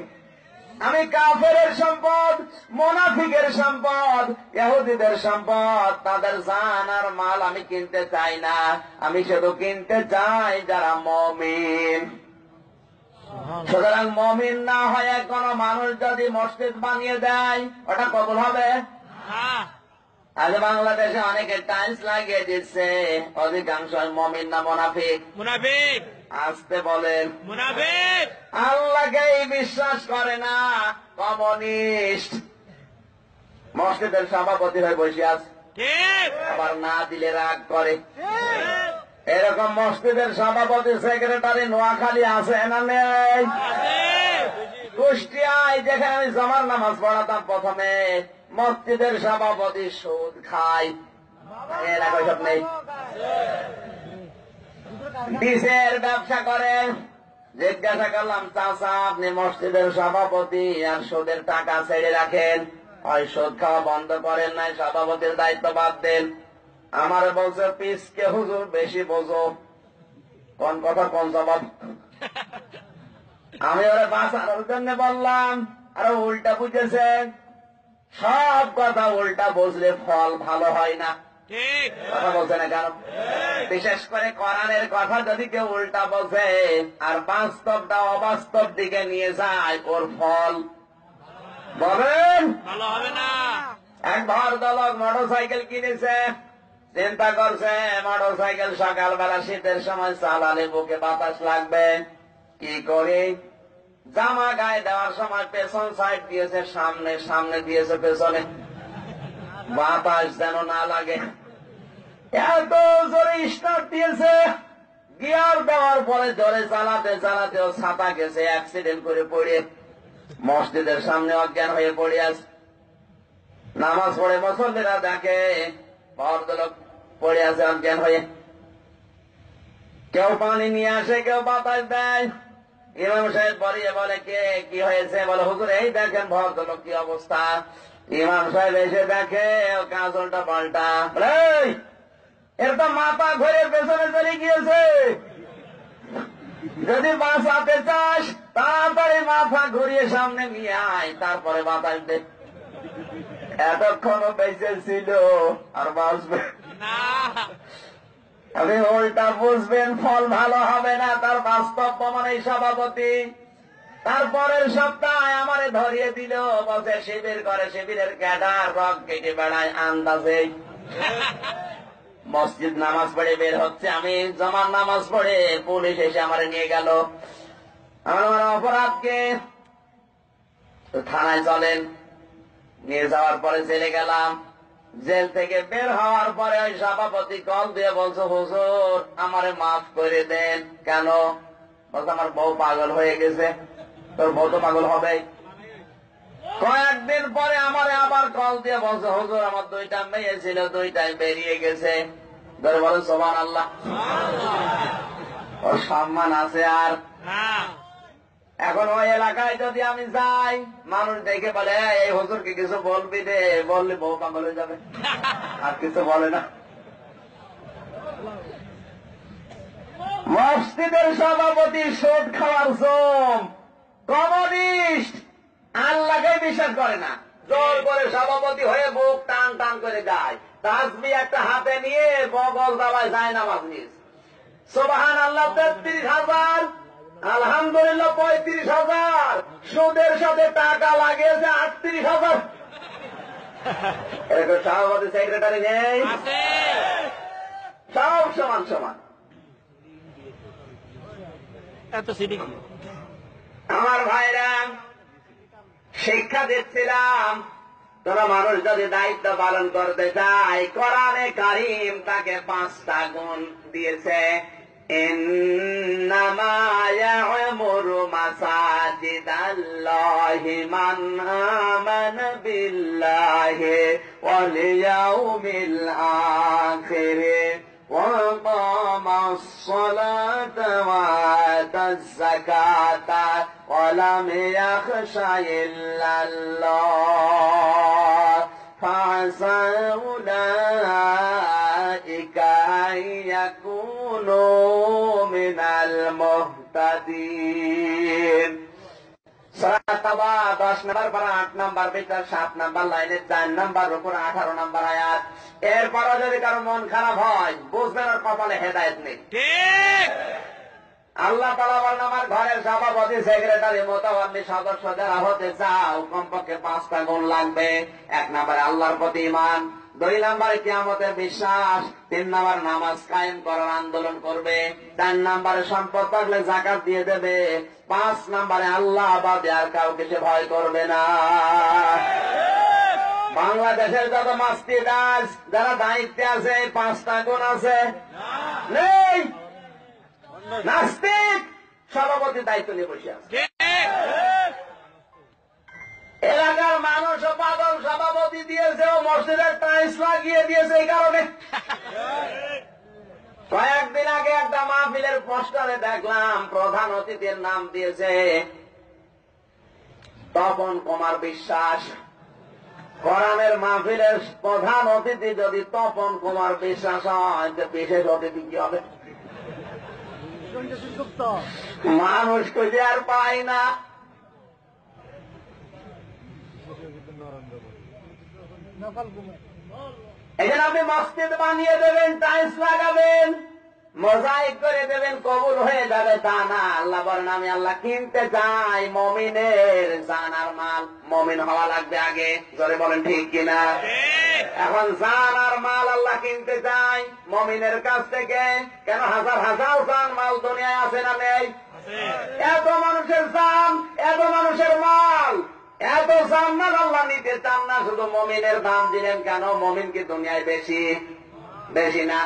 আমি কাফেরের সম্পদ, মুনাফিকের সম্পদ, ইহুদিদের সম্পদ, তাদের জান আর মাল আমি কিনতে চাই না। আমি শুধু কিনতে চাই যারা মুমিন। সুতরাং মুমিন না হয় কোন মানুষ যদি মসজিদ বানিয়ে দেয়, ওটা কবুল হবে? আজ বাংলাদেশে অনেকে টাইলস লাগিয়ে দিচ্ছে, অধিকাংশ মুমিন না মুনাফিক? মুনাফিক। আসতে বলেন মুনাফিক। আল্লাহকেই বিশ্বাস করে না, কমিউনিস্ট। মসজিদের সভাপতি হয়ে বসে আছে, আবার না দিলে রাগ করে। এরকম মসজিদের সভাপতি সেক্রেটারি নোয়াখালী আছে না নেই? কুষ্টিয়ায় যেখানে আমি জমার নামাজ পড়াতাম প্রথমে, মসজিদের সভাপতি সুদ খায়, এলাকায় সব নেই। ডিসের ব্যবসা করেন। জিজ্ঞাসা করলাম, চাচা আপনি মসজিদের সভাপতি আর সুদের টাকা ছেড়ে রাখেন, হয় সুদ খাওয়া বন্ধ করেন, নাই সভাপতির দায়িত্ব বাদ দেন। আমার বলছে পিসকে হুজুর বেশি বোঝো, কোন কথা কোন জবাব। আমি ওরা বাঁচানোর জন্য বললাম, আর উল্টা বুঝেছে। সব কথা উল্টা বুঝলে ফল ভালো হয় না, কথা বলছে না কেন? বিশেষ করে কোরআনের কথা যদি কেউ উল্টা বোঝে আর বাস্তবটা অবাস্তব দিকে নিয়ে যায়, ওর ফল বলেন ভালো হবে না। এক ভদ্রলোক মোটরসাইকেল কিনেছে, চিন্তা করছে মোটরসাইকেল সকালবেলা শীতের সময় চালালে বুকে বাতাস লাগবে, কি করে? জামা গায়ে দেওয়ার সময় পেছন সাইড দিয়েছে, সামনে সামনে দিয়েছে পেছনে, বাতাস যেন না লাগে। এত জোরে স্টার্ট দিয়েছে, গিয়ার দেওয়ার পরে জোরে চালাতে চালাতে ও ছাতা গেছে, অ্যাক্সিডেন্ট করে পড়ে মসজিদের সামনে অজ্ঞান হয়ে পড়ে আছে। নামাজ পড়ে মুসল্লিরা দেখে ভদ্রলোক পড়ে আছে অজ্ঞান হয়ে। কেউ পানি নিয়ে আসে, কেউ বাতাস দেয়। ইমাম সাহেব পড়িয়ে বলে, কে কি হয়েছে? বলে হুজুর এই দেখেন ভদ্রলোক কি অবস্থা। ইমাম সাহেব এসে দেখে ও কাজলটা পাল্টা। এর তো মাথা ঘুরে পেছনে চলে গিয়েছে। যদি বাঁচাতে চাস তাড়াতাড়ি মাথা ঘুরিয়ে সামনে নিয়ে আয়, তারপরে বাতাস দে। এতক্ষণও বেঁচে ছিল, আর বাঁচবে না। আপনি উল্টা বুঝবেন, ফল ভালো হবে না। তার বাস্তব প্রমাণ এই সভাপতি। তারপরের সপ্তাহে আমারে ধরিয়ে দিল, বসে শিবির করে, শিবিরের ক্যাডার রক কেটে বেড়ায় আন্দাজে। মসজিদ নামাজ পড়ে বের হচ্ছে, আমি জমার নামাজ পড়ে, পুলিশ এসে আমারে নিয়ে গেল। আমার অপরাধকে থানায় চলেন, নিয়ে যাওয়ার পরে জেলে গেলাম। জেল থেকে বের হওয়ার পরে ওই সভাপতি কল দিয়ে বলছে, হুজুর আমারে মাফ করে দেন। কেন? বলছে আমার বউ পাগল হয়ে গেছে। তোর বউ তো পাগল হবে। কয়েকদিন পরে আমারে আবার কল দিয়ে বলছে, হুজুর আমার দুইটা মেয়ে ছিল, দুইটাই বেরিয়ে গেছে। ধরে বলে সুবহানাল্লাহ। ওর সম্মান আছে আর এখন ওই এলাকায় যদি আমি যাই, মানুষ দেখে বলে এই হুজুরকে কিছু বলবি রে, বললে বউ পাগল হয়ে যাবে, আর কিছু বলে না। মসজিদের সভাপতি সুদ খাওয়ার জম, কমিউনিস্ট, আল্লাহকে বিশ্বাস করে না। জোর করে সভাপতি হয়ে বুক টান টান করে যায়, তাসবিহ একটা হাতে নিয়ে বগল দাবায় যায় নামাজ নিয়ে। সুবহানাল্লাহ ৩৩,০০০, আলহামদুলিল্লাহ ৩৫,০০০, সুদের সাথে টাকা লাগিয়েছে ৩৮,০০০। এরকম সভাপতি সেক্রেটারি নেই, সব সমান সমান। আমার ভাইরা, শিক্ষা দিচ্ছিলাম, কোন মানুষ যদি দায়িত্ব পালন করতে চায়, কোরআনে কারীম তাকে ৫টা গুণ দিয়েছে। ইন্নামা ইয়া'মুরু মাসাজিদাল্লাহি মান আমানা বিল্লাহি ওয়াল ইয়াউমিল আখির وَأَقَامَ الصَّلَاةَ وَآتَى الزَّكَاةَ وَلَمْ يَخْشَ إِلَّا اللَّهَ فَعَسَى أُولَئِكَ أَن يَكُونُوا مِنَ الْمُهْتَدِينَ সূরা তাওবা 10 নম্বর পারা 8 নম্বর ভিতর 7 নম্বর লাইনে 4 নম্বর উপর 18 নম্বর আয়াত। এরপরও যদি কারো মন খারাপ হয় বুঝবেন ওর কপালে হেদায়েত নেই। ঠিক। আল্লাহ তাআলা বলেন আমার ঘরের সভাপতি সেক্রেটারি মোতাওয়াল্লি সদস্য যারা হতে চাও কমপক্ষে 5টা গুণ লাগবে। 1 নম্বরে আল্লাহর প্রতি ঈমান, 2 নম্বরে কিয়ামতের বিশ্বাস, 3 নম্বরে নামাজ কায়েম করার আন্দোলন করবে, 4 নম্বরে সম্পদ থাকলে যাকাত দিয়ে দেবে, 5 নম্বরে আল্লাহ বাদে আর কাউকে সে ভয় করবে না। বাংলাদেশের যত মসজিদ আজ যারা দায়িত্বে আছে 5টা গুণ আছে নেই। নাস্তিক সভাপতি দায়িত্ব নিয়ে বসে আছে। এলাকার মানুষও পাগল সভাপতি দিয়েছে ও মসজিদের টাইলস লাগিয়ে দিয়েছে এই কারণে। কয়েকদিন আগে একটা মাহফিলের পোস্টারে দেখলাম প্রধান অতিথির নাম দিয়েছে তপন কুমার বিশ্বাস। কোরআনের মাহফিলের প্রধান অতিথি যদি তপন কুমার বিশ্বাস হয় বিশেষ অতিথি কি হবে? মানুষ খুঁজে আর পায় না। এই জন্য আপনি মসজিদ বানিয়ে দেবেন, টাইলস লাগাবেন, মোজাইক করে দেবেন, কবুল হয়ে যাবে তা না। আল্লাহ বলেন আমি আল্লাহ কিনতে চাই মমিনের জান আর মাল। মমিন হওয়া লাগবে আগে, জোরে বলেন ঠিক কিনা? এখন জান আর মাল আল্লাহ কিনতে চাই মমিনের কাছ থেকে। কেন? হাজার হাজার জান মাল দুনিয়ায় আছে না নেই? এত মানুষের জান, এত মানুষের মাল, এত জান্নাত আল্লাহ নিতে চান না, শুধু মমিনের দাম দিলেন কেন? মমিন কি দুনিয়ায় বেশি? বেশি না,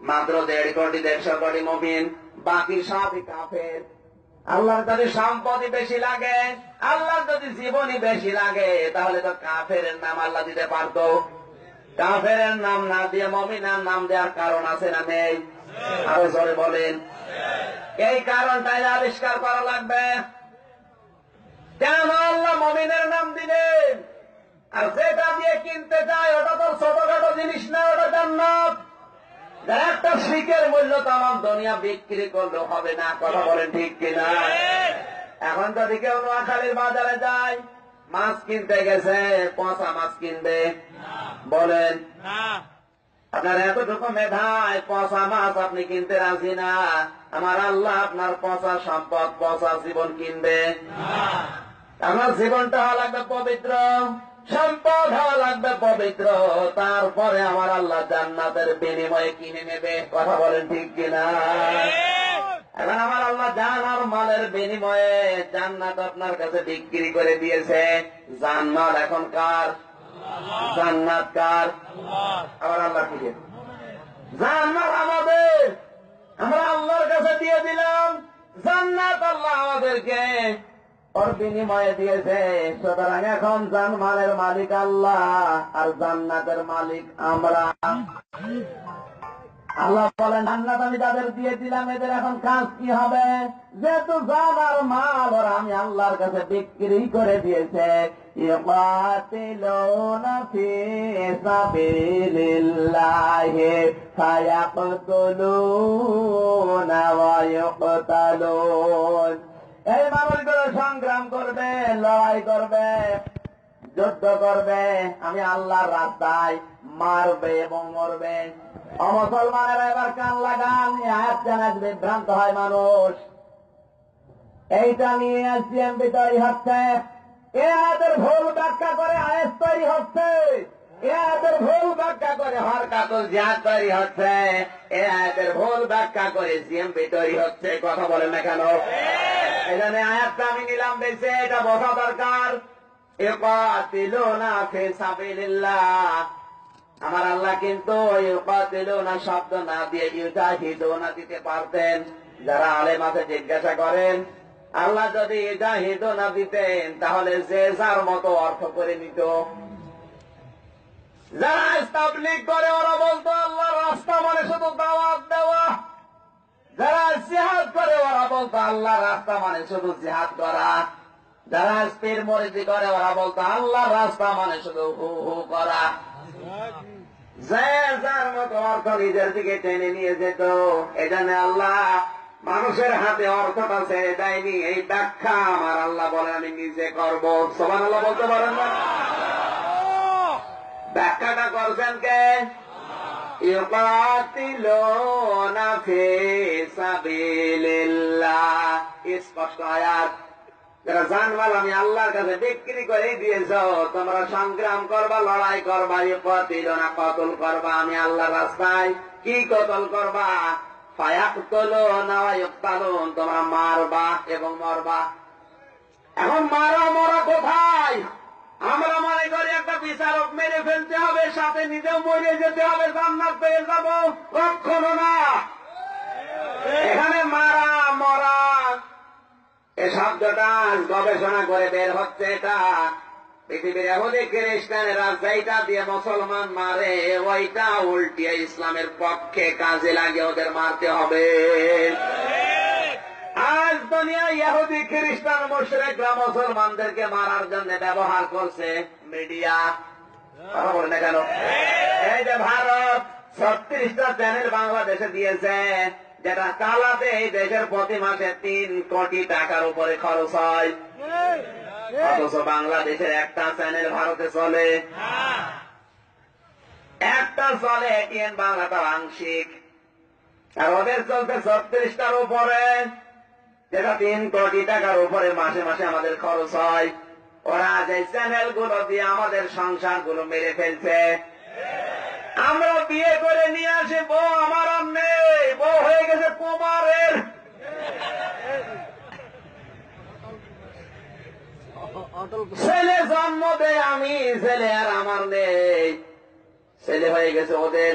মাত্র 1.5 কোটি 150 কোটি মমিন, বাকি সবই কাফের। আল্লাহর যদি সম্পদই বেশি লাগে, আল্লাহর যদি জীবনই বেশি লাগে, তাহলে তো কাফের নাম আল্লাহ দিতে পারতো। কাফের নাম না দিয়ে মমিনের নাম দেওয়ার কারণ আছে না নেই? আরো জোরে বলেন। এই কারণটাই আবিষ্কার করা লাগবে। কেন আল্লাহ মমিনের নাম দিলেন? আর যেটা দিয়ে কিনতে চায় ওটা তো ছোটখাটো জিনিস না, ওটা জান্নাত। একটা শিখের মূল্য তো আমার দুনিয়া বিক্রি করলেও হবে না। কথা বলেন ঠিক কিনা? এখন যদি কেউ নোয়াখালীর বাজারে যায়, মাছ কিনতে গেছে, পচা মাছ কিনবে? বলেন আপনার এতটুকু মেধায় পচা মাছ আপনি কিনতে রাজি না? আমার আল্লাহ আপনার পচা সম্পদ, পচা জীবন কিনবে? আমার জীবনটা হওয়া লাগবে পবিত্র, সম্পদ হওয়া লাগবে পবিত্র, তারপরে আমার আল্লাহ জান্নাতের বিনিময়ে কিনে নেবে। কথা বলেন ঠিক কিনা? এখন আমার আল্লাহ জান আর মালের বিনিময়ে জান্নাত আপনার কাছে বিক্রি করে দিয়েছে। জান্নাত এখন কার? জান্নাত কার? আমার আল্লাহ দিয়ে। জান্নাত আমাদের, আমরা আল্লাহর কাছে দিয়ে দিলাম। জান্নাত আল্লাহ আমাদেরকে ওর বিনিময়ে দিয়েছে। সুতরাং এখন জানমালের মালিক আল্লাহ আর জান্নাতের মালিক আমরা। আল্লাহ বলেন জান্নাত আমি তাদের দিয়ে দিলাম, এদের এখন কাজ কি হবে? যেহেতু জান আর মাল ওরা আমি আল্লাহর কাছে বিক্রি করে দিয়েছে। ইউকাতিলুনা ফি সাবিলিল্লাহি ফায়াকতুলুনা ওয়া ইউকতালুন। এই মানুষগুলো সংগ্রাম করবে, লড়াই করবে, যুদ্ধ করবে আমি আল্লাহর রাস্তায়, মারবে এবং মরবে। অমুসলমানেরা এবার কান লাগান, আয়াত জানা বিভ্রান্ত হয় মানুষ। এইটা নিয়ে এসডিএমপি তৈরি হচ্ছে, এ আয়াতের ভুল ব্যাখ্যা করে আয়াত তৈরি হচ্ছে, এ আয়াতের ভুল ব্যাখ্যা করে হরকাতুল জিহাদ তৈরি হচ্ছে, এ আয়াতের ভুল ব্যাখ্যা করে জিএমপি তৈরি হচ্ছে। কথা বলেন না কেন? এখানে আয়াতটা আমি নিলাম বেশি, এটা বোঝা দরকার। ইউকাতিলুনা ফি সাবিলিল্লাহ, আমার আল্লাহ কিন্তু ইউকাতিলুনা শব্দ না দিয়ে ইউজাহিদুনা দিতে পারতেন। যারা আলেম আছে জিজ্ঞাসা করেন, আল্লাহ যদি ইউজাহিদুনা দিতেন তাহলে যে যার মতো অর্থ করে নিত। যারা তাবলীগ করে ওরা বলতো আল্লাহর রাস্তা মানে শুধু দাওয়াত দেওয়া। যারা জিহাদ করে ওরা বলতো আল্লাহর রাস্তা মানে শুধু জিহাদ করা। যারা পীর মুরিদি করে ওরা বলতো আল্লাহর রাস্তা মানে শুধু হু হু করা। যে যার মতো অর্থ নিজের দিকে টেনে নিয়ে যেত। এজন্য আল্লাহ মানুষের হাতে অর্থটা ছেড়ে দেয়নি। এই ব্যাখ্যা আমার আল্লাহ বলে আমি নিজে করব। সুবহানাল্লাহ বলতে পারেন না? ব্যাখ্যাটা করছেন কে? ইউকাতিলুনা ফি সাবিলিল্লাহ, স্পষ্ট আয়াত। যারা জানমাল আমি আল্লাহর কাছে বিক্রি করে দিয়েছ, তোমরা সংগ্রাম করবা, লড়াই করবা, ইউকাতিলুনা কতল করবা আমি আল্লাহর রাস্তায়। কি কতল করবা? ফায়াকতুলুনা ওয়া ইউকতালুন, তোমরা মারবা এবং মরবা। এখন মারা মরা কোথায়? আমরা মনে করি একটা বিচারক মেরে ফেলতে হবে, সাথে নিজেও মরে যেতে হবে, জান্নাত পেয়ে যাব। কখনো না। এখানে মারা মরা এ শব্দটা গবেষণা করে বের হচ্ছে, এটা পৃথিবীর ইহুদি খ্রিস্টানেরা যেটা দিয়ে মুসলমান মারে ওইটা উল্টিয়ে ইসলামের পক্ষে কাজে লাগে ওদের মারতে হবে। আজ দুনিয়া ইহুদি খ্রিস্টান মুশরিকরা মুসলমানদেরকে মারার জন্য ব্যবহার করছে মিডিয়া। কথা বলেন না কেন? এই যে ভারত 36টা চ্যানেল বাংলাদেশে দিয়েছে, যেটা চালাতে এই দেশের প্রতি মাসে 3 কোটি টাকার উপরে খরচ হয়। অথচ বাংলাদেশের একটা চ্যানেল ভারতে চলে, একটা চলে এটিএন বাংলাটা আংশিক। আর ওদের চলতে 36টার উপরে, যেটা 3 কোটি টাকার উপরে মাসে মাসে আমাদের খরচ হয়। ওরা যে চ্যানেল গুলো দিয়ে আমাদের সংসার গুলো মেরে ফেলছে। আমরা বিয়ে করে নিয়ে আসি, বউ আমার আর নেই, বউ হয়ে গেছে কুমারের। ছেলে জন্ম দেয় আমি, ছেলে আর আমার নেই, ছেলে হয়ে গেছে ওদের।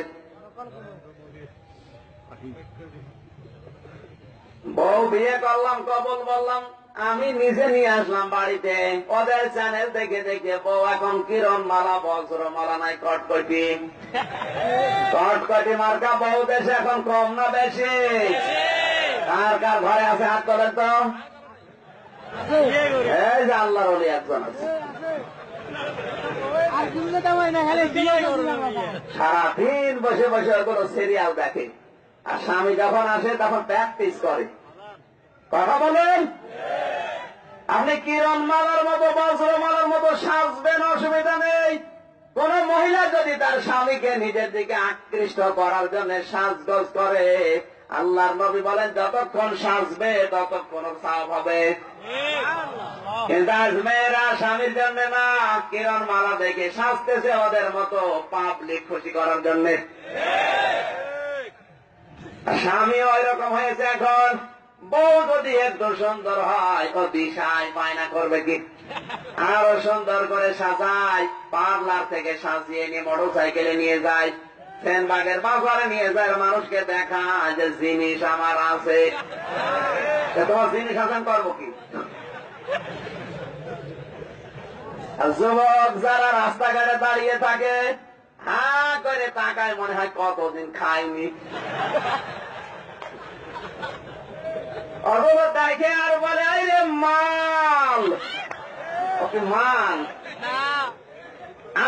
বউ বিয়ে করলাম, কবল বললাম, আমি নিজে নিয়ে আসলাম বাড়িতে। ওদের চ্যানেল দেখে দেখে বউ এখন কিরণ মালা, বজ্র মালা নাই, কটকটি কটকটি মার্কা বউ দেশে এখন কম না বেশি? কার কার ঘরে আছে হাত তোলেন তো? এই যে আল্লাহর ওলি একজন আছে, সারাদিন বসে বসে ওগুলো সিরিয়াল দেখে। আর স্বামী যখন আসে তখন প্র্যাকটিস করে। কথা বলেন? আপনি কিরণ মালার মতো, বজ্রমালার মতো সাজবেন, অসুবিধা নেই। কোন মহিলা যদি তার স্বামীকে নিজের দিকে আকৃষ্ট করার জন্য সাজগোজ করে, আল্লাহর নবী বলেন যতক্ষণ সাজবে ততক্ষণ সওয়াব হবে। কিন্তু আজ মেয়েরা স্বামীর জন্য না, কিরণ মালা দেখে সাজতেছে ওদের মতো পাবলিক খুশি করার জন্য। স্বামীও এরকম হয়েছে এখন। বউ যদি একটু সুন্দর হয় ও দিশায় বায়না করবে কি, আরো সুন্দর করে সাজায়, পার্লার থেকে সাজিয়ে নিয়ে মোটর সাইকেলে নিয়ে যায়, সেনবাগের বাজারে নিয়ে যায়, মানুষকে দেখায় যে জিনিস আমার আছে। তোমার জিনিস আছেন করবো কি? যুবক যারা রাস্তাঘাটে দাঁড়িয়ে থাকে, হা করে তাকায়, মনে হয় কতদিন খায়নি। অথবা দেখে আর বলে আরে মাল, ওকে মাল।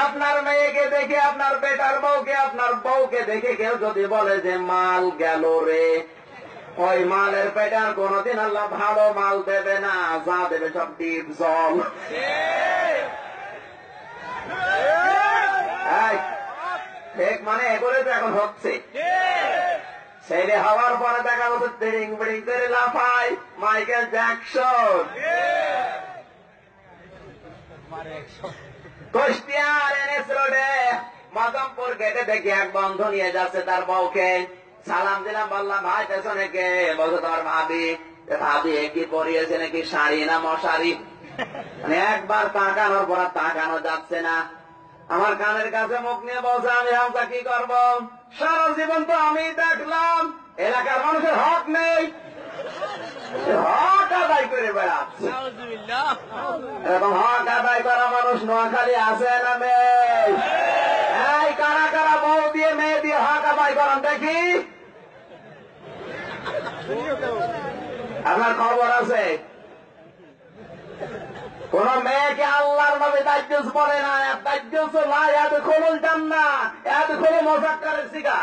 আপনার মেয়েকে দেখে, আপনার বেটার বউকে, আপনার বউকে দেখে কেউ যদি বলে যে মাল গেল রে, ওই মালের পেটার কোনদিন আল্লাহ ভালো মাল দেবে না, যা দেবে সব ডিপ জল। ঠিক মানে এগুলো তো এখন হচ্ছে। ছেলে হওয়ার পরে দেখা যাচ্ছে ট্রেনিং ব্রিং করে লাফায় মাইকেল জ্যাকসন। কুষ্টিয়ার এনএস রোডে মদমপুর গেটে দেখি এক বন্ধু নিয়ে যাচ্ছে তার বউকে। সালাম দিলাম, বললাম ভাই পেছনে কে? বলছে তোমার ভাবি। ভাবি কি পরিয়েছে নাকি, শাড়ি না মশারি? মানে একবার তাকানোর পর তাকানো যাচ্ছে না। আমার কানের কাছে মুখ নিয়ে বলছে আমি হামজা কি করব? সারা জীবন তো আমি দেখলাম এলাকার মানুষের হক নেই, হক আদায় করে বেড়াচ্ছে। এরকম হক আদায় করা মানুষ নোয়াখালী আছে না নেই? এই কারা কারা বউ দিয়ে মেয়ে দিয়ে হক আদায় করেন দেখি, আপনার খবর আছে? কোন মেয়েকে আল্লাহর নবী দাজ্জুস বলে না, দাজ্জুস লা ইয়াদখুলুল জান্নাহ, ইয়াদখুলু মুযাক্কারের সিগা।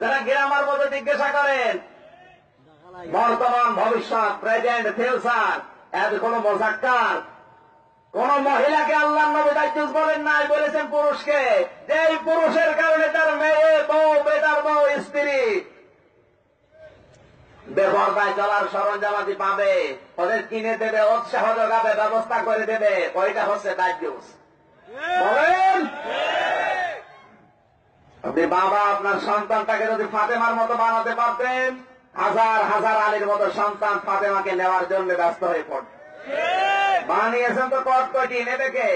যারা গ্রামার মধ্যে জিজ্ঞাসা করেন বর্তমান ভবিষ্যৎ, প্রেজেন্ট ফিউচার, ইয়াদখুলু মুযাক্কার। কোন মহিলাকে আল্লাহর নবী দাজ্জুস বলেন নাই, বলেছেন পুরুষকে। যে এই পুরুষের কারণে তার মেয়ে বউ, বেটার বউ, স্ত্রী বেপরদায় চলার সরঞ্জামাদি পাবে, ওদের কিনে দেবে, উৎসাহ যোগাবে, ব্যবস্থা করে দেবে, ওইটা হচ্ছে দাজ্জুস। বলেন আপনি বাবা আপনার সন্তানটাকে যদি ফাতেমার মতো বানাতে পারতেন, হাজার হাজার আলীর মতো সন্তান ফাতেমাকে নেওয়ার জন্য ব্যস্ত হয়ে পড়ে। বানিয়েছেন তো কটকটি, নেবে কে?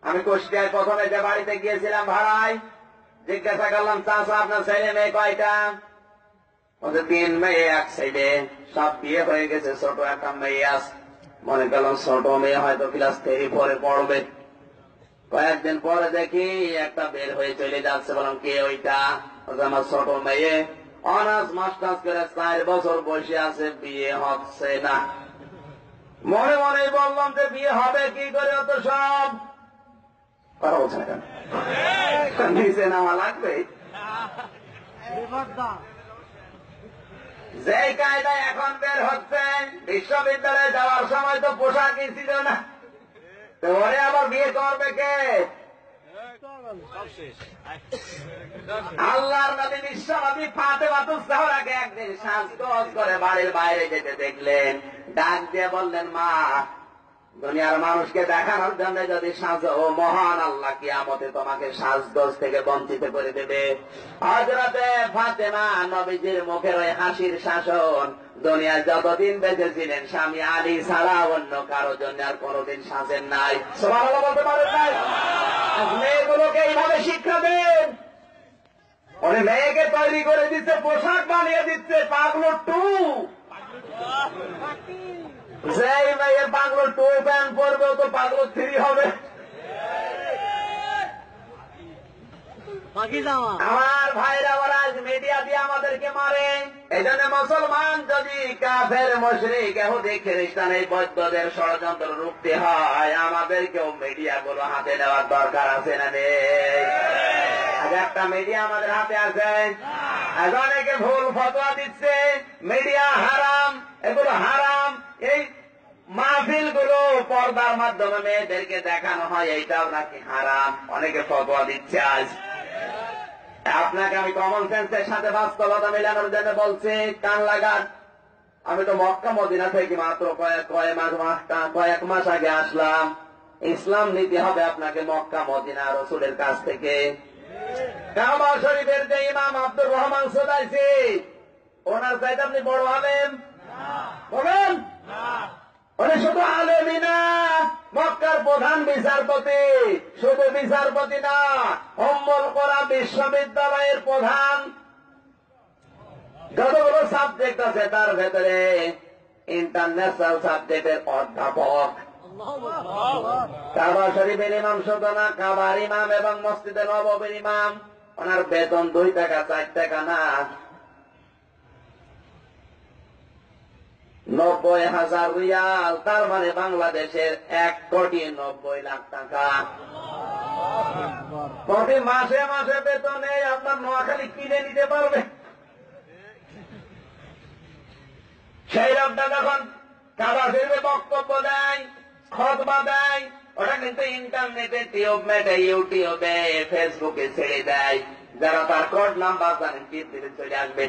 আমি কুষ্টিয়ায় প্রথমে যে বাড়িতে গিয়েছিলাম ভাড়ায়, জিজ্ঞাসা করলাম চাচা আপনার ছেলে মেয়ে কয়টা? ওদের 3 মেয়ে 1 ছেলে, সব বিয়ে হয়ে গেছে, ছোট একটা মেয়ে আছে। মনে করলাম ছোট মেয়ে হয়তো ক্লাস 3-4 পড়বে। কয়েকদিন পরে দেখি একটা বের হয়ে চলে যাচ্ছে। বললাম কে ওইটা? আমার ছোট মেয়ে, অনার্স মাস্টার্স করে 4 বছর বসে আছে, বিয়ে হচ্ছে না। মনে মনে বললাম যে বিয়ে হবে কি করে? অত সব কথা বলছে না কেন? নিচে নামা লাগবে। যে কায়দায় এখন বের হচ্ছে, বিশ্ববিদ্যালয়ে যাওয়ার সময় তো পোশাকই ছিল না, তো ওরে আবার বিয়ে করবে কে? আল্লাহর নবী বিশ্ব নবী ফাতেমা তুজ-জাহরাকে একদিন সাজগোজ করে বাড়ির বাইরে যেতে দেখলেন। ডাক দিয়ে বললেন, মা, দুনিয়ার মানুষকে দেখানোর জন্য যদি সাজো, ও মহান আল্লাহ কিয়ামতে তোমাকে সাজগোজ থেকে বঞ্চিত করে দেবে। হযরতে ফাতেমা নবীজির মুখের ওই হাসির শাসন দুনিয়ায় যতদিন বেঁচে ছিলেন স্বামী আলী ছাড়া অন্য কারো জন্য আর কোনোদিন সাজেন নাই। সুবহানাল্লাহ বলতে পারেন নাই? মেয়েগুলোকে এইভাবে শিক্ষা দেন। উনি মেয়েকে তৈরি করে দিচ্ছে, পোশাক বানিয়ে দিচ্ছে, পাগলো 2। যেই মেয়ে পাগলো 2 প্যান্ট পরবে, তো পাগলো 3 হবে। আমার ভাইরা ওরা মিডিয়া দিয়ে আমাদেরকে মারে। এই জন্য মুসলমান যদি কাফের, মুশরিক, ইহুদি, খ্রিস্টান, এই বৌদ্ধদের ষড়যন্ত্র রুখতে হয়, আমাদেরকেও মিডিয়াগুলো হাতে নেওয়ার দরকার আছে না নেই? আজ একটা মিডিয়া আমাদের হাতে আছে, আজ অনেকে ভুল ফতোয়া দিচ্ছে, মিডিয়া হারাম, এগুলো হারাম। এই মাহফিল গুলো পর্দার মাধ্যমে মেয়েদেরকে দেখানো হয়, এইটাও নাকি হারাম, অনেকে ফতোয়া দিচ্ছে। আজ আপনাকে আমি কমন সেন্সের সাথে বাস্তবতা মেলানোর জন্য বলছি, কান লাগান। আমি তো মক্কা মদিনা থেকে মাত্র কয়েক মাস আগে আসলাম। ইসলাম নিতে হবে আপনাকে মক্কা মদিনা রসুলের কাছ থেকে। কাবা শরীফের যে ইমাম আব্দুর রহমান সুদাইসি, ওনার চাইতে আপনি বড় আলেম? বলেন, উনি শুধু আলেমই না, মক্কার প্রধান বিচারপতি। শুধু বিচারপতি না, উম্মুল কুরা বিশ্ববিদ্যালয়ের প্রধান। যতগুলো সাবজেক্ট আছে তার ভেতরে ইন্টারন্যাশনাল সাবজেক্টের অধ্যাপক। কাবা শরীফের ইমাম শুধু না, কাবার ইমাম এবং মসজিদে নববীর ইমাম। ওনার বেতন 2 টাকা 4 টাকা না, 90,000 রিয়াল, তার মানে বাংলাদেশের 1,90,00,000 টাকা। প্রতি মাসে মাসে বেতনে আপনার নোয়াখালী কিনে নিতে পারবে। সেই লোকটা যখন কাবা শরীফে বক্তব্য দেয়, খুতবা দেয়, ওটা কিন্তু ইন্টারনেটে, টিউবমেটে, ইউটিউবে, ফেসবুকে ছেড়ে দেয়। যারা তার কোড নাম্বার জানেন, টিপ দিলে চলে আসবে।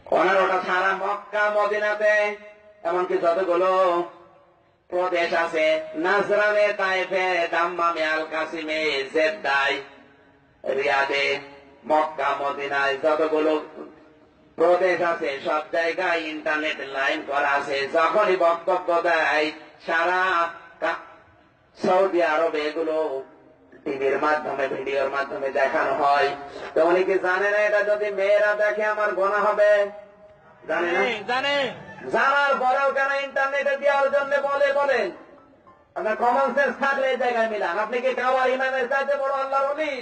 ওনার ওটা সারা মক্কা মদিনাতে, এমনকি যতগুলো প্রদেশ আছে, নাজরানে, তায়েফে, দাম্মামে, আল কাসিমে, জেদ্দায়, রিয়াদে, মক্কা মদিনায় যতগুলো প্রদেশ আছে, সব জায়গায় ইন্টারনেট লাইন করা আছে। যখনই বক্তব্য দেয়, সারা সৌদি আরবে এগুলো টিভির মাধ্যমে ভিডিওর মাধ্যমে দেখানো হয়। তো উনি কি জানে না এটা যদি মেয়েরা দেখে আমার গোনা হবে? জানে না? জানার পরেও কেন ইন্টারনেটে দেওয়ার জন্য বলেন? আপনার কমন সেন্স থাকলে এই জায়গায় মিলান। আপনি কি কাবার ইমামের চাইতে বড় আল্লাহর ওলি?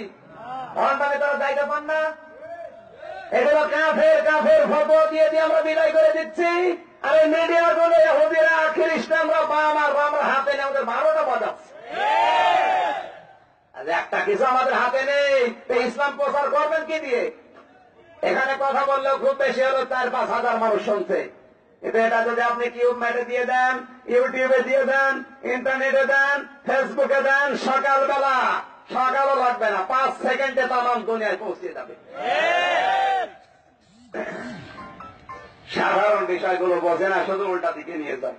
অন্তানে তারা জায়গা পান না? এগুলো কাফের ফটো দিয়ে আমরা বিদায় করে দিচ্ছি। আর এই মিডিয়ার বলে হুদিরা খ্রিস্টানরা আমরা হাতে নিয়ে আমাদের 12টা বাজাচ্ছে। একটা কিছু আমাদের হাতে নেই। ইসলাম প্রচার করবেন কি দিয়ে? এখানে কথা বললেও খুব বেশি হলো 4-5 হাজার মানুষ শুনছে। কিন্তু এটা যদি আপনি টিউবম্যাটে দিয়ে দেন, ইউটিউবে দিয়ে দেন, ইন্টারনেটে দেন, ফেসবুকে দেন, সকালও লাগবে না, 5 সেকেন্ডে তামাম দুনিয়ায় পৌঁছে যাবে। সাধারণ বিষয়গুলো বোঝে না, শুধু উল্টা দিকে নিয়ে যায়।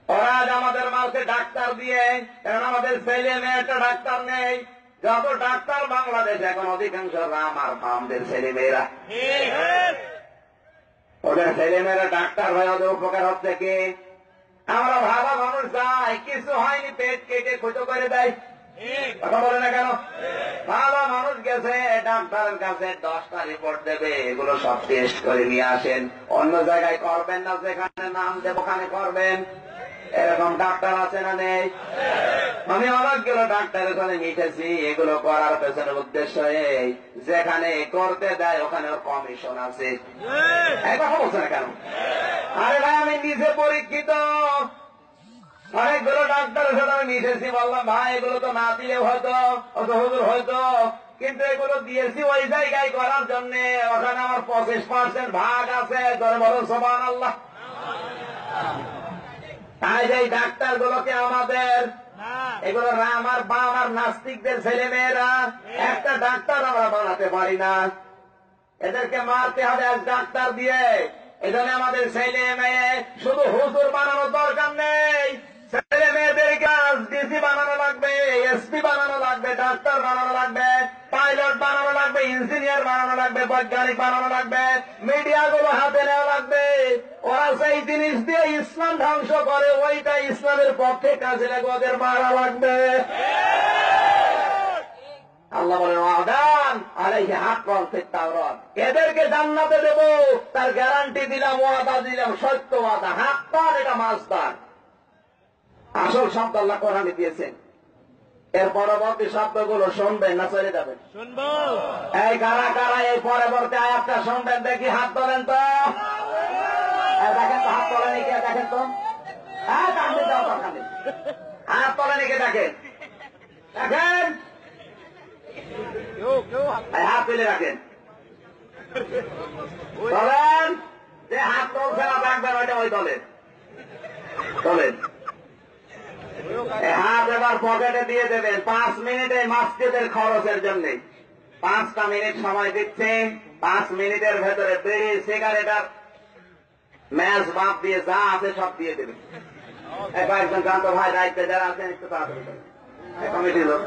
ওরা আজ আমাদের মালকে ডাক্তার দিয়ে, কারণ আমাদের ছেলে মেয়েটা ডাক্তার নেই। যত ডাক্তার বাংলাদেশ এখন অধিকাংশ রাম আর বামদের ছেলে মেয়েরা। ওদের ছেলে মেয়েরা ডাক্তার হয়ে ওদের উপকার হচ্ছে কি? আমরা ভালো মানুষ যাই, কিছু হয়নি, পেট কেটে ক্ষত করে দেয়। কথা বলে না কেন? ভালো মানুষ গেছে ডাক্তারের কাছে 10টা রিপোর্ট দেবে, এগুলো সব টেস্ট করে নিয়ে আসেন। অন্য জায়গায় করবেন না, যেখানে নাম দেব ওখানে করবেন। এরকম ডাক্তার আছে না নেই? আমি অনেকগুলো ডাক্তারের ওখানে মিটেছি। এগুলো করার পেছনে উদ্দেশ্য এই, যেখানে করতে দেয় ওখানে কমিশন আছে। এই কথা বলছে না কেন? আরে ভাই, আমি নিজে পরীক্ষিত। অনেকগুলো ডাক্তারের সাথে আমি মিশেছি, বললাম ভাই এগুলো তো না দিলে হয়তো অত হুজুর হয়তো, কিন্তু এগুলো দিয়েছি ওই জায়গায় করার জন্য। ওখানে আমার 25% ভাগ আছে। ধরে বলুন সুবহানাল্লাহ। তাই যে ডাক্তার গুলোকে আমাদের এগুলো আমার বাবার নাস্তিকদের ছেলে মেয়েরা, একটা ডাক্তার আমরা বানাতে পারি না। এদেরকে মারতে হবে আজ ডাক্তার দিয়ে। এজন্য আমাদের ছেলে মেয়ে শুধু হুজুর বানানোর দরকার নেই। ছেলে মেয়েদেরকে আজ ডিসি বানানো লাগবে, এসপি বানানো লাগবে, ডাক্তার বানানো লাগবে, পাইলট বানানো লাগবে, ইঞ্জিনিয়ার বানানো লাগবে, বৈজ্ঞানিক বানানো লাগবে, মিডিয়াগুলো হাতে নেওয়া লাগবে। ওরা সেই জিনিস দিয়ে ইসলাম ধ্বংস করে, ওইটা ইসলামের পক্ষে কাজে লাগবে, ওদের মারা লাগবে। আল্লাহ বলেন ওয়াদান আলাইহি হাক্কান ফিত তাওরাত, এদেরকে জান্নাতে দেব, তার গ্যারান্টি দিলাম, ওয়াদা দিলাম, সত্য ওয়াদা। হাক্কান এটা মাসদার, আসল শব্দ আল্লাহ কোরআনে দিয়েছেন। এর পরবর্তী শব্দগুলো শুনবেন না চলে যাবেন? শুনবো। এই কারা কারা এই পরবর্তী আয়াতটা শুনবেন দেখি? হাত তোলেন তো। দেখেন তো, হাত তোলেন একে, দেখেন তো। হ্যাঁ, কান্দে যাও তো, কান্দে। হাত তোলেন একে, দেখেন দেখেন, হাত তুলে রাখেন। বলেন যে হাত তুলছে না থাকবেন, ওইটা ওই দলের তোলেন। হাত এবার পকেটে দিয়ে দেবেন। 5 মিনিটে মসজিদের খরচের জন্য 5টা মিনিট সময় দিচ্ছে। 5 মিনিটের ভেতরে বিড়ি, সিগারেট আর ম্যাচ বাদ দিয়ে যা আছে সব দিয়ে দেবেন। কয়েকজন জানতো ভাই দায়িত্বে যারা আছেন একটু তাড়াতাড়ি কমিটির লোক।